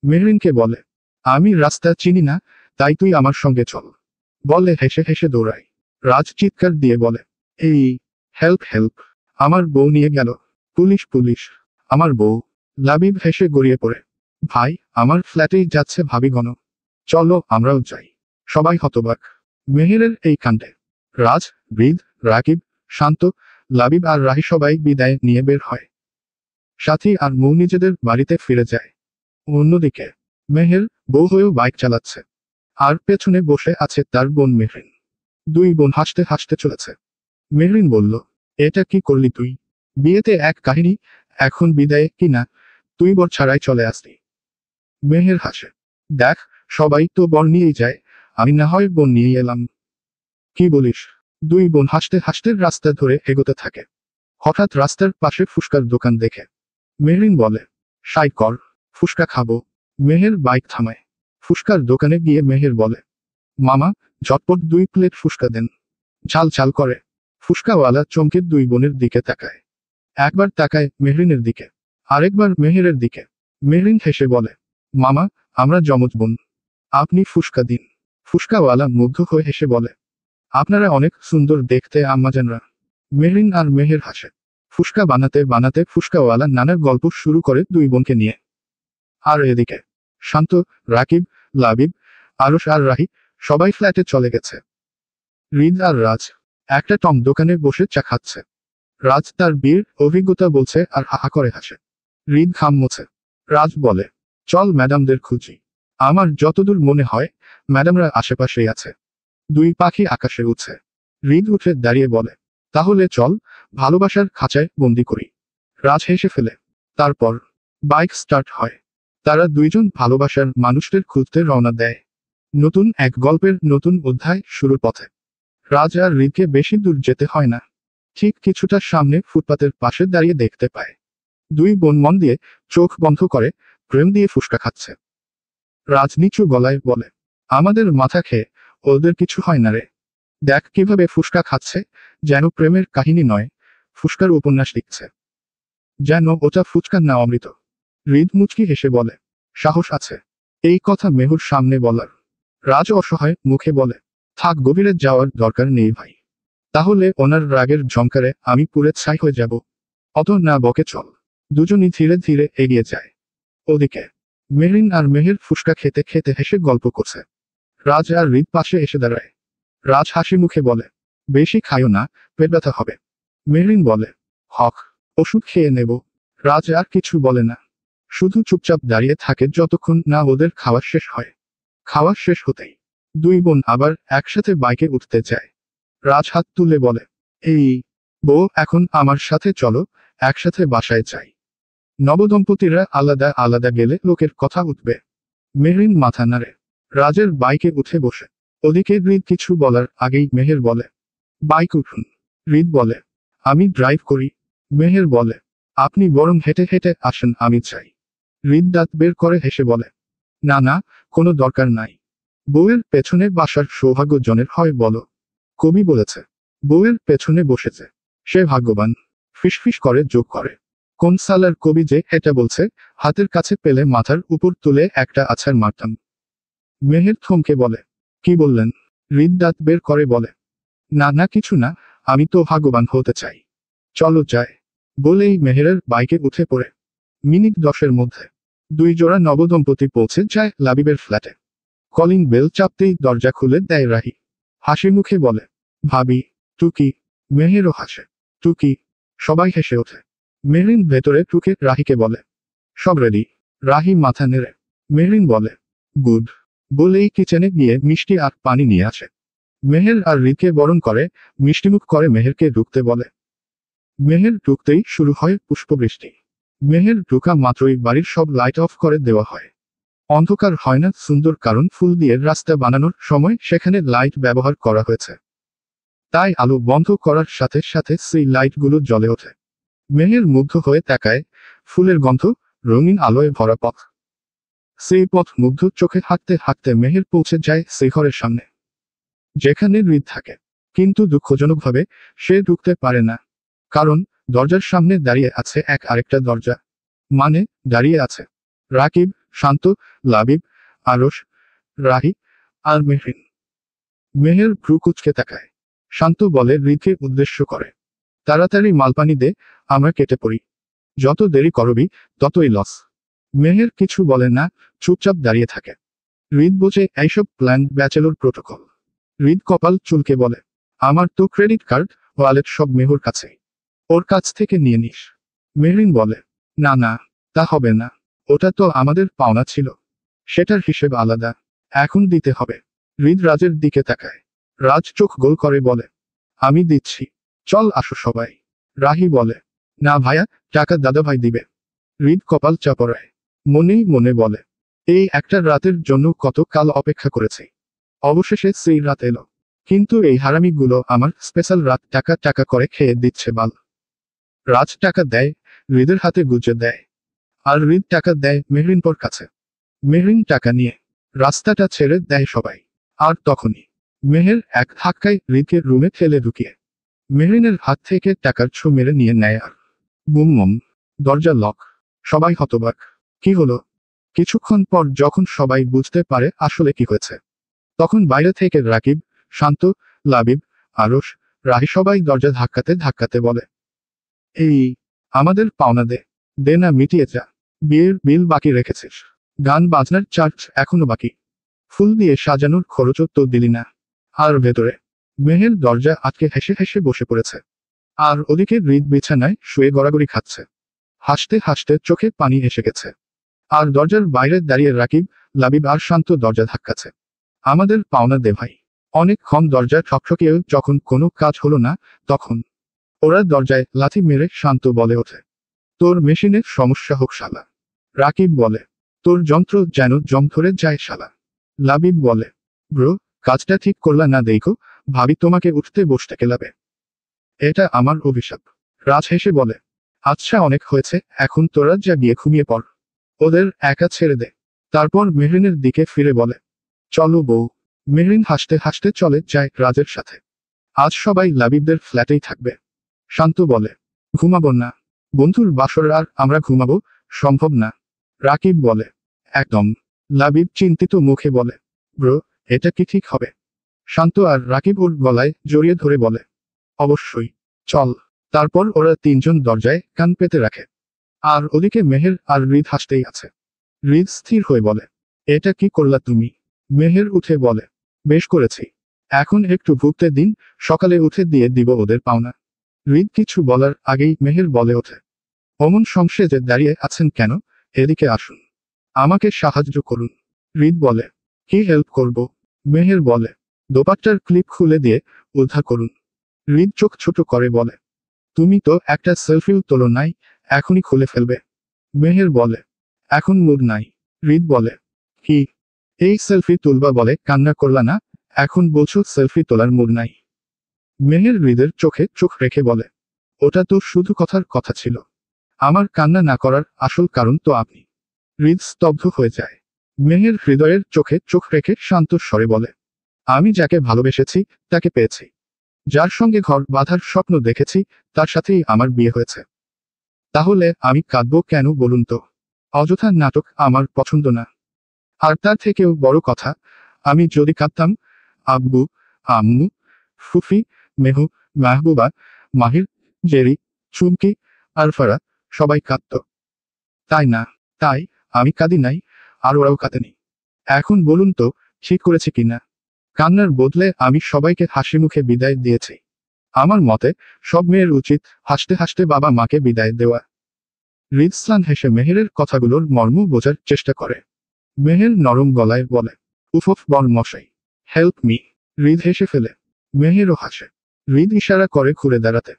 মেহরিনকে বলে, আমি রাস্তা চিনি না, তাই তুই আমার সঙ্গে চল। বলে হেসে হেসে দৌড়ায়। রাজ চিৎকার দিয়ে বলে, এই, হেল্প হেল্প, আমার বউ নিয়ে গেল, পুলিশ পুলিশ, আমার বউ। লাবিব হেসে গড়িয়ে পড়ে, ভাই, আমার ফ্ল্যাটেই যাচ্ছে ভাবিগণ, চলো আমরাও যাই। সবাই হতবাক মেহেরের এই কাণ্ডে। রাজ, বৃদ, রাকিব, শান্ত, লাবিব আর রাহি সবাই বিদায় নিয়ে বের হয়। সাথী আর মৌ নিজেদের বাড়িতে ফিরে যায়। অন্যদিকে মেহের বউ হয়েও বাইক চালাচ্ছে, আর পেছনে বসে আছে তার বোন মেহরিন। দুই বোন হাসতে হাসতে চলেছে। মেহরিন বলল, এটা কি করলি তুই? বিয়েতে এক কাহিনী, এখন বিদায়ে কি না, তুই বর ছাড়াই চলে আসলি। মেহের হাসে, দেখ, সবাই তো বর নিয়েই যায়, আমি না হয় বোন নিয়ে এলাম। কি বলিস? দুই বোন হাসতে হাসতে রাস্তা ধরে এগোতে থাকে। হঠাৎ রাস্তার পাশে ফুসকার দোকান দেখে মেহরিন বলে, সাই কর, ফুসকা খাবো। মেহের বাইক থামায়। ফুসকার দোকানে গিয়ে মেহের বলে, মামা, ঝটপট 2 প্লেট ফুসকা দেন, ঝাল ঝাল করে। ফুসকাওয়ালা চমকে দুই বোনের দিকে তাকায়। একবার তাকায় মেহরিনের দিকে, আরেকবার মেহেরের দিকে। মেহরিন হেসে বলে, মামা, আমরা যমজ বোন, আপনি ফুসকা দিন। ফুসকাওয়ালা মুগ্ধ হয়ে হেসে বলে, আপনারা অনেক সুন্দর দেখতে আম্মাজানরা। মেহরিন আর মেহের হাসে। ফুসকা বানাতে বানাতে ফুসকাওয়ালা নানার গল্প শুরু করে দুই বোনকে নিয়ে। আর এদিকে শান্ত, রাকিব, লাবিব, আরশ আর রাহি সবাই ফ্ল্যাটে চলে গেছে। হৃদ আর রাজ একটা টং দোকানে বসে চা খাচ্ছে। রাজ তার বিয়ের অভিজ্ঞতা বলছে আর হাহা করে হাসে। হৃদ ঘাম মোছে। রাজ বলে, চল ম্যাডামদের খুঁজি। আমার যতদূর মনে হয় ম্যাডামরা আশেপাশেই আছে। দুই পাখি আকাশে উঠছে। হৃদ উঠে দাঁড়িয়ে বলে, তাহলে চল, ভালোবাসার খাঁচায় বন্দি করি। রাজ হেসে ফেলে। তারপর বাইক স্টার্ট হয়। তারা দুইজন ভালোবাসার মানুষদের খুঁজতে রওনা দেয়। নতুন এক গল্পের নতুন অধ্যায় শুরুর পথে। রাজ আর হৃদকে বেশি দূর যেতে হয় না। ঠিক কিছুটা সামনে ফুটপাতের পাশে দাঁড়িয়ে দেখতে পায় দুই বোন মন দিয়ে চোখ বন্ধ করে প্রেম দিয়ে ফুসকা খাচ্ছে। রাজ নিচু গলায় বলে, আমাদের মাথা খেয়ে ওদের কিছু হয় না রে। দেখ কিভাবে ফুসকা খাচ্ছে, যেন প্রেমের কাহিনী নয়, ফুসকার উপন্যাস লিখছে। যেন ওটা ফুচকা না অমৃত। হৃদ মুচকি হেসে বলে, সাহস আছে এই কথা মেহুর সামনে বলার? রাজ অসহায় মুখে বলে, থাক, গভীরে যাওয়ার দরকার নেই ভাই, তাহলে ওনার রাগের ঝংকারে আমি পুড়ে ছাই হয়ে যাব। অত না বকে চল। দুজনই ধীরে ধীরে এগিয়ে যায়। ওদিকে মেহরিন আর মেহের ফুসকা খেতে খেতে হেসে গল্প করছে। রাজ আর হৃদ পাশে এসে দাঁড়ায়। রাজ হাসি মুখে বলে, বেশি খাইও না, পেট ব্যথা হবে। মেহরিন বলে, হক, ওষুধ খেয়ে নেব। রাজ আর কিছু বলে না, শুধু চুপচাপ দাঁড়িয়ে থাকে যতক্ষণ না ওদের খাওয়া শেষ হয়। খাওয়া শেষ হতেই দুই বোন আবার একসাথে বাইকে উঠতে যায়। রাজ হাত তুলে বলে, এই, বউ, এখন আমার সাথে চলো, একসাথে বাসায় যাই। নবদম্পতিরা আলাদা আলাদা গেলে লোকের কথা উঠবে। মেহরিন মাথা নাড়ে। রাজের বাইকে উঠে বসে। ওদিকে হৃদ কিছু বলার আগেই মেহের বলে, বাইক উঠুন। হৃদ বলে, আমি ড্রাইভ করি। মেহের বলে, আপনি বরং হেঁটে হেঁটে আসেন, আমি চাই। হৃদ দাঁত বের করে হেসে বলে, না না, কোনো দরকার নাই। বউয়ের পেছনে বাসার সৌভাগ্য জনের হয় বলো। কবি বলেছে, বউয়ের পেছনে বসেছে সে ভাগ্যবান। ফিসফিস করে যোগ করে, কোন সালার কবি যে এটা বলছে, হাতের কাছে পেলে মাথার উপর তুলে একটা আছাড় মারতাম। মেহের থমকে বলে, কি বললেন? হৃদ দাঁত বের করে বলে, না না, কিছু না, আমি তো ভাগ্যবান হতে চাই। চলো যায়। বলেই মেহেরের বাইকে উঠে পড়ে। মিনিট 10-এর মধ্যে দুই জোড়া নবদম্পতি পৌঁছে যায় লাবিবের ফ্ল্যাটে। কলিং বেল চাপতেই দরজা খুলে দেয় রাহি। হাসি মুখে বলে, ভাবি, টুকি। মেহেরও হাসে, টুকি। সবাই হেসে ওঠে। মেহরিন ভেতরে টুকে রাহিকে বলে, সব রেডি? রাহি মাথা নেড়ে মেহরিন বলে, গুড। বলেই কিচেনে গিয়ে মিষ্টি আর পানি নিয়ে আসে। মেহের আর হৃদকে বরণ করে, মিষ্টিমুখ করে মেহেরকে ঢুকতে বলে। মেহের ঢুকতেই শুরু হয় পুষ্পবৃষ্টি। মেহের ঢুকা মাত্রই বাড়ির সব লাইট অফ করে দেওয়া হয়। অন্ধকার হয় না সুন্দর, কারণ ফুল দিয়ে রাস্তা বানানোর সময় সেখানে লাইট ব্যবহার করা হয়েছে। তাই আলো বন্ধ করার সাথে সাথে সেই লাইটগুলো জ্বলে ওঠে। মেহের মুগ্ধ হয়ে তাকায়, ফুলের গন্ধ, রঙিন আলোয় ভরা পথ। সেই পথ মুগ্ধ চোখে হাঁটতে হাঁটতে মেহের পৌঁছে যায় সেই ঘরের সামনে, যেখানে হৃদ থাকে। কিন্তু দুঃখজনকভাবে সে ঢুকতে পারে না, কারণ দরজার সামনে দাঁড়িয়ে আছে আরেকটা দরজা। মানে দাঁড়িয়ে আছে রাকিব, শান্ত, লাবিব, আরশ, রাহি আর মেহরিন। মেহের ভ্রু কুঁচকে তাকায়। শান্ত বলে হৃদকে উদ্দেশ্য করে, তাড়াতাড়ি মালপানি দে, আমরা কেটে পড়ি। যত দেরি করবি ততই লস। মেহের কিছু বলে না, চুপচাপ দাঁড়িয়ে থাকে। হৃদ বোঝে এইসব প্ল্যান ব্যাচেলর প্রোটোকল। হৃদ কপাল চুলকে বলে, আমার তো ক্রেডিট কার্ড, ওয়ালেট সব মেহুর কাছেই, ওর কাছ থেকে নিয়ে নিস। মেহরিন বলে, না না, তা হবে না, ওটা তো আমাদের পাওনা ছিল, সেটার হিসেব আলাদা, এখন দিতে হবে। হৃদ রাজের দিকে তাকায়। রাজ চোখ গোল করে বলে, আমি দিচ্ছি, চল আসো সবাই। রাহি বলে, না ভাইয়া, টাকা দাদাভাই দিবে। হৃদ কপাল চাপড়ায়, মনেই মনে বলে, এই একটা রাতের জন্য কত কাল অপেক্ষা করেছি, অবশেষে সেই রাত এলো। কিন্তু এই হারামিগুলো আমার স্পেশাল রাত টাকা টাকা করে খেয়ে দিচ্ছে বাল। রাজ টাকা দেয়, হৃদের হাতে গুজে দেয়, আর হৃদ টাকা দেয় মেহরিনপর কাছে। মেহরিন টাকা নিয়ে রাস্তাটা ছেড়ে দেয় সবাই। আর তখনই মেহের এক ধাক্কায় হৃদকে রুমে ঠেলে ঢুকিয়ে মেহরিনের হাত থেকে টাকার ছো মেরে নিয়ে নেয়। আর বুম মম, দরজা লক। সবাই হতবাক, কি হলো? কিছুক্ষণ পর যখন সবাই বুঝতে পারে আসলে কি হয়েছে, তখন বাইরে থেকে রাকিব, শান্ত, লাবিব, আরশ, রাহি সবাই দরজা ধাক্কাতে ধাক্কাতে বলে, এই আমাদের পাওনা দে, দে না মিটিয়ে যা। বিয়ের বিল বাকি রেখেছিস, গান বাজনার চার্জ এখনো বাকি, ফুল দিয়ে সাজানোর খরচও তো দিলি না। আর ভেতরে মেহের দরজা আটকে হেসে হেসে বসে পড়েছে। আর ওদিকে হৃদ বিছানায় শুয়ে গড়াগড়ি খাচ্ছে, হাসতে হাসতে চোখে পানি এসে গেছে। আর দরজার বাইরে দাঁড়িয়ে রাকিব, লাবিব আর শান্ত দরজা ধাক্কাচ্ছে। আমাদের পাওনা দে ভাই। অনেকক্ষণ দরজা ঠকঠকিয়েও যখন কোনো কাজ হলো না, তখন ওরা দরজায় লাথি মেরে শান্ত বলে ওঠে, তোর মেশিনের সমস্যা হোক শালা। রাকিব বলে, তোর যন্ত্র যেন জং ধরে যায় শালা। লাবিব বলে, ব্রো, কাজটা ঠিক করলা না দেখো, ভাবি তোমাকে উঠতে বসতে কেলাবে। এটা আমার অভিশাপ। রাজ হেসে বলে, আচ্ছা অনেক হয়েছে, এখন তোরা যা গিয়ে ঘুমিয়ে পড়, ওদের একা ছেড়ে দে। তারপর মেহরিনের দিকে ফিরে বলে, চলো বউ। মেহরিন হাসতে হাসতে চলে যায় রাজের সাথে। আজ সবাই লাবিবদের ফ্ল্যাটেই থাকবে। শান্ত বলে, ঘুমাবো না, বন্ধুর বাসর আর আমরা ঘুমাবো, সম্ভব না। রাকিব বলে, একদম। লাবিব চিন্তিত মুখে বলে, ব্রো, এটা কি ঠিক হবে? শান্ত আর রাকিব ওর গলায় জড়িয়ে ধরে বলে, অবশ্যই, চল। তারপর ওরা তিনজন দরজায় কান পেতে রাখে। আর ওদিকে মেহের আর হৃদ হাসতেই আছে। হৃদ স্থির হয়ে বলে, এটা কি করলা তুমি? মেহের উঠে বলে, বেশ করেছি, এখন একটু ভুগতে দিন, সকালে উঠে দিয়ে দিব ওদের পাওনা। হৃদ কিছু বলার আগেই মেহের বলে ওঠে, অমন সংসেজে দাঁড়িয়ে আছেন কেন? এদিকে আসুন, আমাকে সাহায্য করুন। হৃদ বলে, কি হেল্প করব? মেহের বলে, দোপাট্টার ক্লিপ খুলে দিয়ে উদ্ধার করুন। হৃদ চোখ ছোট করে বলে, তুমি তো একটা সেলফিও তোলো নাই, এখনই খুলে ফেলবে। মেহের বলে, এখন মুড নাই। হৃদ বলে, কি? এই সেলফি তুলবা বলে কান্না করলা না, এখন বলছো সেলফি তোলার মুড নাই? মেহের হৃদের চোখে চোখ রেখে বলে, ওটা তো শুধু কথার কথা ছিল, আমার কান্না না করার আসল কারণ তো আপনি। হৃদ স্তব্ধ হয়ে যায়। মেহের হৃদয়ের চোখে চোখ রেখে শান্ত স্বরে বলে, আমি যাকে ভালোবেসেছি তাকে পেয়েছি, যার সঙ্গে ঘর বাঁধার স্বপ্ন দেখেছি তার সাথেই আমার বিয়ে হয়েছে। তাহলে আমি কাঁদবো কেন বলুন তো? অযথা নাটক আমার পছন্দ না। আর তার থেকেও বড় কথা, আমি যদি কাঁদতাম, আব্বু, আম্মু, ফুফি, মেহু, মাহবুবা, মাহির, জেরি, চুমকি, আর ফারা সবাই কাঁদত। তাই না? তাই আমি কাঁদি নাই, আর ওরাও কাঁদেনি। এখন বলুন তো ঠিক করেছে কিনা? কান্নার বদলে আমি সবাইকে হাসি মুখে বিদায় দিয়েছি। আমার মতে সব মেয়ের উচিত হাসতে হাসতে বাবা মাকে বিদায় দেওয়া। হৃদস্লান হেসে মেহেরের কথাগুলোর মর্ম বোঝার চেষ্টা করে। মেহের নরম গলায় বলে, উফ বর মশাই, হেল্প মি। হৃদ হেসে ফেলে। মেহেরও হাসে। হৃদ ইশারা করে ঘুরে দাঁড়াতে।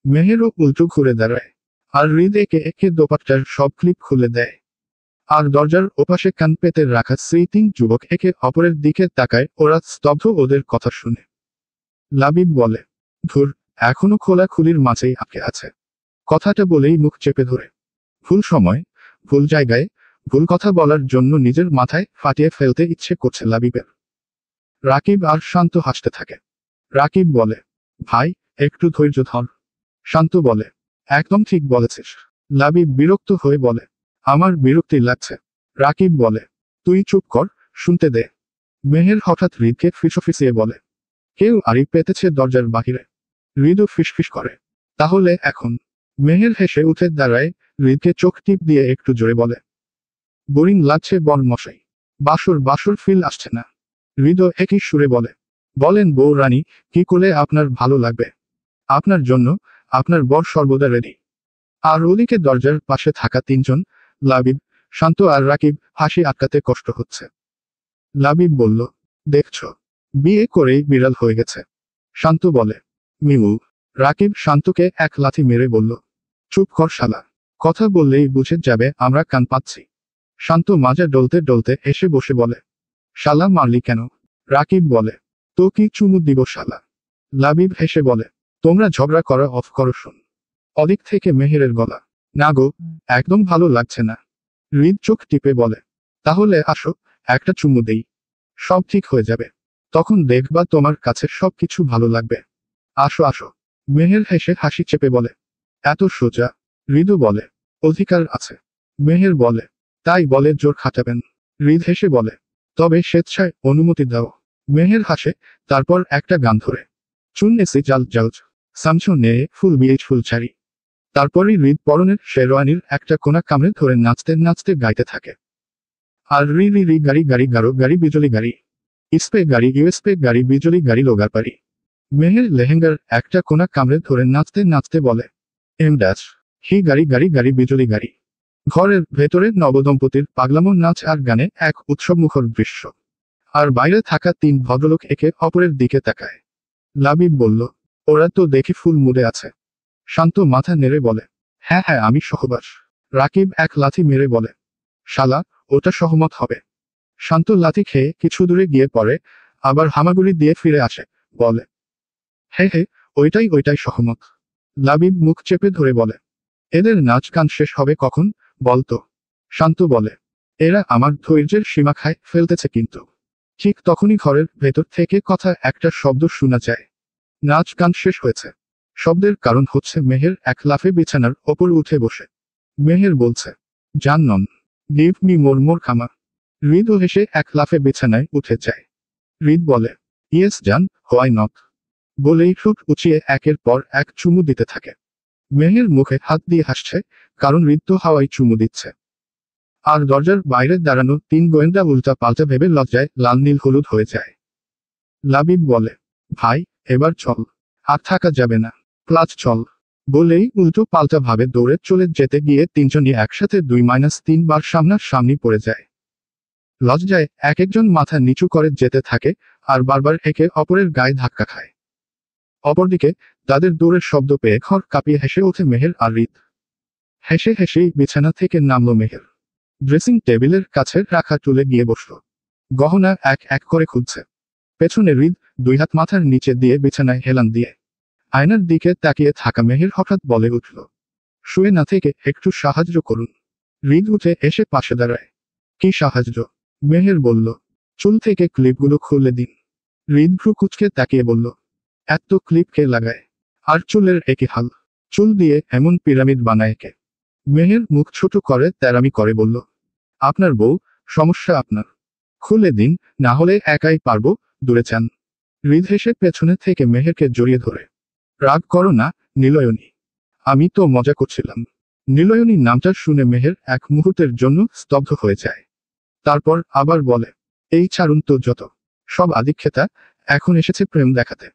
মেহেরও উল্টো ঘুরে দাঁড়ায়। আর হৃদ একে একে দোপাট্টার সব ক্লিপ খুলে দেয়। আর দরজার ওপাশে কান পেতে রাখা সেই তিন যুবক একে অপরের দিকে তাকায়, ওরা স্তব্ধ ওদের কথা শুনে। লাবিব বলে, ধুর, এখনো খোলাখুলির মাঝেই আটকে আছে। কথাটা বলেই মুখ চেপে ধরে। ভুল সময়, ভুল জায়গায়, ভুল কথা বলার জন্য নিজের মাথায় ফাটিয়ে ফেলতে ইচ্ছে করছে লাবিবের। রাকিব আর শান্ত হাসতে থাকে। রাকিব বলে, ভাই, একটু ধৈর্য ধর। শান্ত বলে, একদম ঠিক বলেছিস। লাবিব বিরক্ত হয়ে বলে, আমার বিরক্তি লাগছে। রাকিব বলে, তুই চুপ কর, শুনতে দে। মেহের হঠাৎ হৃদকে ফিসফিসিয়ে বলে, কেউ আড়ি পেতেছে দরজার বাহিরে। হৃদও ফিসফিস করে, তাহলে এখন? মেহের হেসে উঠে দাঁড়ায়, হৃদকে চোখ টিপ দিয়ে একটু জোরে বলে, বোরিং লাগছে বর মশাই। বাসর বাসর ফিল আসছে না। হৃদও একই সুরে বলে, বলেন বউ রানী, কি করলে আপনার ভালো লাগবে? আপনার জন্য, আপনার বর সর্বদা রেডি। আর ওদিকে দরজার পাশে থাকা তিনজন, লাবিব, শান্ত আর রাকিব, হাসি আটকাতে কষ্ট হচ্ছে। লাবিব বলল, দেখছ, বিয়ে করেই বিড়াল হয়ে গেছে। শান্ত বলে, মিউ। রাকিব শান্তকে এক লাথি মেরে বলল, চুপ কর শালা। কথা বললেই বুঝে যাবে আমরা কান পাচ্ছি। শান্ত মাজা ডলতে ডলতে এসে বসে বলে, শালা মারলি কেন? রাকিব বলে, তো কি চুমু দিব শালা? লাবিব হেসে বলে, তোমরা ঝগড়া করা অফ করো শোন। অদিক থেকে মেহেরের গলা, না গো, একদম ভালো লাগছে না। হৃদ চোখ টিপে বলে, তাহলে আসো, একটা চুমু দেই। সব ঠিক হয়ে যাবে। তখন দেখবা তোমার কাছে সবকিছু ভালো লাগবে। আসো আসো। মেহের হেসে হাসি চেপে বলে, এত সোজা? হৃদও বলে, অধিকার আছে। মেহের বলে, তাই বলে জোর খাটাবেন? হৃদ হেসে বলে, তবে স্বেচ্ছায় অনুমতি দাও। মেহের হাসে, তারপর একটা গান ধরে, চুন এসে জাল জাউজ, সামছো নেয়ে ফুল বিয়েজ ফুল ছাড়ি। তারপরই হৃদ পরনের শেরওয়ানির একটা কোনা কামড়ে ধরে নাচতে নাচতে গাইতে থাকে। আর রি রি রি গাড়ি গাড়ি গাড়ো গাড়ি বিজলি গাড়ি, ইস্পে গাড়ি ইউএসপে গাড়ি বিজলি গাড়ি লোগার পারি। মেহের লেহেঙ্গার একটা কোনা কামড়ে ধরে নাচতে নাচতে বলে, এম ড্যাশ, হি গাড়ি গাড়ি গাড়ি বিজলি গাড়ি। ঘরের ভেতরে নবদম্পতির পাগলামো নাচ আর গানে এক উৎসবমুখর দৃশ্য। আর বাইরে থাকা তিন ভদ্রলোক একে অপরের দিকে তাকায়। লাবিব বলল, ওরা তো দেখি ফুল মুডে আছে। শান্ত মাথা নেড়ে বলে, হ্যাঁ হ্যাঁ আমি সহবাস। রাকিব এক লাথি মেরে বলে, শালা, ওটা সহমত হবে। শান্ত লাথি খেয়ে কিছু দূরে গিয়ে পড়ে, আবার হামাগুড়ি দিয়ে ফিরে আসে, বলে, হে হে, ওইটাই সহমত। লাবিব মুখ চেপে ধরে বলে, এদের নাচ গান শেষ হবে কখন, বলতো? শান্ত বলে, এরা আমার ধৈর্যের সীমা খায় ফেলতেছে কিন্তু। ঠিক তখনই ঘরের ভেতর থেকে কথা একটা শব্দ শোনা যায়। নাচ গান শেষ হয়েছে। শব্দের কারণ হচ্ছে মেহের এক লাফে বিছানার ওপর উঠে বসে। মেহের বলছে, জাননন, গিভ মি মোর খামা। হৃদও হেসে এক লাফে বিছানায় উঠে যায়। হৃদ বলে, ইয়েস জান, হোয়াই নট। বলেই ঠোঁট উঁচিয়ে একের পর এক চুমু দিতে থাকে। মেহের মুখে হাত দিয়ে হাসছে, কারণ হৃদ তো হাওয়ায় চুমু দিচ্ছে। আর দরজার বাইরে দাঁড়ানো তিন গোয়েন্দা উল্টা পাল্টা ভেবে লজ্জায় লাল নীল হলুদ হয়ে যায়। লাবিব বলে, ভাই, এবার চল। আর থাকা যাবে না, প্লাজ চল। বলেই উল্টো পাল্টা ভাবে দৌড়ে চলে যেতে গিয়ে তিনজনই একসাথে 2-3 বার সামনাসামনি পড়ে যায়। লজ্জায় এক একজন মাথা নিচু করে যেতে থাকে, আর বারবার একে অপরের গায়ে ধাক্কা খায়। অপরদিকে তাদের দৌড়ের শব্দ পেয়ে ঘর কাঁপিয়ে হেসে ওঠে মেহের আর হৃদ। হেসে হেসেই বিছানা থেকে নামলো মেহের। ড্রেসিং টেবিলের কাছে রাখা টুলে গিয়ে বসল। গহনা এক এক করে খুলছে। পেছনে হৃদ, দুই হাত মাথার নিচে দিয়ে বিছানায় হেলান দিয়ে। আয়নার দিকে তাকিয়ে থাকা মেহের হঠাৎ বলে উঠল, শুয়ে না থেকে একটু সাহায্য করুন। হৃদ উঠে এসে পাশে দাঁড়ায়। কি সাহায্য? মেহের বলল, চুল থেকে ক্লিপগুলো খুলে দিন। হৃদ ভ্রু কুঁচকে তাকিয়ে বলল, এত ক্লিপ কে লাগায়? আর চুলের একই হাল, চুল দিয়ে এমন পিরামিড বানায় কে? মেহের মুখ ছোট করে তেরামি করে বলল, আপনার বউ, সমস্যা আপনার। খুলে দিন, না হলে একাই পারবো, দূরে চান। হৃদ হেসে পেছনে থেকে মেহেরকে জড়িয়ে ধরে, রাগ করো না, নীলয়নী। আমি তো মজা করছিলাম। নীলয়নী নামটা শুনে মেহের এক মুহূর্তের জন্য স্তব্ধ হয়ে যায়। তারপর আবার বলে, এই ছাড়ুন তো যত সব আদিক্ষেতা, এখন এসেছে প্রেম দেখাতে।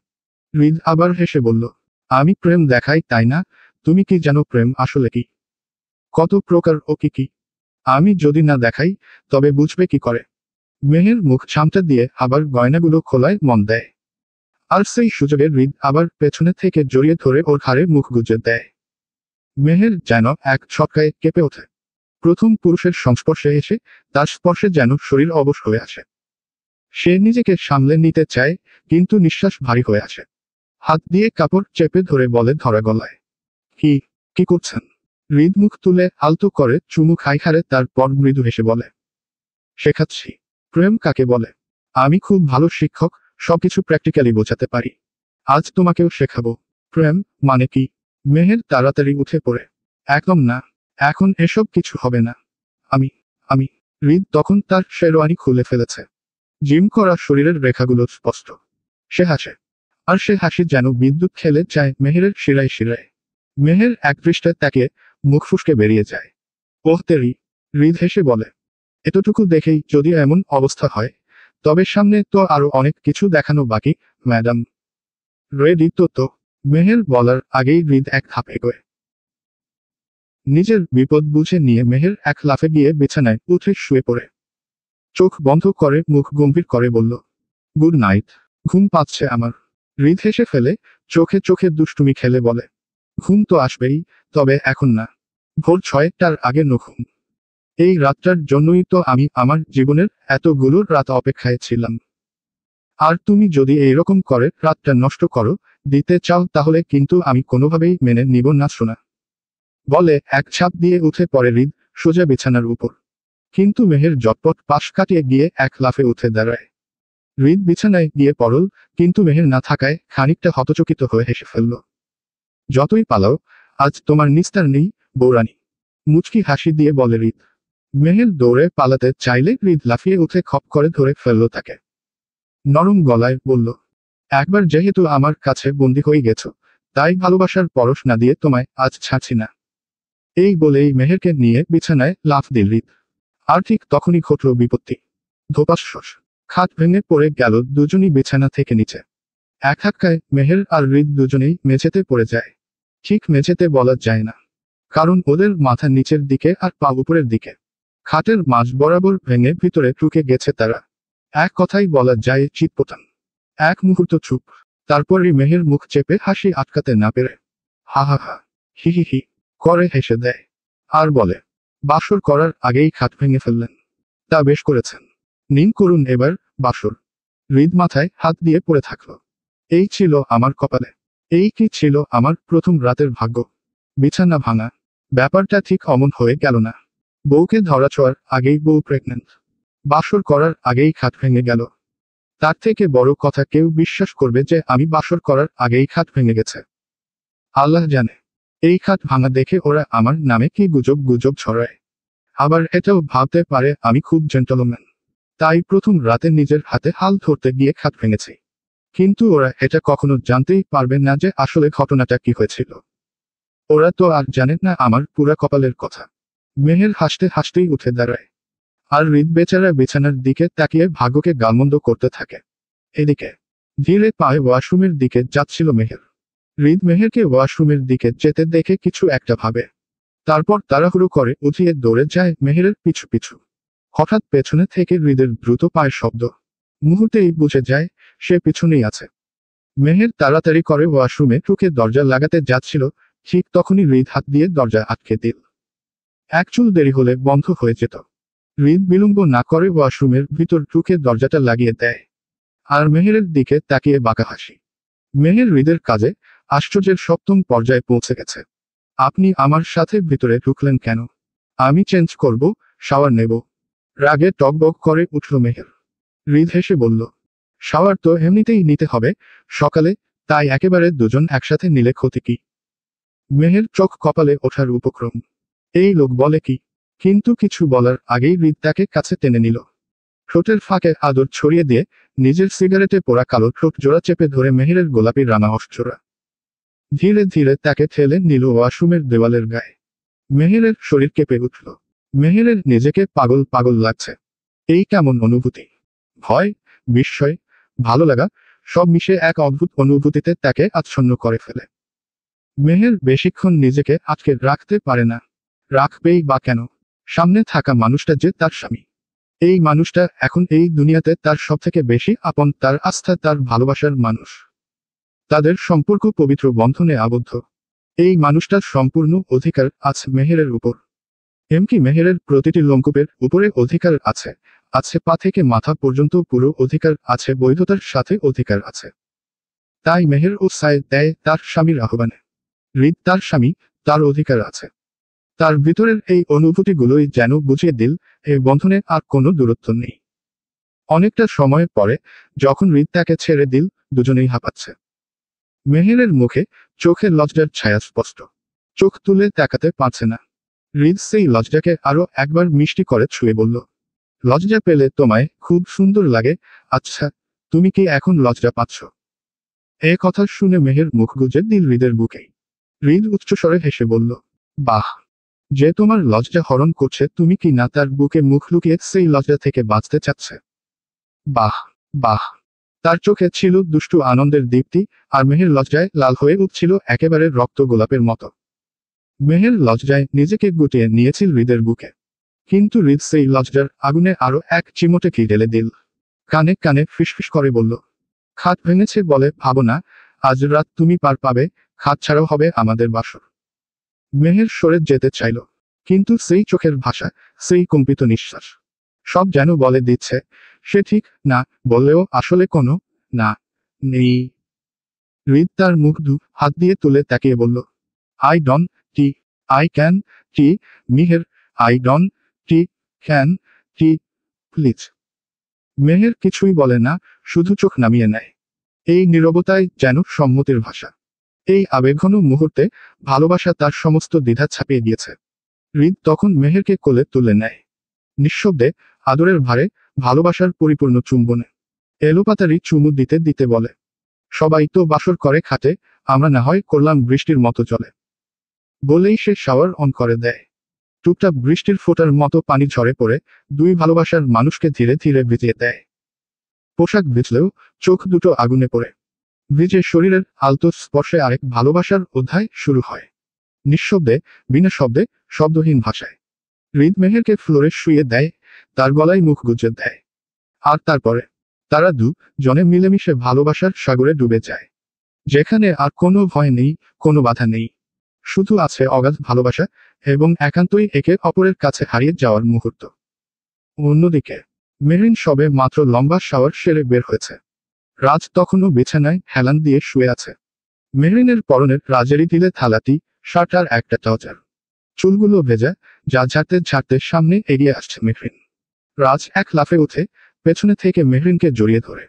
হৃদ আবার হেসে বলল, আমি প্রেম দেখাই তাই না? তুমি কি জানো প্রেম আসলে কি? কত প্রকার ও কি কি? আমি যদি না দেখাই তবে বুঝবে কি করে? মেহের মুখ সামটা দিয়ে আবার গয়নাগুলো খোলায় মন দেয়। আর সেই সুযোগে হৃদ আবার পেছনে থেকে জড়িয়ে ধরে ওর ঘাড়ে মুখ গুজে দেয়। মেহের যেন এক ছটকায় কেঁপে ওঠে। প্রথম পুরুষের সংস্পর্শে এসে তার স্পর্শে যেন শরীর অবশ হয়ে আসে। সে নিজেকে সামলে নিতে চায়, কিন্তু নিঃশ্বাস ভারী হয়ে আসে। হাত দিয়ে কাপড় চেপে ধরে বলে ধরা গলায়, কি কি করছেন? হৃদ মুখ তুলে আলতো করে চুমু খাই খারে, তারপর মৃদু হেসে বলে, শেখাচ্ছি। প্রেম কাকে বলে? আমি খুব ভালো শিক্ষক, সবকিছু প্র্যাকটিক্যালি বোঝাতে পারি। আজ তোমাকেও শেখাবো। প্রেম মানে কি? মেহের তাড়াতাড়ি উঠে পড়ে, একদম না, এখন এসব কিছু হবে না। আমি আমি হৃদ তখন তার শেরওয়ানি খুলে ফেলেছে। জিম করা শরীরের রেখাগুলো স্পষ্ট। সে হাসে, আর সে হাসি যেন বিদ্যুৎ খেলে যায় মেহেরের শিরায় শিরায়। মেহের একদৃষ্টে তাকে মুখ ফুসকে বেরিয়ে যায়। ওহ তেরি! হৃদ হেসে বলে, এতটুকু দেখেই যদি এমন অবস্থা হয়, তবে সামনে তো আরো অনেক কিছু দেখানো বাকি, ম্যাডাম। রেডি তো? মেহের বলার আগেই হৃদ এক ধাপ এগোয়। নিজের বিপদ বুঝে নিয়ে মেহের এক লাফে গিয়ে বিছানায় উঠে শুয়ে পড়ে। চোখ বন্ধ করে মুখ গম্ভীর করে বলল, গুড নাইট। ঘুম পাচ্ছে আমার। হৃদ হেসে ফেলে, চোখে চোখে দুষ্টুমি খেলে বলে, ঘুম তো আসবেই, তবে এখন না। ভোর 6টার আগে নো ঘুম। এই রাতটার জন্যই তো আমি আমার জীবনের এতগুলো রাত অপেক্ষায় ছিলাম। আর তুমি যদি এইরকম করে রাতটা নষ্ট করো দিতে চাও, তাহলে কিন্তু আমি কোনোভাবেই মেনে নিব না শোনা। বলে এক ছাপ দিয়ে উঠে পড়ে হৃদ সোজা বিছানার উপর। কিন্তু মেহের জটপট পাশ কাটিয়ে গিয়ে এক লাফে উঠে দাঁড়ায়। হৃদ বিছানায় গিয়ে পড়ল, কিন্তু মেহের না থাকায় খানিকটা হতচকিত হয়ে হেসে ফেলল। যতই পালাও, আজ তোমার নিস্তার নেই, বৌরানী। মুচকি হাসি দিয়ে বলে হৃদ। মেহের দৌড়ে পালাতে চাইলে হৃদ লাফিয়ে উঠে খপ করে ধরে ফেলল তাকে। নরম গলায় বলল, একবার যেহেতু আমার কাছে বন্দী হয়ে গেছো, তাই ভালোবাসার পরশ না দিয়ে তোমায় আজ ছাড়ছি না। এই বলেই মেহেরকে নিয়ে বিছানায় লাফ দিল হৃদ। আর ঠিক তখনই ঘটল বিপত্তি। ধোপাস্যস। খাট ভেঙে পড়ে গেল দুজনই বিছানা থেকে নিচে। এক ধাক্কায় মেহের আর হৃদ দুজনেই মেঝেতে পড়ে যায়। ঠিক মেঝেতে বলা যায় না, কারণ ওদের মাথা নিচের দিকে আর পা উপরের দিকে। খাটের মাঝ বরাবর ভেঙে ভিতরে ঢুকে গেছে তারা। এক কথাই বলা যায় চিৎপটাং। এক মুহূর্ত চুপ, তারপরই মেহের মুখ চেপে হাসি আটকাতে না পেরে হা হা হা হি হি হি করে হেসে দেয়। আর বলে, বাসর করার আগেই খাট ভেঙে ফেললেন। তা বেশ করেছেন। নিন করুন এবার বাসর। হৃদ মাথায় হাত দিয়ে পড়ে থাকলো। এই ছিল আমার কপালে। এই কি ছিল আমার প্রথম রাতের ভাগ্য। বিছানা ভাঙা। ব্যাপারটা ঠিক অমন হয়ে গেল না। বউকে ধরা ছোঁয়ার আগেই বউ প্রেগনেন্ট। বাসর করার আগেই খাট ভেঙে গেল। তার থেকে বড় কথা, কেউ বিশ্বাস করবে যে আমি বাসর করার আগেই খাট ভেঙে গেছে? আল্লাহ জানে। এই খাট ভাঙা দেখে ওরা আমার নামে কি গুজব গুজব ছড়ায়। আবার এটাও ভাবতে পারে আমি খুব জেন্টলম্যান, তাই প্রথম রাতে নিজের হাতে হাল ধরতে গিয়ে খাট ভেঙেছি। কিন্তু ওরা এটা কখনো জানতেই পারবে না যে আসলে ঘটনাটা কি হয়েছিল। ওরা তো আর জানে না আমার পুরা কপালের কথা। মেহের হাসতে হাসতেই উঠে দাঁড়ায়। আর হৃদ বেচারা বিছানার দিকে তাকিয়ে ভাগ্যকে গালমন্দ করতে থাকে। এদিকে ধীরে পায়ে ওয়াশরুমের দিকে যাচ্ছিল মেহের। হৃদ মেহেরকে ওয়াশরুমের দিকে যেতে দেখে কিছু একটা ভাবে। তারপর তাড়াহুড়ো করে উঠিয়ে দৌড়ে যায় মেহেরের পিছু পিছু। হঠাৎ পেছনে থেকে হৃদের দ্রুত পায়ের শব্দ। মুহূর্তেই বুঝে যায় সে পিছনেই আছে। মেহের তাড়াতাড়ি করে ওয়াশরুমে ঢুকে দরজা লাগাতে যাচ্ছিল, ঠিক তখনই হৃদ হাত দিয়ে দরজা আটকে দিল। এক চুল দেরি হলে বন্ধ হয়ে যেত। হৃদ বিলম্ব না করে ওয়াশরুমের ভিতর ঢুকে দরজাটা লাগিয়ে দেয়। আর মেহেরের দিকে তাকিয়ে বাঁকা হাসি। মেহের হৃদের কাজে আশ্চর্যের সপ্তম পর্যায়ে পৌঁছে গেছে। আপনি আমার সাথে ভিতরে ঢুকলেন কেন? আমি চেঞ্জ করব, শাওয়ার নেব। রাগে টকবক করে উঠল মেহের। হৃদ হেসে বলল, শাওয়ার তো এমনিতেই নিতে হবে সকালে, তাই একেবারে দুজন একসাথে নিলে ক্ষতি কি? মেহের চোখ কপালে ওঠার উপক্রম। এই লোক বলে কি? কিন্তু কিছু বলার আগেই হৃদ তাকে কাছে টেনে নিল। ঠোঁটের ফাঁকে আদর ছড়িয়ে দিয়ে নিজের সিগারেটে পোড়া কালো ঠোঁট জোড়া চেপে ধরে মেহেরের গোলাপি রানা অষ্টজোড়া। ধীরে ধীরে তাকে ঠেলে নিল ওয়াশরুমের দেওয়ালের গায়ে। মেহেরের শরীর কেঁপে উঠল। মেহেরের নিজেকে পাগল পাগল লাগছে। এই কেমন অনুভূতি? ভয়, বিস্ময়, ভালো লাগা, সব মিশে এক অদ্ভুত অনুভূতিতে তাকে আচ্ছন্ন করে ফেলে। মেহের বেশিক্ষণ নিজেকে আটকে রাখতে পারে না। রাখবেই বা কেন? সামনে থাকা মানুষটা যে তার স্বামী। এই মানুষটা এখন এই দুনিয়াতে তার সবথেকে বেশি আপন, তার আস্থা, তার ভালোবাসার মানুষ। তাদের সম্পর্ক পবিত্র বন্ধনে আবদ্ধ। এই মানুষটার সম্পূর্ণ অধিকার আছে মেহেরের উপর। এমনকি মেহেরের প্রতিটি লোমকূপের উপরে অধিকার আছে, আছে পা থেকে মাথা পর্যন্ত পুরো অধিকার আছে, বৈধতার সাথে অধিকার আছে। তাই মেহের ও সায় দেয় তার স্বামীর আহ্বানে। হৃদ তার স্বামী, তার অধিকার আছে। তার ভিতরের এই অনুভূতিগুলোই যেন বুঝিয়ে দিল এই বন্ধনে আর কোনো দূরত্ব নেই। অনেকটা সময় পরে যখন হৃদ তাকে ছেড়ে দিল, দুজনেই হাঁপাচ্ছে। মেহেরের মুখে চোখে লজ্জার ছায়া স্পষ্ট। চোখ তুলে তাকাতে পারছে না। হৃদ সেই লজ্জাকে আরো একবার মিষ্টি করে ছুঁয়ে বলল, লজ্জা পেলে তোমায় খুব সুন্দর লাগে। আচ্ছা, তুমি কি এখন লজ্জা পাচ্ছ? এ কথা শুনে মেহের মুখ গুজে দিল হৃদের বুকেই। হৃদ উচ্চস্বরে হেসে বলল, বাহ, যে তোমার লজ্জা হরণ করছে তুমি কি না তার বুকে মুখ লুকিয়ে সেই লজ্জা থেকে বাঁচতে চাচ্ছে? বাহ, বাহ। তার চোখে ছিল দুষ্টু আনন্দের দীপ্তি, আর মেহের লজ্জায় লাল হয়ে উঠছিল একেবারে রক্ত গোলাপের মতো। মেহের লজ্জায় নিজেকে গুটিয়ে নিয়েছিল হৃদের বুকে, কিন্তু হৃদ সেই লজ্জার আগুনে আরো এক চিমটে ঘি ঢেলে দিল। কানে কানে ফিসফিস করে বলল, খাট ভেঙেছে বলে ভাবো না, আজ রাত তুমি পার পাবে, খাট ছাড়াও হবে আমাদের বাসর। মেহের সরে যেতে চাইল, কিন্তু সেই চোখের ভাষা, সেই কম্পিত নিঃশ্বাস, সব যেন বলে দিচ্ছে সে ঠিক না বললেও আসলে কোনো না নেই। হৃদ তার মুখ দু হাত দিয়ে তুলে তাকিয়ে বলল, I don't I can't Meher, I don't can't please. Meher কিছুই বলে না, শুধু চোখ নামিয়ে নেয়। এই নীরবতায় যেন সম্মতির ভাষা। এই আবেগঘন মুহূর্তে ভালোবাসা তার সমস্ত দ্বিধা ছাপিয়ে গিয়েছে। হৃদ তখন মেহেরকে কোলে তুলে নেয়, নিঃশব্দে, আদরের ভারে, ভালোবাসার পরিপূর্ণ চুম্বনে। এলোপাতারি চুমু দিতে দিতে বলে, সবাই তো বাসর করে খাটে, আমরা না হয় করলাম বৃষ্টির মতো চলে। বলেই সে শাওয়ার অন করে দেয়। টুকটাক বৃষ্টির ফোঁটার মতো পানি ঝরে পড়ে দুই ভালোবাসার মানুষকে ধীরে ধীরে ভিজিয়ে দেয়। পোশাক ভিজলেও চোখ দুটো আগুনে পড়ে। ভিজে শরীরের আলতো স্পর্শে আরেক ভালোবাসার অধ্যায় শুরু হয়। নিঃশব্দে, বিনা শব্দে, শব্দহীন ভাষায়। হৃদ মেহেরকে ফ্লোরে শুইয়ে দেয়, তার গলায় মুখ গুজে দেয়। আর তারপরে তারা জনে মিলেমিশে ভালোবাসার সাগরে ডুবে যায়, যেখানে আর কোনো ভয় নেই, কোনো বাধা নেই। শুধু আছে অগাধ ভালোবাসা এবং একান্তই একে অপরের কাছে হারিয়ে যাওয়ার মুহূর্ত। অন্যদিকে মেহরিন সবে মাত্র লম্বা শাওয়ার সেরে বের হয়েছে। রাজ তখনও বিছানায় হেলান দিয়ে শুয়ে আছে। মেহরিনের পরনের রাজেরই দিলে থালাটি, শার্ট আর একটা ট্রাউজার। চুলগুলো ভেজা, যা ঝাড়তে ঝাড়তে সামনে এগিয়ে আসছে মেহরিন। রাজ এক লাফে উঠে পেছনে থেকে মেহরিনকে জড়িয়ে ধরে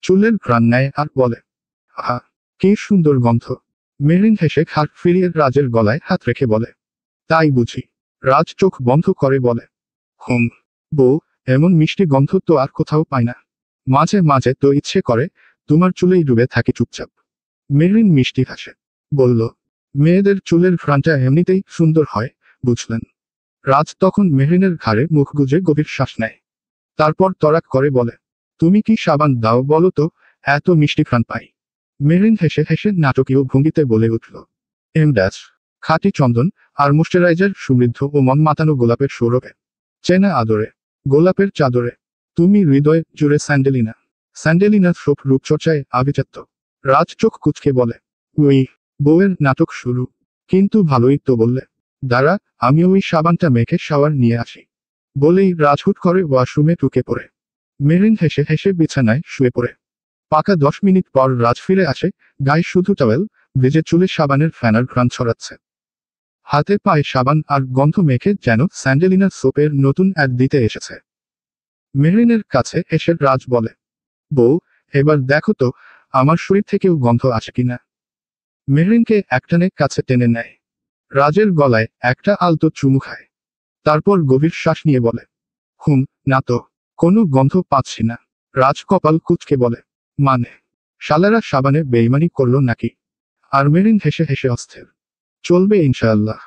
চুলের ঘ্রাণ নেয় আর বলে, আহা, কি সুন্দর গন্ধ। মেহরিন হেসে খাট ফিরিয়ে রাজের গলায় হাত রেখে বলে, তাই বুঝি? রাজ চোখ বন্ধ করে বলে, হুম বউ, এমন মিষ্টি গন্ধ তো আর কোথাও পাই না। মাঝে মাঝে তো ইচ্ছে করে তোমার চুলেই ডুবে থাকি চুপচাপ। মেহরিন মিষ্টি হাসে বলল, মেয়েদের চুলের ঘ্রাণটা এমনিতেই সুন্দর হয়, বুঝলেন? রাজ তখন মেহরিনের ঘাড়ে মুখ গুজে গভীর শ্বাস নেয়। তারপর তরাক করে বলে, তুমি কি সাবান দাও বলো তো, এত মিষ্টি ঘ্রাণ পাই। মেহরিন হেসে হেসে নাটকীয় ভঙ্গিতে বলে উঠল, ড্যাশ, খাঁটি চন্দন আর ময়েশ্চারাইজার সমৃদ্ধ ও মন মাতানো গোলাপের সৌরভে, চেনা আদরে, গোলাপের চাদরে, তুমি হৃদয় জুড়ে স্যান্ডেলিনা। স্যান্ডেলিনা সব রূপচর্চায় আভিজাত্য। রাজ চোখ কুচকে বলে, ওই বউয়ের নাটক শুরু। কিন্তু ভালোই তো বললে, দাঁড়া, আমি ওই সাবানটা মেখে শাওয়ার নিয়ে আসি। বলেই রাজ হুট করে ওয়াশরুমে ঢুকে পড়ে। মেহরিন হেসে হেসে বিছানায় শুয়ে পড়ে। পাকা 10 মিনিট পর রাজ ফিরে আসে, গায়ে শুধু টাওয়েল, ভেজে চুলে সাবানের ফ্যানার ঘ্রাণ ছড়াচ্ছে। হাতে পায়ে সাবান আর গন্ধ মেখে যেন স্যান্ডেলিনা সোপের নতুন অ্যাড দিতে এসেছে। মেহরিনের কাছে এসে রাজ বলে, বউ, এবার দেখো তো আমার শরীর থেকেও গন্ধ আসে কিনা। মেহরিনকে একটানে কাছে টেনে নেয়। রাজের গলায় একটা আলতো চুমু খায়। তারপর গভীর শ্বাস নিয়ে বলে, হুম, না তো, কোনো গন্ধ পাচ্ছি না। রাজ কপাল কুঁচকে বলে, মানে, শালারা সাবানে বেইমানি করলো নাকি? আর মেহরিন হেসে হেসে অস্থির। চলবে ইনশাআল্লাহ।